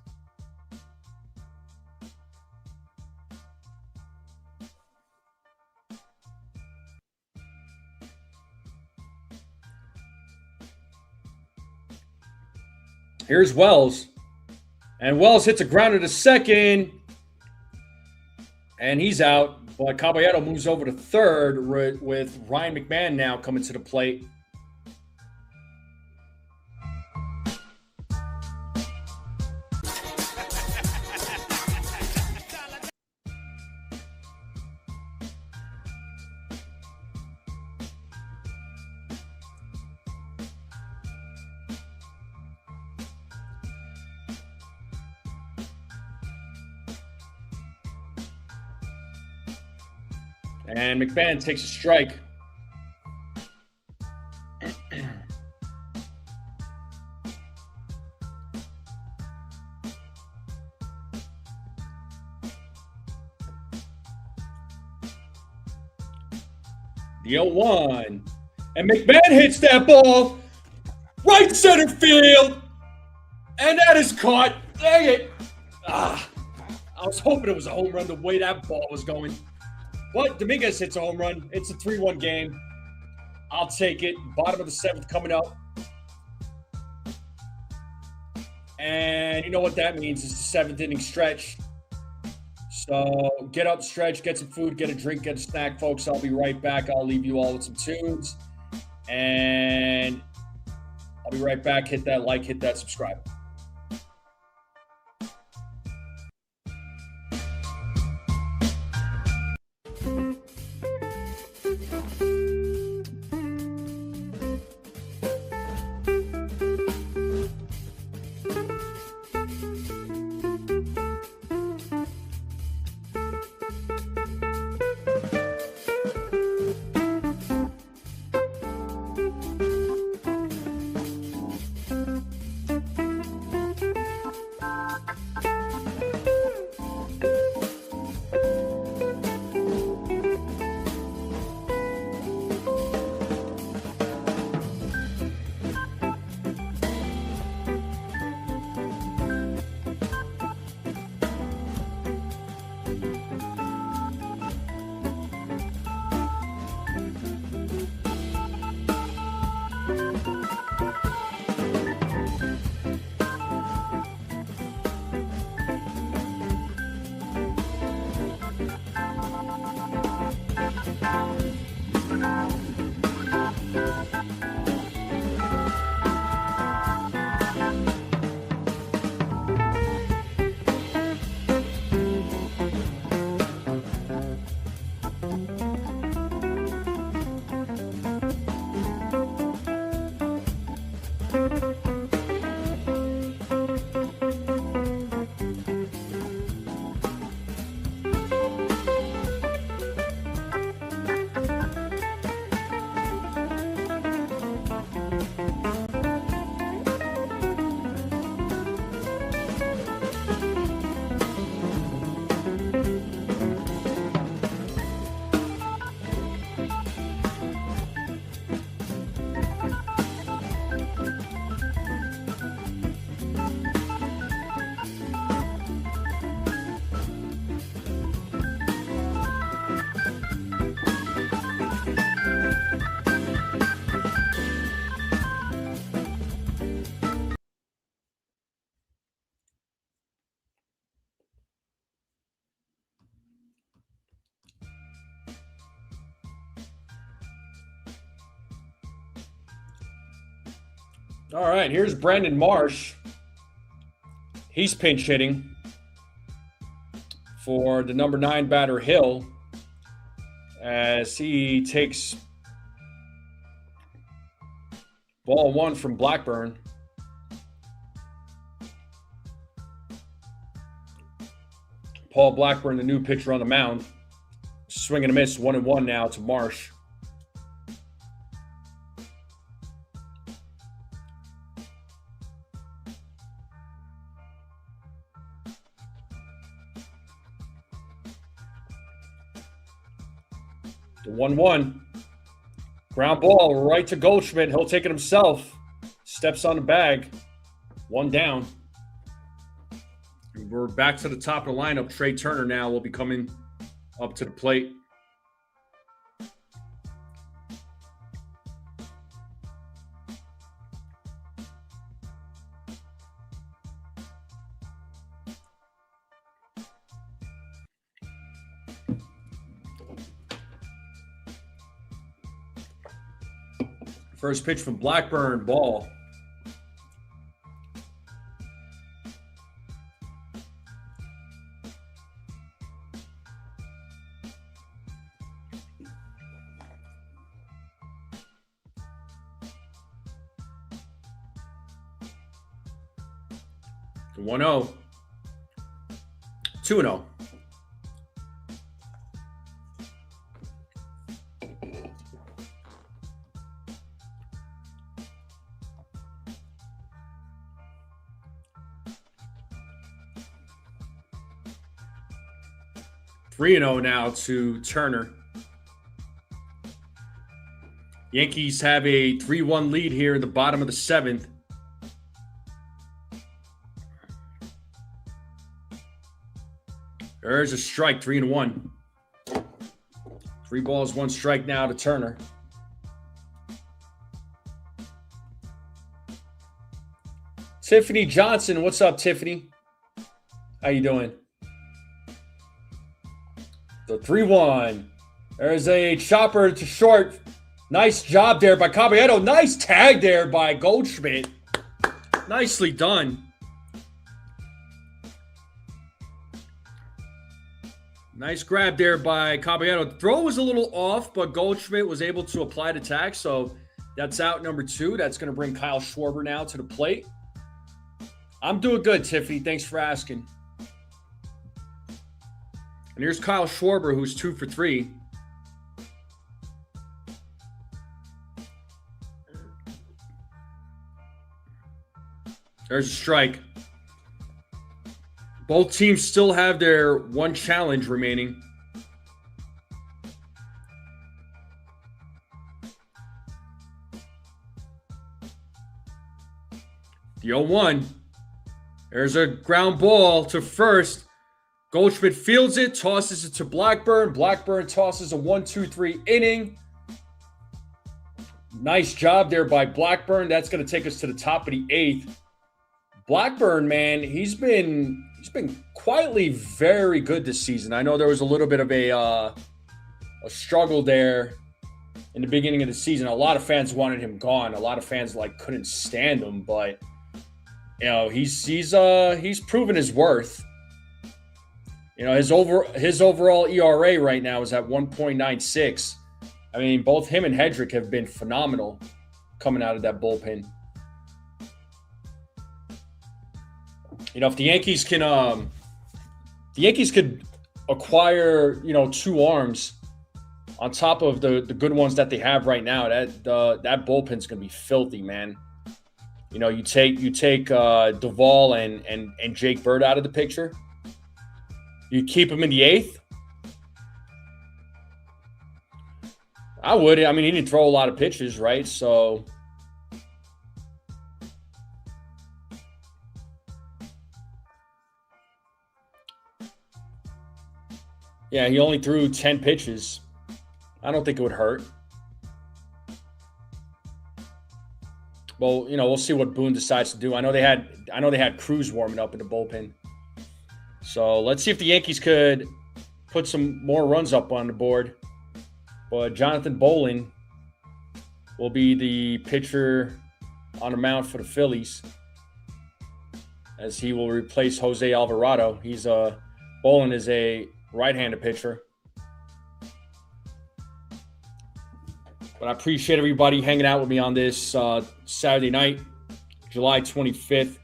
Here's Wells. And Wells hits a grounder to second. And he's out. But Caballero moves over to third with Ryan McMahon now coming to the plate. And McMahon takes a strike. The 0-1. And McMahon hits that ball right center field. And that is caught. Dang it. I was hoping it was a home run the way that ball was going. But Dominguez hits a home run. It's a 3-1 game. I'll take it. Bottom of the 7th coming up. And you know what that means. It's the 7th inning stretch. So get up, stretch, get some food, get a drink, get a snack, folks. I'll be right back. I'll leave you all with some tunes. And I'll be right back. Hit that like, hit that subscribe. All right, here's Brandon Marsh. He's pinch hitting for the number 9 batter Hill as he takes ball 1 from Blackburn. Paul Blackburn, the new pitcher on the mound. Swing and a miss, 1-1 now to Marsh. The 1-1. Ground ball right to Goldschmidt. He'll take it himself. Steps on the bag. 1 down. We're back to the top of the lineup. Trey Turner now will be coming up to the plate. First pitch from Blackburn, ball. The 1-0. 2-0. Three and 0 now to Turner. Yankees have a 3-1 lead here in the bottom of the 7th. There's a strike, 3-1. 3 balls, 1 strike now to Turner. Tiffany Johnson, what's up, Tiffany? How you doing? The 3-1. There's a chopper to short. Nice job there by Caballero. Nice tag there by Goldschmidt. Nicely done. Nice grab there by Caballero. The throw was a little off, but Goldschmidt was able to apply the tag. So that's out number 2. That's going to bring Kyle Schwarber now to the plate. I'm doing good, Tiffany. Thanks for asking. And here's Kyle Schwarber, who's 2 for 3. There's a strike. Both teams still have their 1 challenge remaining. The 0-1. There's a ground ball to first. Goldschmidt fields it, tosses it to Blackburn. Blackburn tosses a 1-2-3 inning. Nice job there by Blackburn. That's going to take us to the top of the 8th. Blackburn, man, he's been quietly very good this season. I know there was a little bit of a struggle there in the beginning of the season. A lot of fans wanted him gone. A lot of fans couldn't stand him, but you know, he's proven his worth. You know, his overall ERA right now is at 1.96. I mean, both him and Hedrick have been phenomenal coming out of that bullpen. You know, if the Yankees could acquire, 2 arms on top of the good ones that they have right now, that bullpen's gonna be filthy, man. You know, you take Duvall and Jake Bird out of the picture. You keep him in the 8th. I would. I mean, he didn't throw a lot of pitches, right? So, yeah, he only threw 10 pitches. I don't think it would hurt. Well, we'll see what Boone decides to do. I know they had Cruz warming up in the bullpen. So let's see if the Yankees could put some more runs up on the board. But Jonathan Bolin will be the pitcher on the mound for the Phillies, as he will replace Jose Alvarado. He's Bolin is a right-handed pitcher. But I appreciate everybody hanging out with me on this Saturday night, July 25th.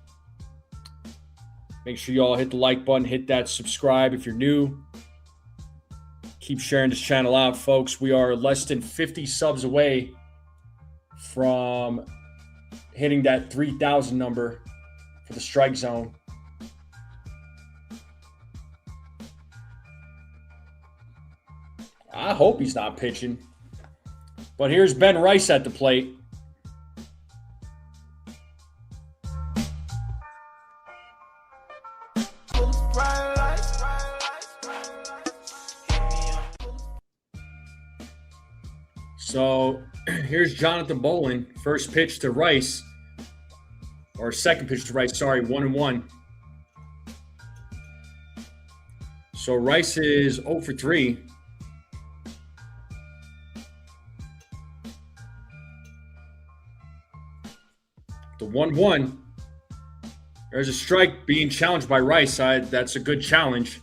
Make sure you all hit the like button, hit that subscribe if you're new. Keep sharing this channel out, folks. We are less than 50 subs away from hitting that 3,000 number for the strike zone. I hope he's not pitching. But here's Ben Rice at the plate. So here's Jonathan Bolin. First pitch to Rice. Or second pitch to Rice, sorry, 1-1. So Rice is 0 for 3. The 1-1. There's a strike being challenged by Rice. That's a good challenge.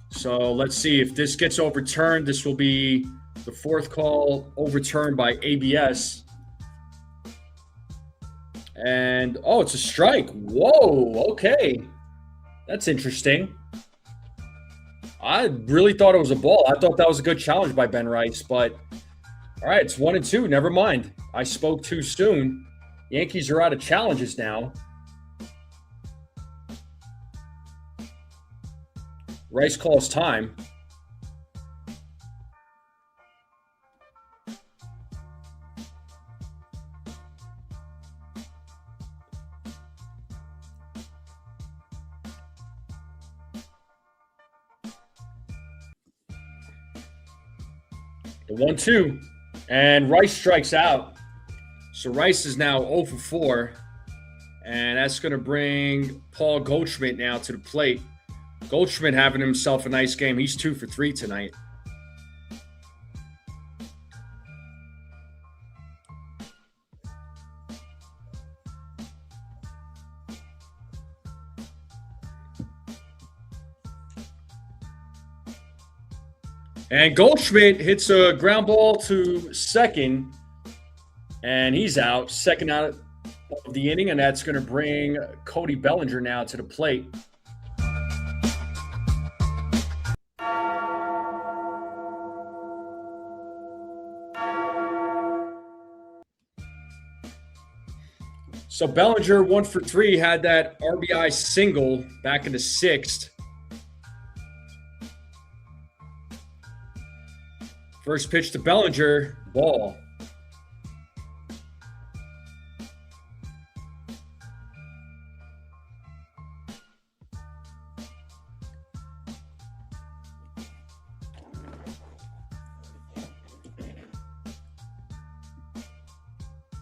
So let's see if this gets overturned. This will be the fourth call overturned by ABS. And, oh, it's a strike. Whoa, okay. That's interesting. I really thought it was a ball. I thought that was a good challenge by Ben Rice. But, all right, it's 1-2. Never mind. I spoke too soon. Yankees are out of challenges now. Rice calls time. The 1-2. And Rice strikes out. So Rice is now 0 for 4. And that's going to bring Paul Goldschmidt now to the plate. Goldschmidt having himself a nice game. He's 2 for 3 tonight. And Goldschmidt hits a ground ball to second, and he's out. Second out of the inning, and that's going to bring Cody Bellinger now to the plate. So Bellinger, 1 for 3, had that RBI single back in the 6th. First pitch to Bellinger, ball.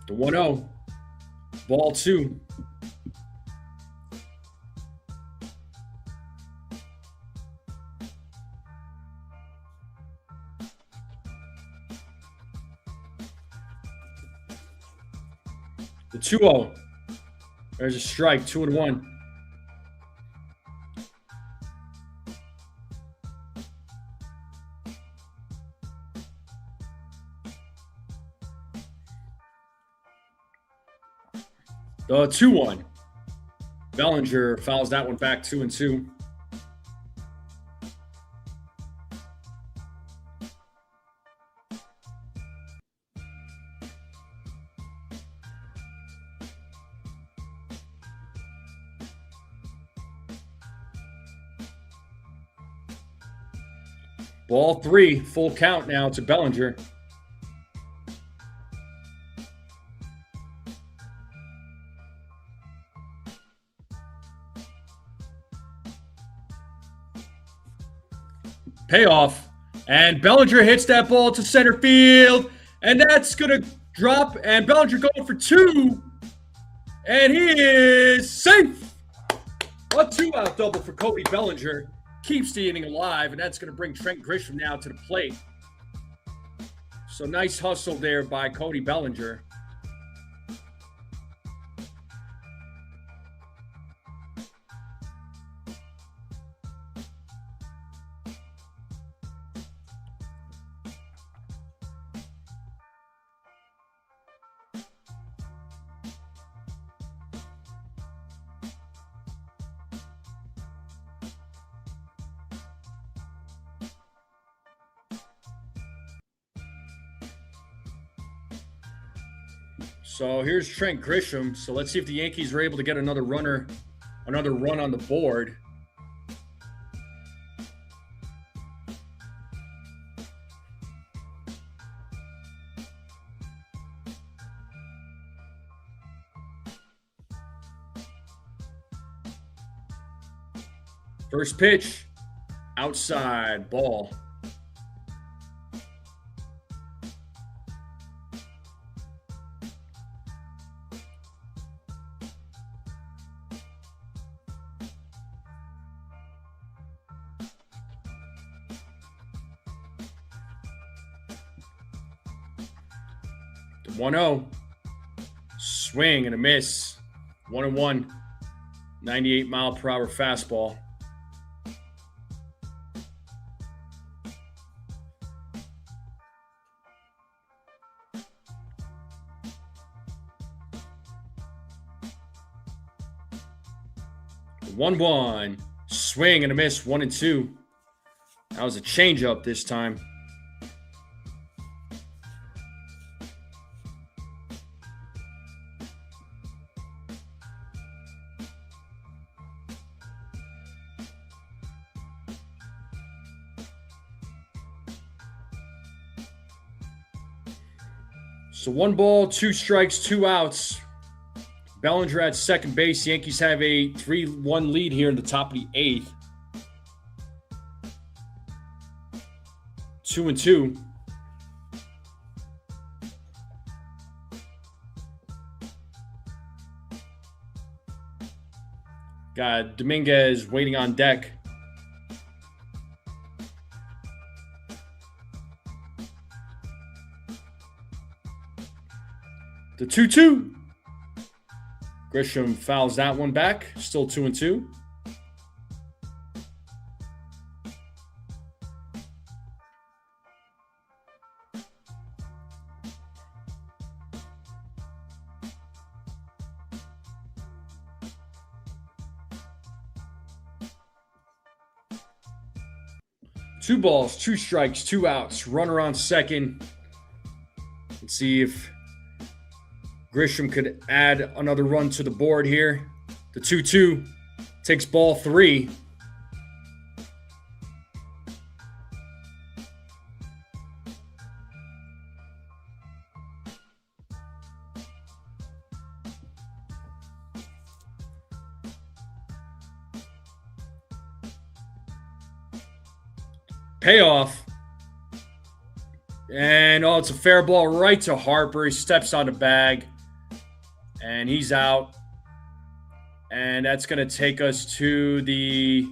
The 1-0, ball 2. The 2-0. There's a strike, 2-1. The 2-1. Bellinger fouls that one back, 2-2. Ball 3, full count now to Bellinger. Payoff. And Bellinger hits that ball to center field. And that's going to drop. And Bellinger going for 2. And he is safe. A 2-out double for Cody Bellinger. Keeps the inning alive, and that's going to bring Trent Grisham now to the plate. So nice hustle there by Cody Bellinger. So here's Trent Grisham. So let's see if the Yankees are able to get another run on the board. First pitch, outside, ball. The 1-0. Swing and a miss. 1-1. 98-mile-per-hour fastball. The 1-1. Swing and a miss. 1-2. That was a changeup this time. So 1 ball, 2 strikes, 2 outs. Bellinger at second base. Yankees have a 3-1 lead here in the top of the 8th. 2-2. Got Dominguez waiting on deck. The 2-2. Grisham fouls that one back. Still 2-2. Two balls, 2 strikes, 2 outs. Runner on second. Let's see if Grisham could add another run to the board here. The 2-2 takes ball 3. Payoff. And, it's a fair ball right to Harper. He steps on the bag. And he's out. And that's going to take us to the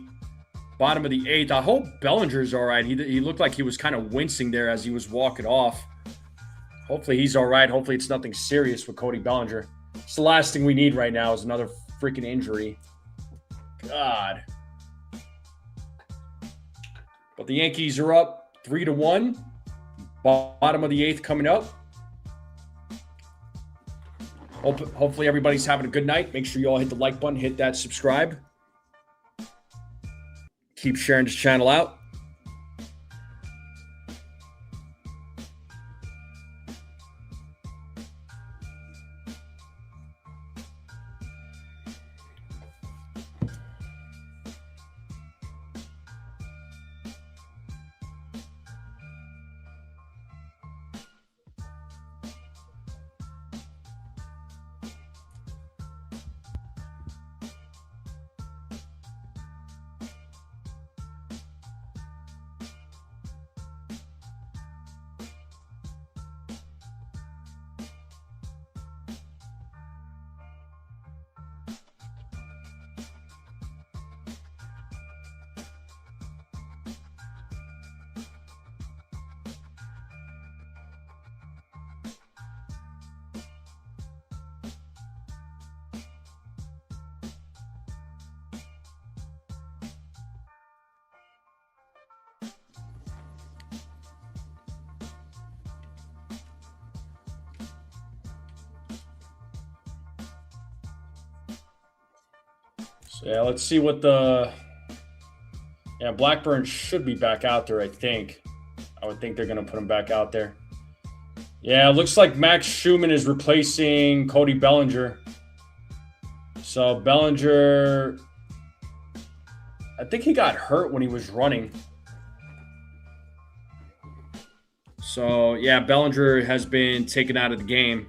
bottom of the 8th. I hope Bellinger's all right. He looked like he was kind of wincing there as he was walking off. Hopefully he's all right. Hopefully it's nothing serious with Cody Bellinger. It's the last thing we need right now is another freaking injury. God. But the Yankees are up 3-1. Bottom of the 8th coming up. Hopefully everybody's having a good night. Make sure you all hit the like button, hit that subscribe. Keep sharing this channel out. So yeah, let's see what Blackburn should be back out there, I think. I would think they're going to put him back out there. Yeah, it looks like Max Schumann is replacing Cody Bellinger. So Bellinger, I think he got hurt when he was running. So yeah, Bellinger has been taken out of the game.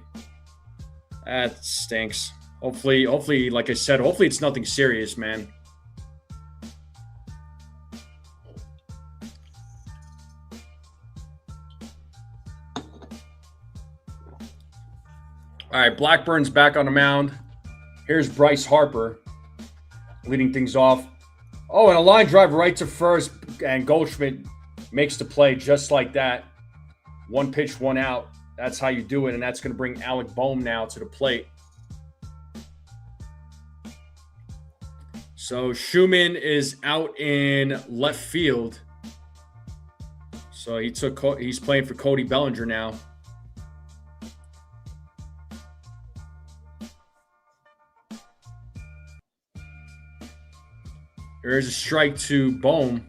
That stinks. Hopefully, like I said, hopefully it's nothing serious, man. All right, Blackburn's back on the mound. Here's Bryce Harper leading things off. Oh, and a line drive right to first, and Goldschmidt makes the play just like that. One pitch, one out. That's how you do it, and that's going to bring Alec Boehm now to the plate. So Schumann is out in left field. So he's playing for Cody Bellinger now. There's a strike to Boehm.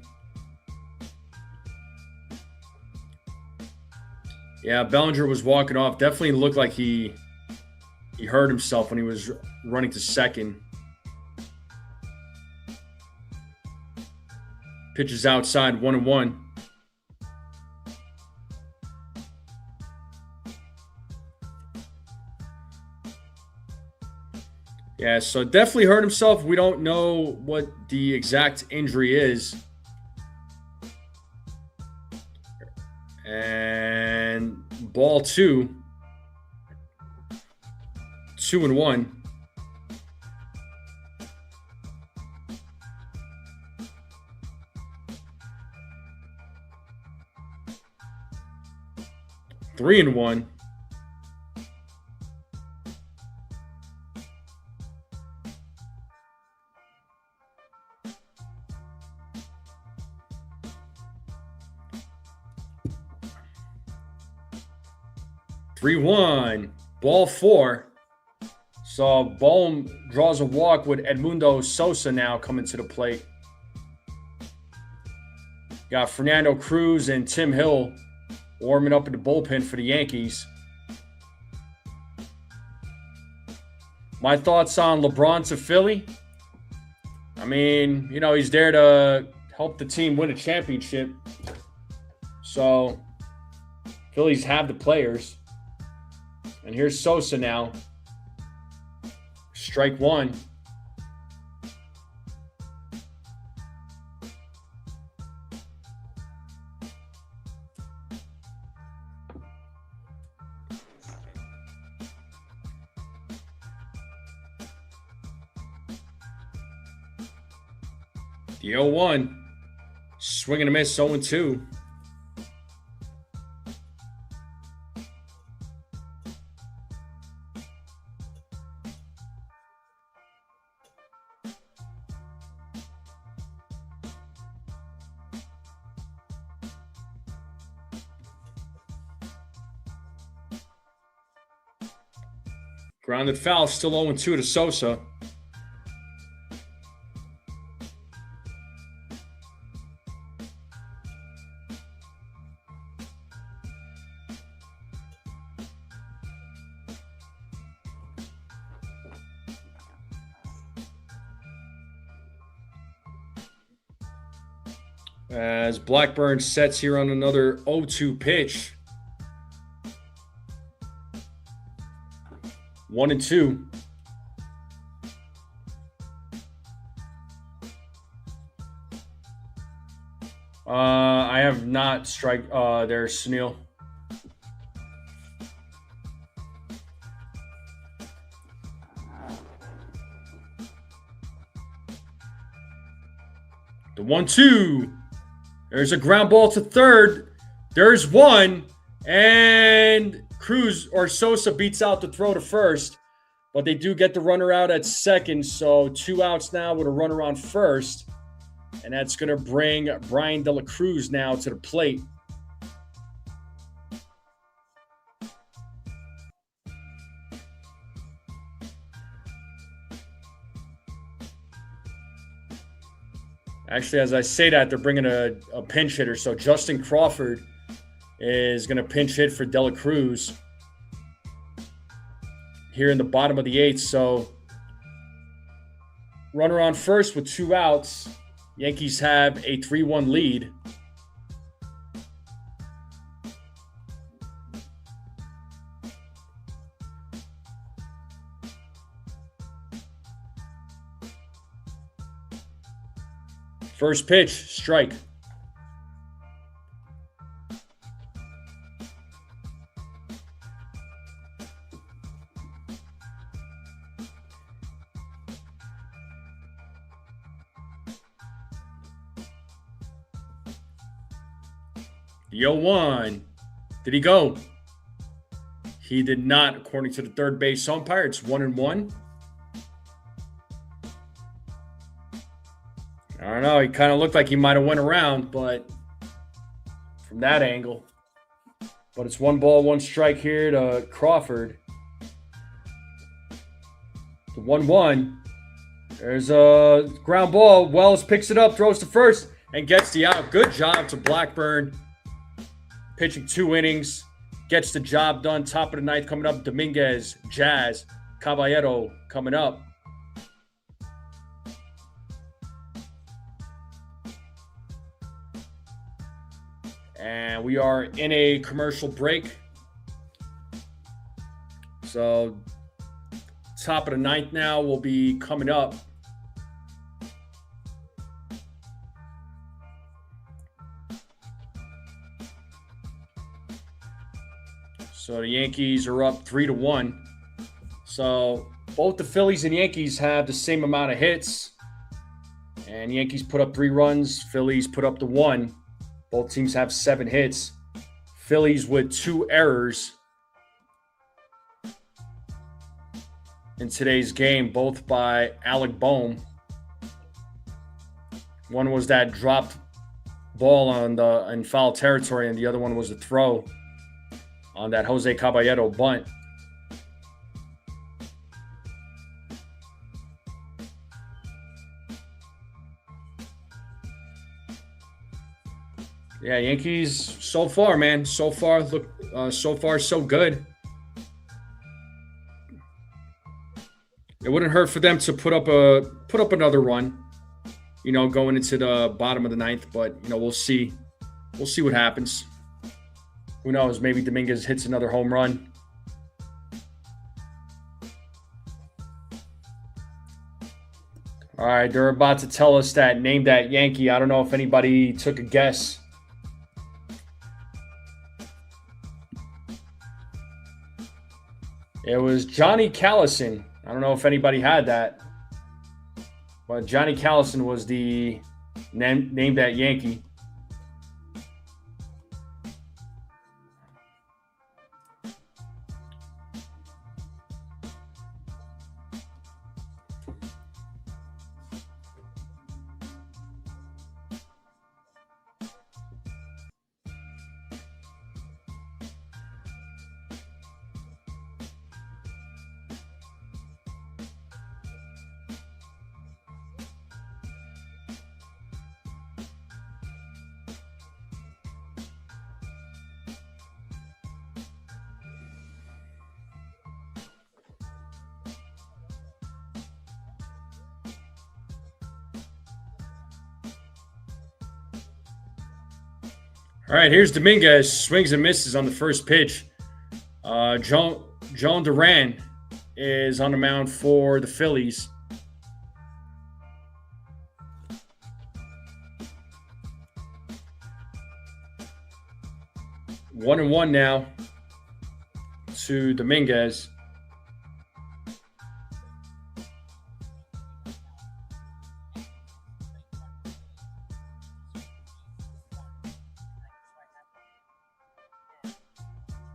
Yeah, Bellinger was walking off. Definitely looked like he hurt himself when he was running to second. Pitches outside, 1-1. Yeah, so definitely hurt himself. We don't know what the exact injury is. And ball 2. 2-1. Three and one. Three one. Ball 4. So Boehm draws a walk with Edmundo Sosa now coming to the plate. Got Fernando Cruz and Tim Hill warming up in the bullpen for the Yankees. My thoughts on LeBron to Philly. I mean, he's there to help the team win a championship. So Phillies have the players. And here's Sosa now. Strike 1. The 0-1. Swing and a miss, 0-2. Grounded foul, still 0-2 to Sosa. As Blackburn sets here on another 0-2 pitch. 1-2. I have not strike. There's Snell. The 1-2. There's a ground ball to third. There's one. And Cruz or Sosa beats out the throw to first. But they do get the runner out at second. So 2 outs now with a runner on first. And that's going to bring Brian De La Cruz now to the plate. Actually, as I say that, they're bringing a pinch hitter. So Justin Crawford is going to pinch hit for Dela Cruz here in the bottom of the 8th. So runner on first with 2 outs. Yankees have a 3-1 lead. First pitch, strike. The 0-1. Did he go? He did not, according to the third base umpire. It's 1-1. I don't know. He kind of looked like he might have went around, but from that angle. But it's 1 ball, 1 strike here to Crawford. The 1-1. There's a ground ball. Wells picks it up, throws to first, and gets the out. Good job to Blackburn. Pitching 2 innings. Gets the job done. Top of the 9th coming up. Dominguez, Jazz, Caballero coming up. And we are in a commercial break. So top of the 9th now will be coming up. So the Yankees are up 3-1. So both the Phillies and Yankees have the same amount of hits. And Yankees put up 3 runs. Phillies put up the 1. Both teams have 7 hits. Phillies with 2 errors in today's game, both by Alec Boehm. One was that dropped ball in foul territory, and the other one was a throw on that Jose Caballero bunt. Yeah, Yankees so far, man. So far, so good. It wouldn't hurt for them to put up another run, going into the bottom of the 9th. But we'll see. We'll see what happens. Who knows? Maybe Dominguez hits another home run. All right, they're about to tell us that name that Yankee. I don't know if anybody took a guess. It was Johnny Callison. I don't know if anybody had that. But Johnny Callison was the name that Yankee. All right, here's Dominguez. Swings and misses on the first pitch. John Duran is on the mound for the Phillies. One and one now to Dominguez.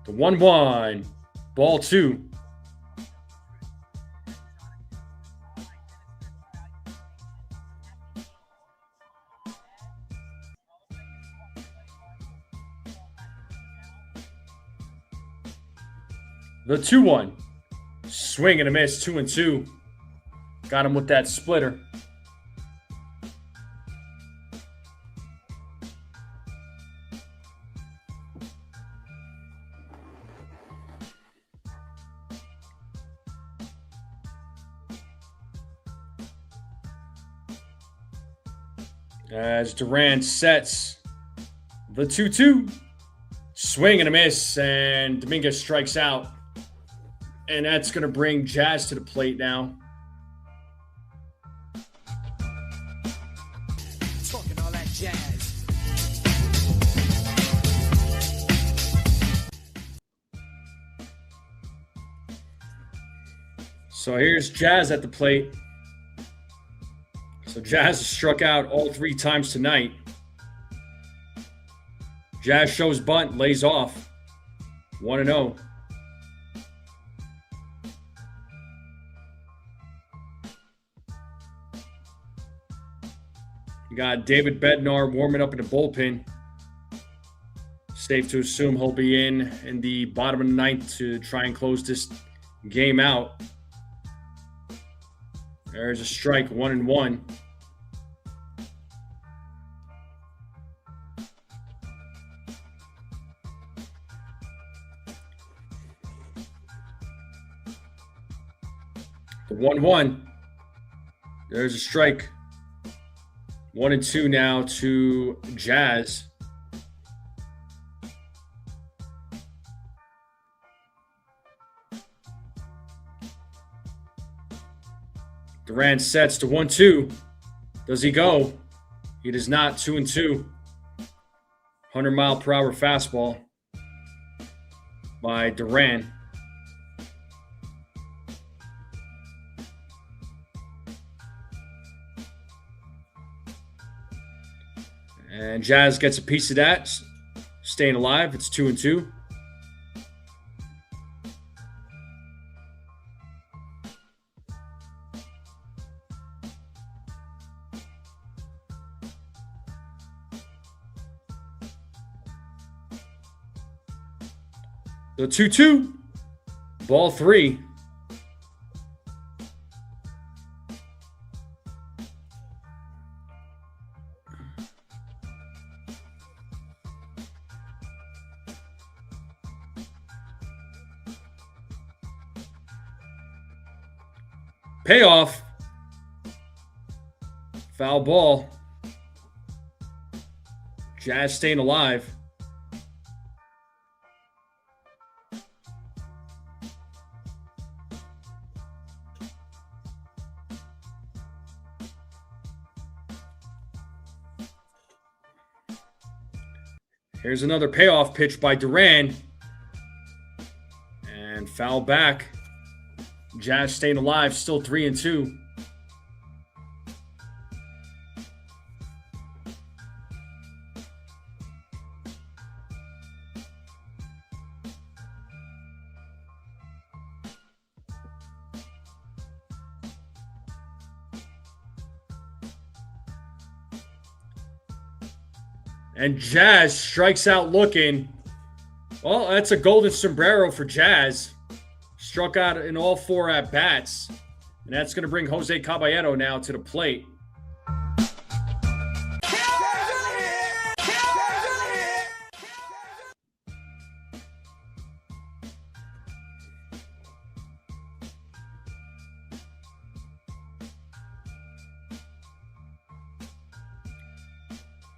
The 1-1, ball 2. The 2-1, swing and a miss, 2-2. Got him with that splitter. As Duran sets the 2-2. Swing and a miss, and Dominguez strikes out. And that's going to bring Jazz to the plate now. Talking all that jazz. So here's Jazz at the plate. So Jazz has struck out all 3 times tonight. Jazz shows bunt, lays off. 1-0. You got David Bednar warming up in the bullpen. Safe to assume he'll be in the bottom of the 9th to try and close this game out. There's a strike, 1-1. The 1-1. There's a strike. 1-2 now to Jazz. Duran sets to 1-2. Does he go? He does not. 2-2. 100-mile-per-hour fastball by Duran. And Jazz gets a piece of that, staying alive. It's 2-2. The 2-2. Ball 3. Payoff. Foul ball. Jazz staying alive. Here's another payoff pitch by Duran. And foul back. Jazz staying alive, still 3-2. And Jazz strikes out looking. Well, that's a golden sombrero for Jazz. Struck out in all 4 at-bats. And that's going to bring Jose Caballero now to the plate.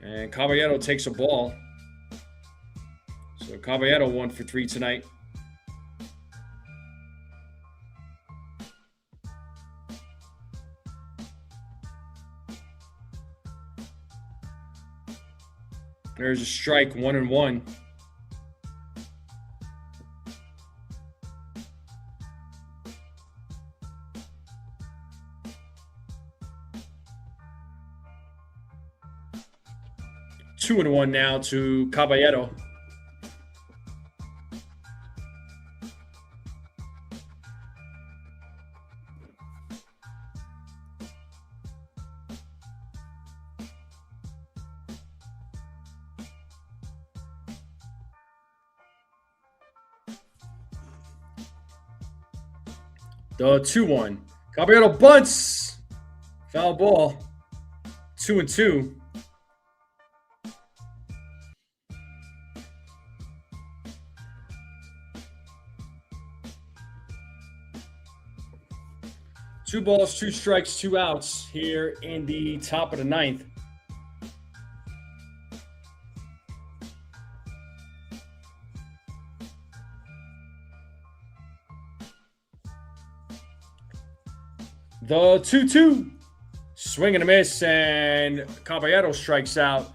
And Caballero takes a ball. So Caballero 1 for 3 tonight. There's a strike, 1-1. Two and 1 now to Caballero. The 2-1. Caballero bunts. Foul ball. 2-2. Two balls, 2 strikes, 2 outs here in the top of the 9th. The 2-2. Swing and a miss, and Caballero strikes out.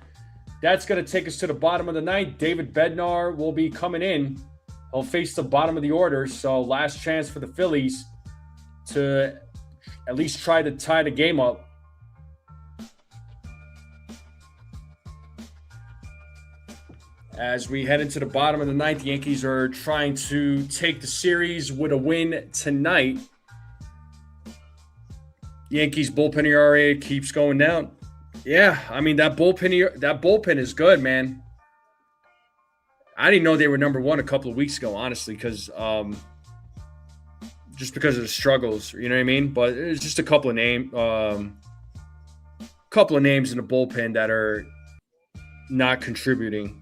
That's going to take us to the bottom of the ninth. David Bednar will be coming in. He'll face the bottom of the order, so last chance for the Phillies to at least try to tie the game up. As we head into the bottom of the ninth, the Yankees are trying to take the series with a win tonight. Yankees bullpen ERA keeps going down. Yeah, I mean, that bullpen is good, man. I didn't know they were number one a couple of weeks ago, honestly, because just because of the struggles, you know what I mean? But it's just a couple of names in the bullpen that are not contributing.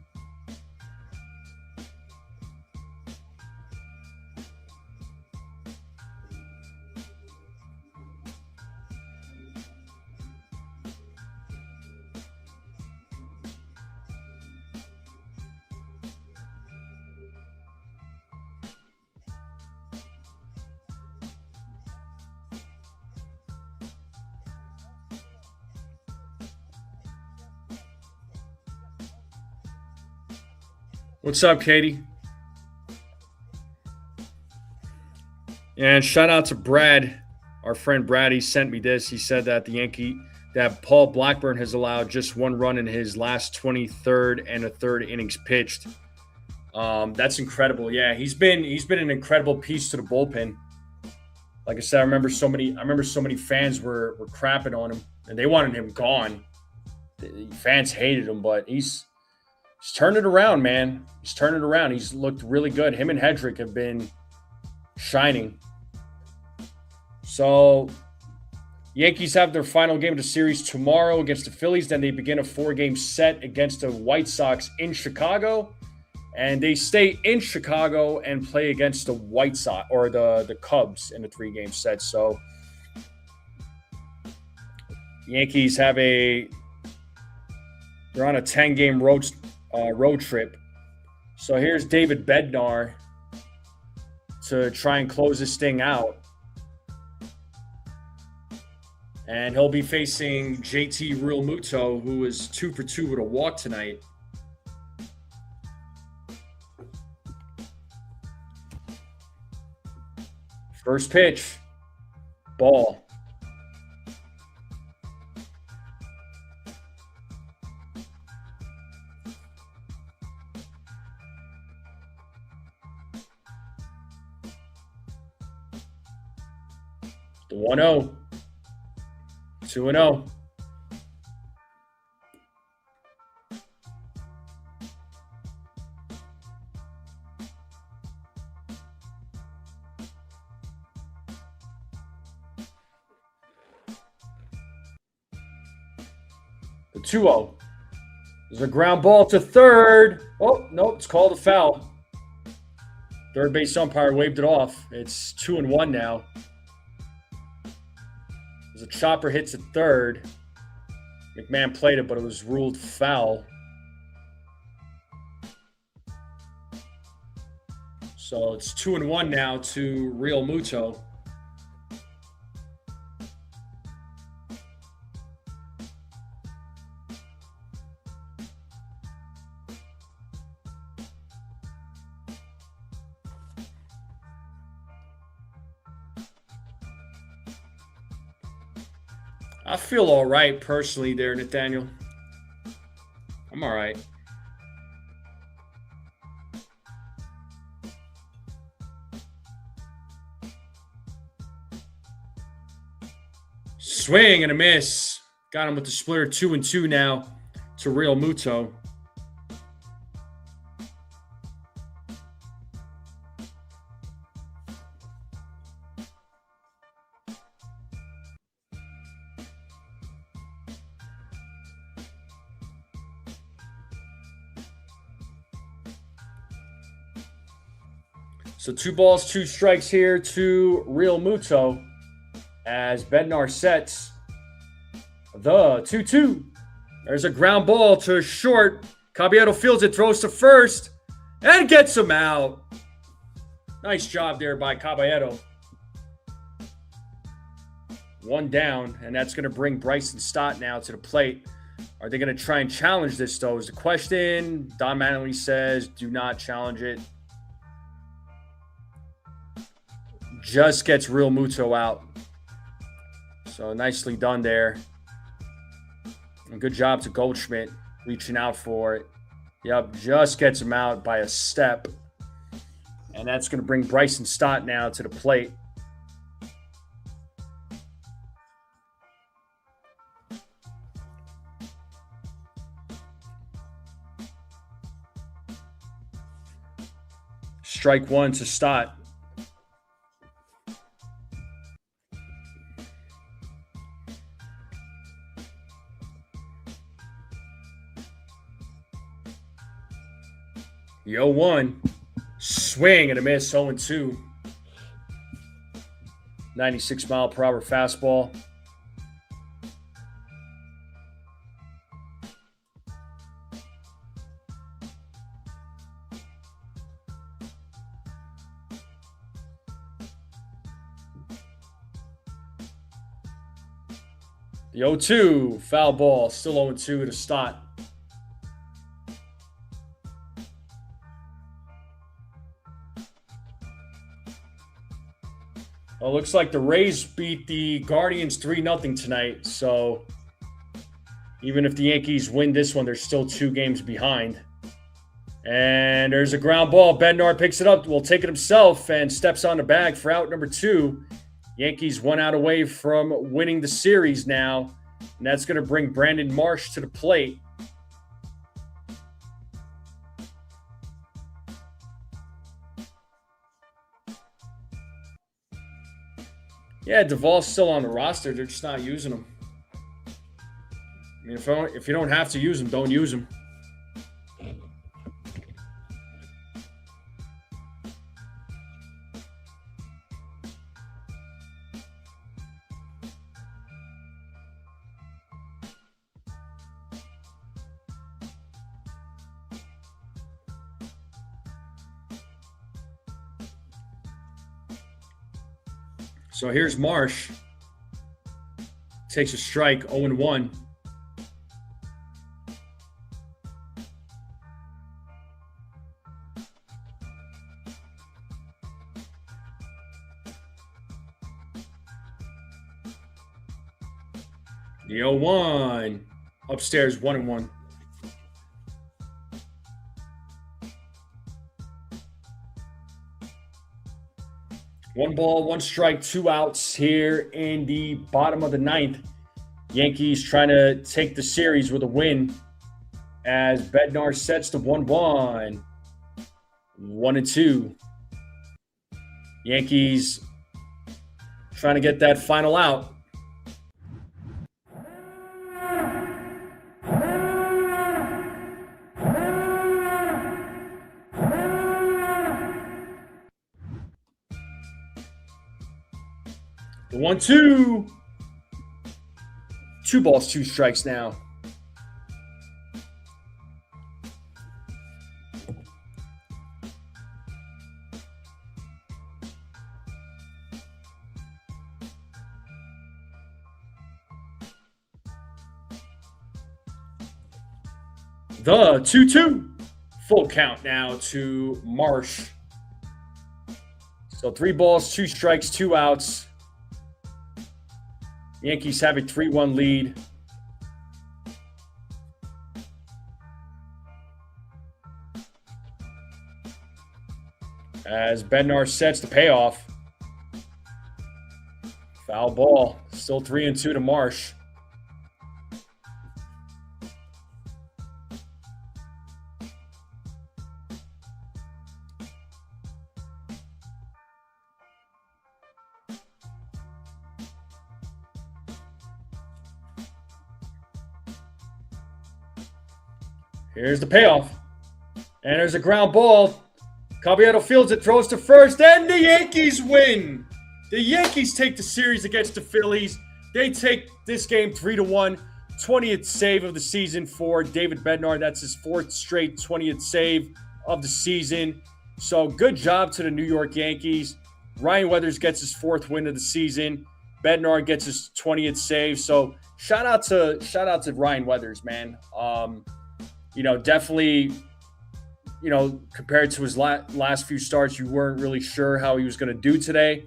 What's up, Katie? And shout out to Brad, our friend Brad. He sent me this. He said that that Paul Blackburn has allowed just one run in his last 23rd and a third innings pitched. That's incredible. Yeah, he's been an incredible piece to the bullpen. Like I said, I remember so many fans were crapping on him, and they wanted him gone. The fans hated him, but he's turned it around, man. He's turned it around. He's looked really good. Him and Hedrick have been shining. So, Yankees have their final game of the series tomorrow against the Phillies. Then they begin a 4-game set against the White Sox in Chicago. And they stay in Chicago and play against the White Sox or the Cubs in a 3-game set. So, Yankees they're on a 10-game road trip. So here's David Bednar to try and close this thing out. And he'll be facing JT Realmuto, who is 2 for 2 with a walk tonight. First pitch. Ball. The 1-0. 2-0. The 2-0. There's a ground ball to third. Oh, no, it's called a foul. Third base umpire waved it off. It's 2-1 now. As a chopper hits at third. McMahon played it, but it was ruled foul. So it's 2-1 now to Realmuto. I feel all right personally there, Nathaniel. I'm all right. Swing and a miss. Got him with the splitter. 2-2 now to Realmuto. So 2 balls, 2 strikes here to Realmuto as Bednar sets the 2-2. There's a ground ball to short. Caballero fields it, throws to first, and gets him out. Nice job there by Caballero. One down, and that's going to bring Bryson Stott now to the plate. Are they going to try and challenge this, though, is the question. Don Mattingly says, do not challenge it. Just gets Real Muto out. So nicely done there. And good job to Goldschmidt reaching out for it. Yep, just gets him out by a step. And that's going to bring Bryson Stott now to the plate. Strike one to Stott. The 0-1. Swing and a miss, 0-2. 96-mile-per-hour fastball. The 0-2, foul ball, still 0-2 to Stott. Well, looks like the Rays beat the Guardians 3-0 tonight. So even if the Yankees win this one, they're still 2 games behind. And there's a ground ball. Bednar picks it up, will take it himself, and steps on the bag for out number 2. Yankees 1 out away from winning the series now. And that's going to bring Brandon Marsh to the plate. Yeah, Duvall's still on the roster. They're just not using him. I mean, if you don't have to use him, don't use him. So here's Marsh. Takes a strike, 0-1. The 0-1. Upstairs, 1-1. One ball, one strike, 2 outs here in the bottom of the 9th. Yankees trying to take the series with a win as Bednar sets the 1-1. 1-2. Yankees trying to get that final out. The 1-2. 2 balls, 2 strikes now. The 2-2. Full count now to Marsh. So 3 balls, 2 strikes, 2 outs. Yankees have a 3-1 lead. As Bednar sets the payoff. Foul ball. Still 3-2 to Marsh. Here's the payoff. And there's a ground ball. Caballero fields it, throws to first, and the Yankees win. The Yankees take the series against the Phillies. They take this game 3-1. 20th save of the season for David Bednar. That's his 4th straight 20th save of the season. So good job to the New York Yankees. Ryan Weathers gets his 4th win of the season. Bednar gets his 20th save. So shout out to Ryan Weathers, man. Definitely, compared to his last few starts, you weren't really sure how he was going to do today.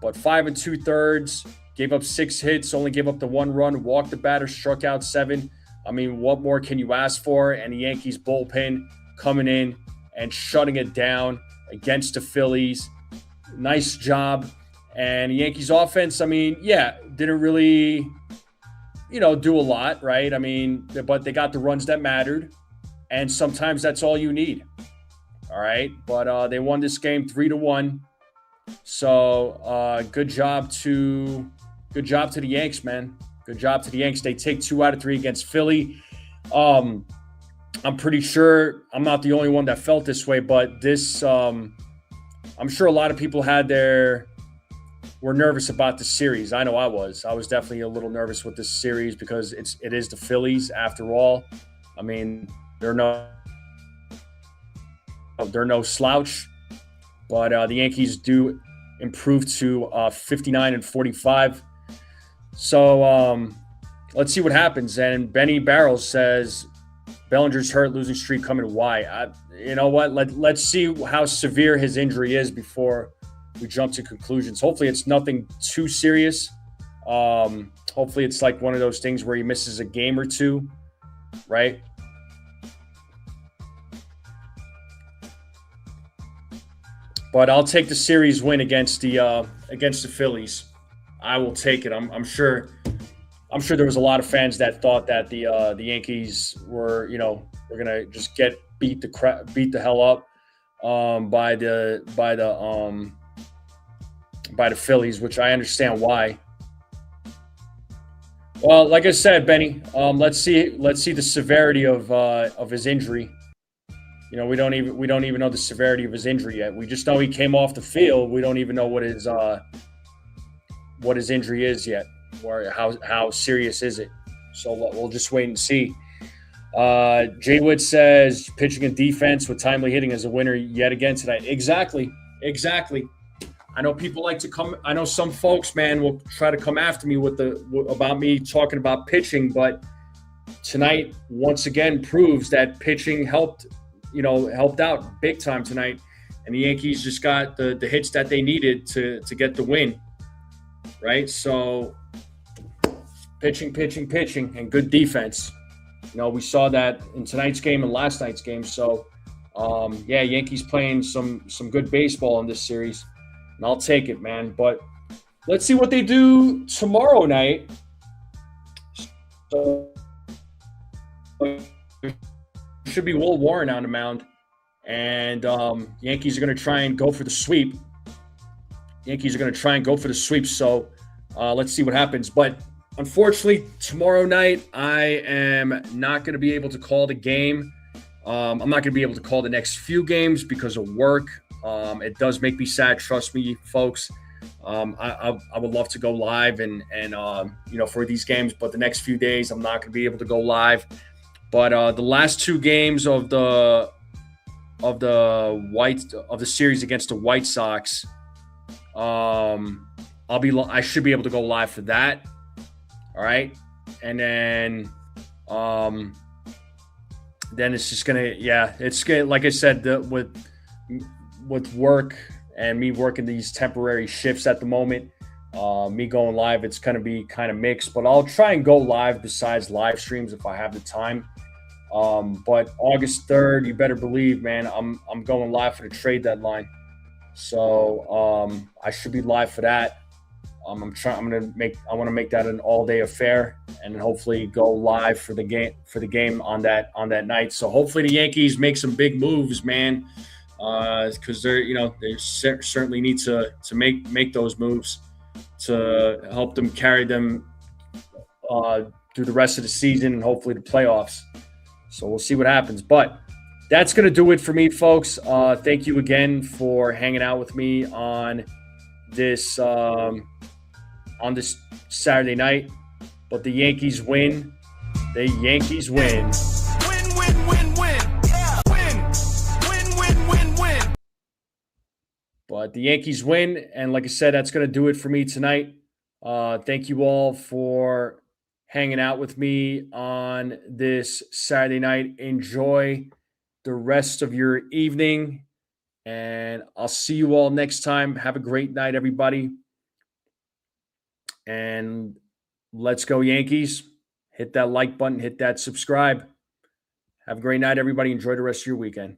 But 5 2/3, gave up 6 hits, only gave up the 1 run, walked the batter, struck out 7. I mean, what more can you ask for? And the Yankees bullpen coming in and shutting it down against the Phillies. Nice job. And the Yankees offense, I mean, didn't really, do a lot, right? I mean, but they got the runs that mattered. And sometimes that's all you need. All right. But they won this game 3-1. So good job to the Yanks, man. Good job to the Yanks. They take 2 out of 3 against Philly. I'm pretty sure I'm not the only one that felt this way, but this I'm sure a lot of people were nervous about the series. I know I was. I was definitely a little nervous with this series because it is the Phillies after all. I mean, they're no slouch, but the Yankees do improve to 59-45. So let's see what happens. And Benny Barrels says Bellinger's hurt, losing streak coming. Why? You know what? Let's see how severe his injury is before we jump to conclusions. Hopefully it's nothing too serious. Hopefully it's like one of those things where he misses a game or two, right? But I'll take the series win against the Phillies. I will take it. I'm sure there was a lot of fans that thought that the Yankees were gonna just get beat the hell up by the Phillies, which I understand why. Well, like I said, Benny, let's see the severity of his injury. We don't even know the severity of his injury yet. We just know he came off the field. We don't even know what his injury is yet, or how serious is it. So we'll just wait and see. Jay Wood says pitching and defense with timely hitting is a winner yet again tonight. Exactly. I know people like to come. I know some folks, man, will try to come after me about me talking about pitching, but tonight once again proves that pitching helped out big time tonight, and the Yankees just got the hits that they needed to get the win, right? So pitching, and good defense. We saw that in tonight's game and last night's game. So, Yankees playing some good baseball in this series, and I'll take it, man. But let's see what they do tomorrow night. So, should be Will Warren on the mound, and Yankees are going to try and go for the sweep. So let's see what happens. But unfortunately, tomorrow night I am not going to be able to call the game. I'm not going to be able to call the next few games because of work. It does make me sad. Trust me, folks. I would love to go live and for these games, but the next few days I'm not going to be able to go live. But the last 2 games of the series against the White Sox, I should be able to go live for that. All right, and then it's just it's gonna, like I said, with work and me working these temporary shifts at the moment, me going live, it's gonna be kind of mixed. But I'll try and go live besides live streams if I have the time. But August 3rd, you better believe, man, I'm going live for the trade deadline. So I should be live for that. I want to make that an all-day affair, and hopefully go live for the game on that night. So hopefully the Yankees make some big moves, man, because they certainly need to make those moves to help them carry them through the rest of the season and hopefully the playoffs. So we'll see what happens. But that's going to do it for me, folks. Thank you again for hanging out with me on this Saturday night. But the Yankees win. The Yankees win. Win. Yeah. Win. But the Yankees win. And like I said, that's going to do it for me tonight Thank you all for hanging out with me on this Saturday night. Enjoy the rest of your evening, and I'll see you all next time. Have a great night, everybody. And let's go, Yankees. Hit that like button, hit that subscribe. Have a great night, everybody. Enjoy the rest of your weekend.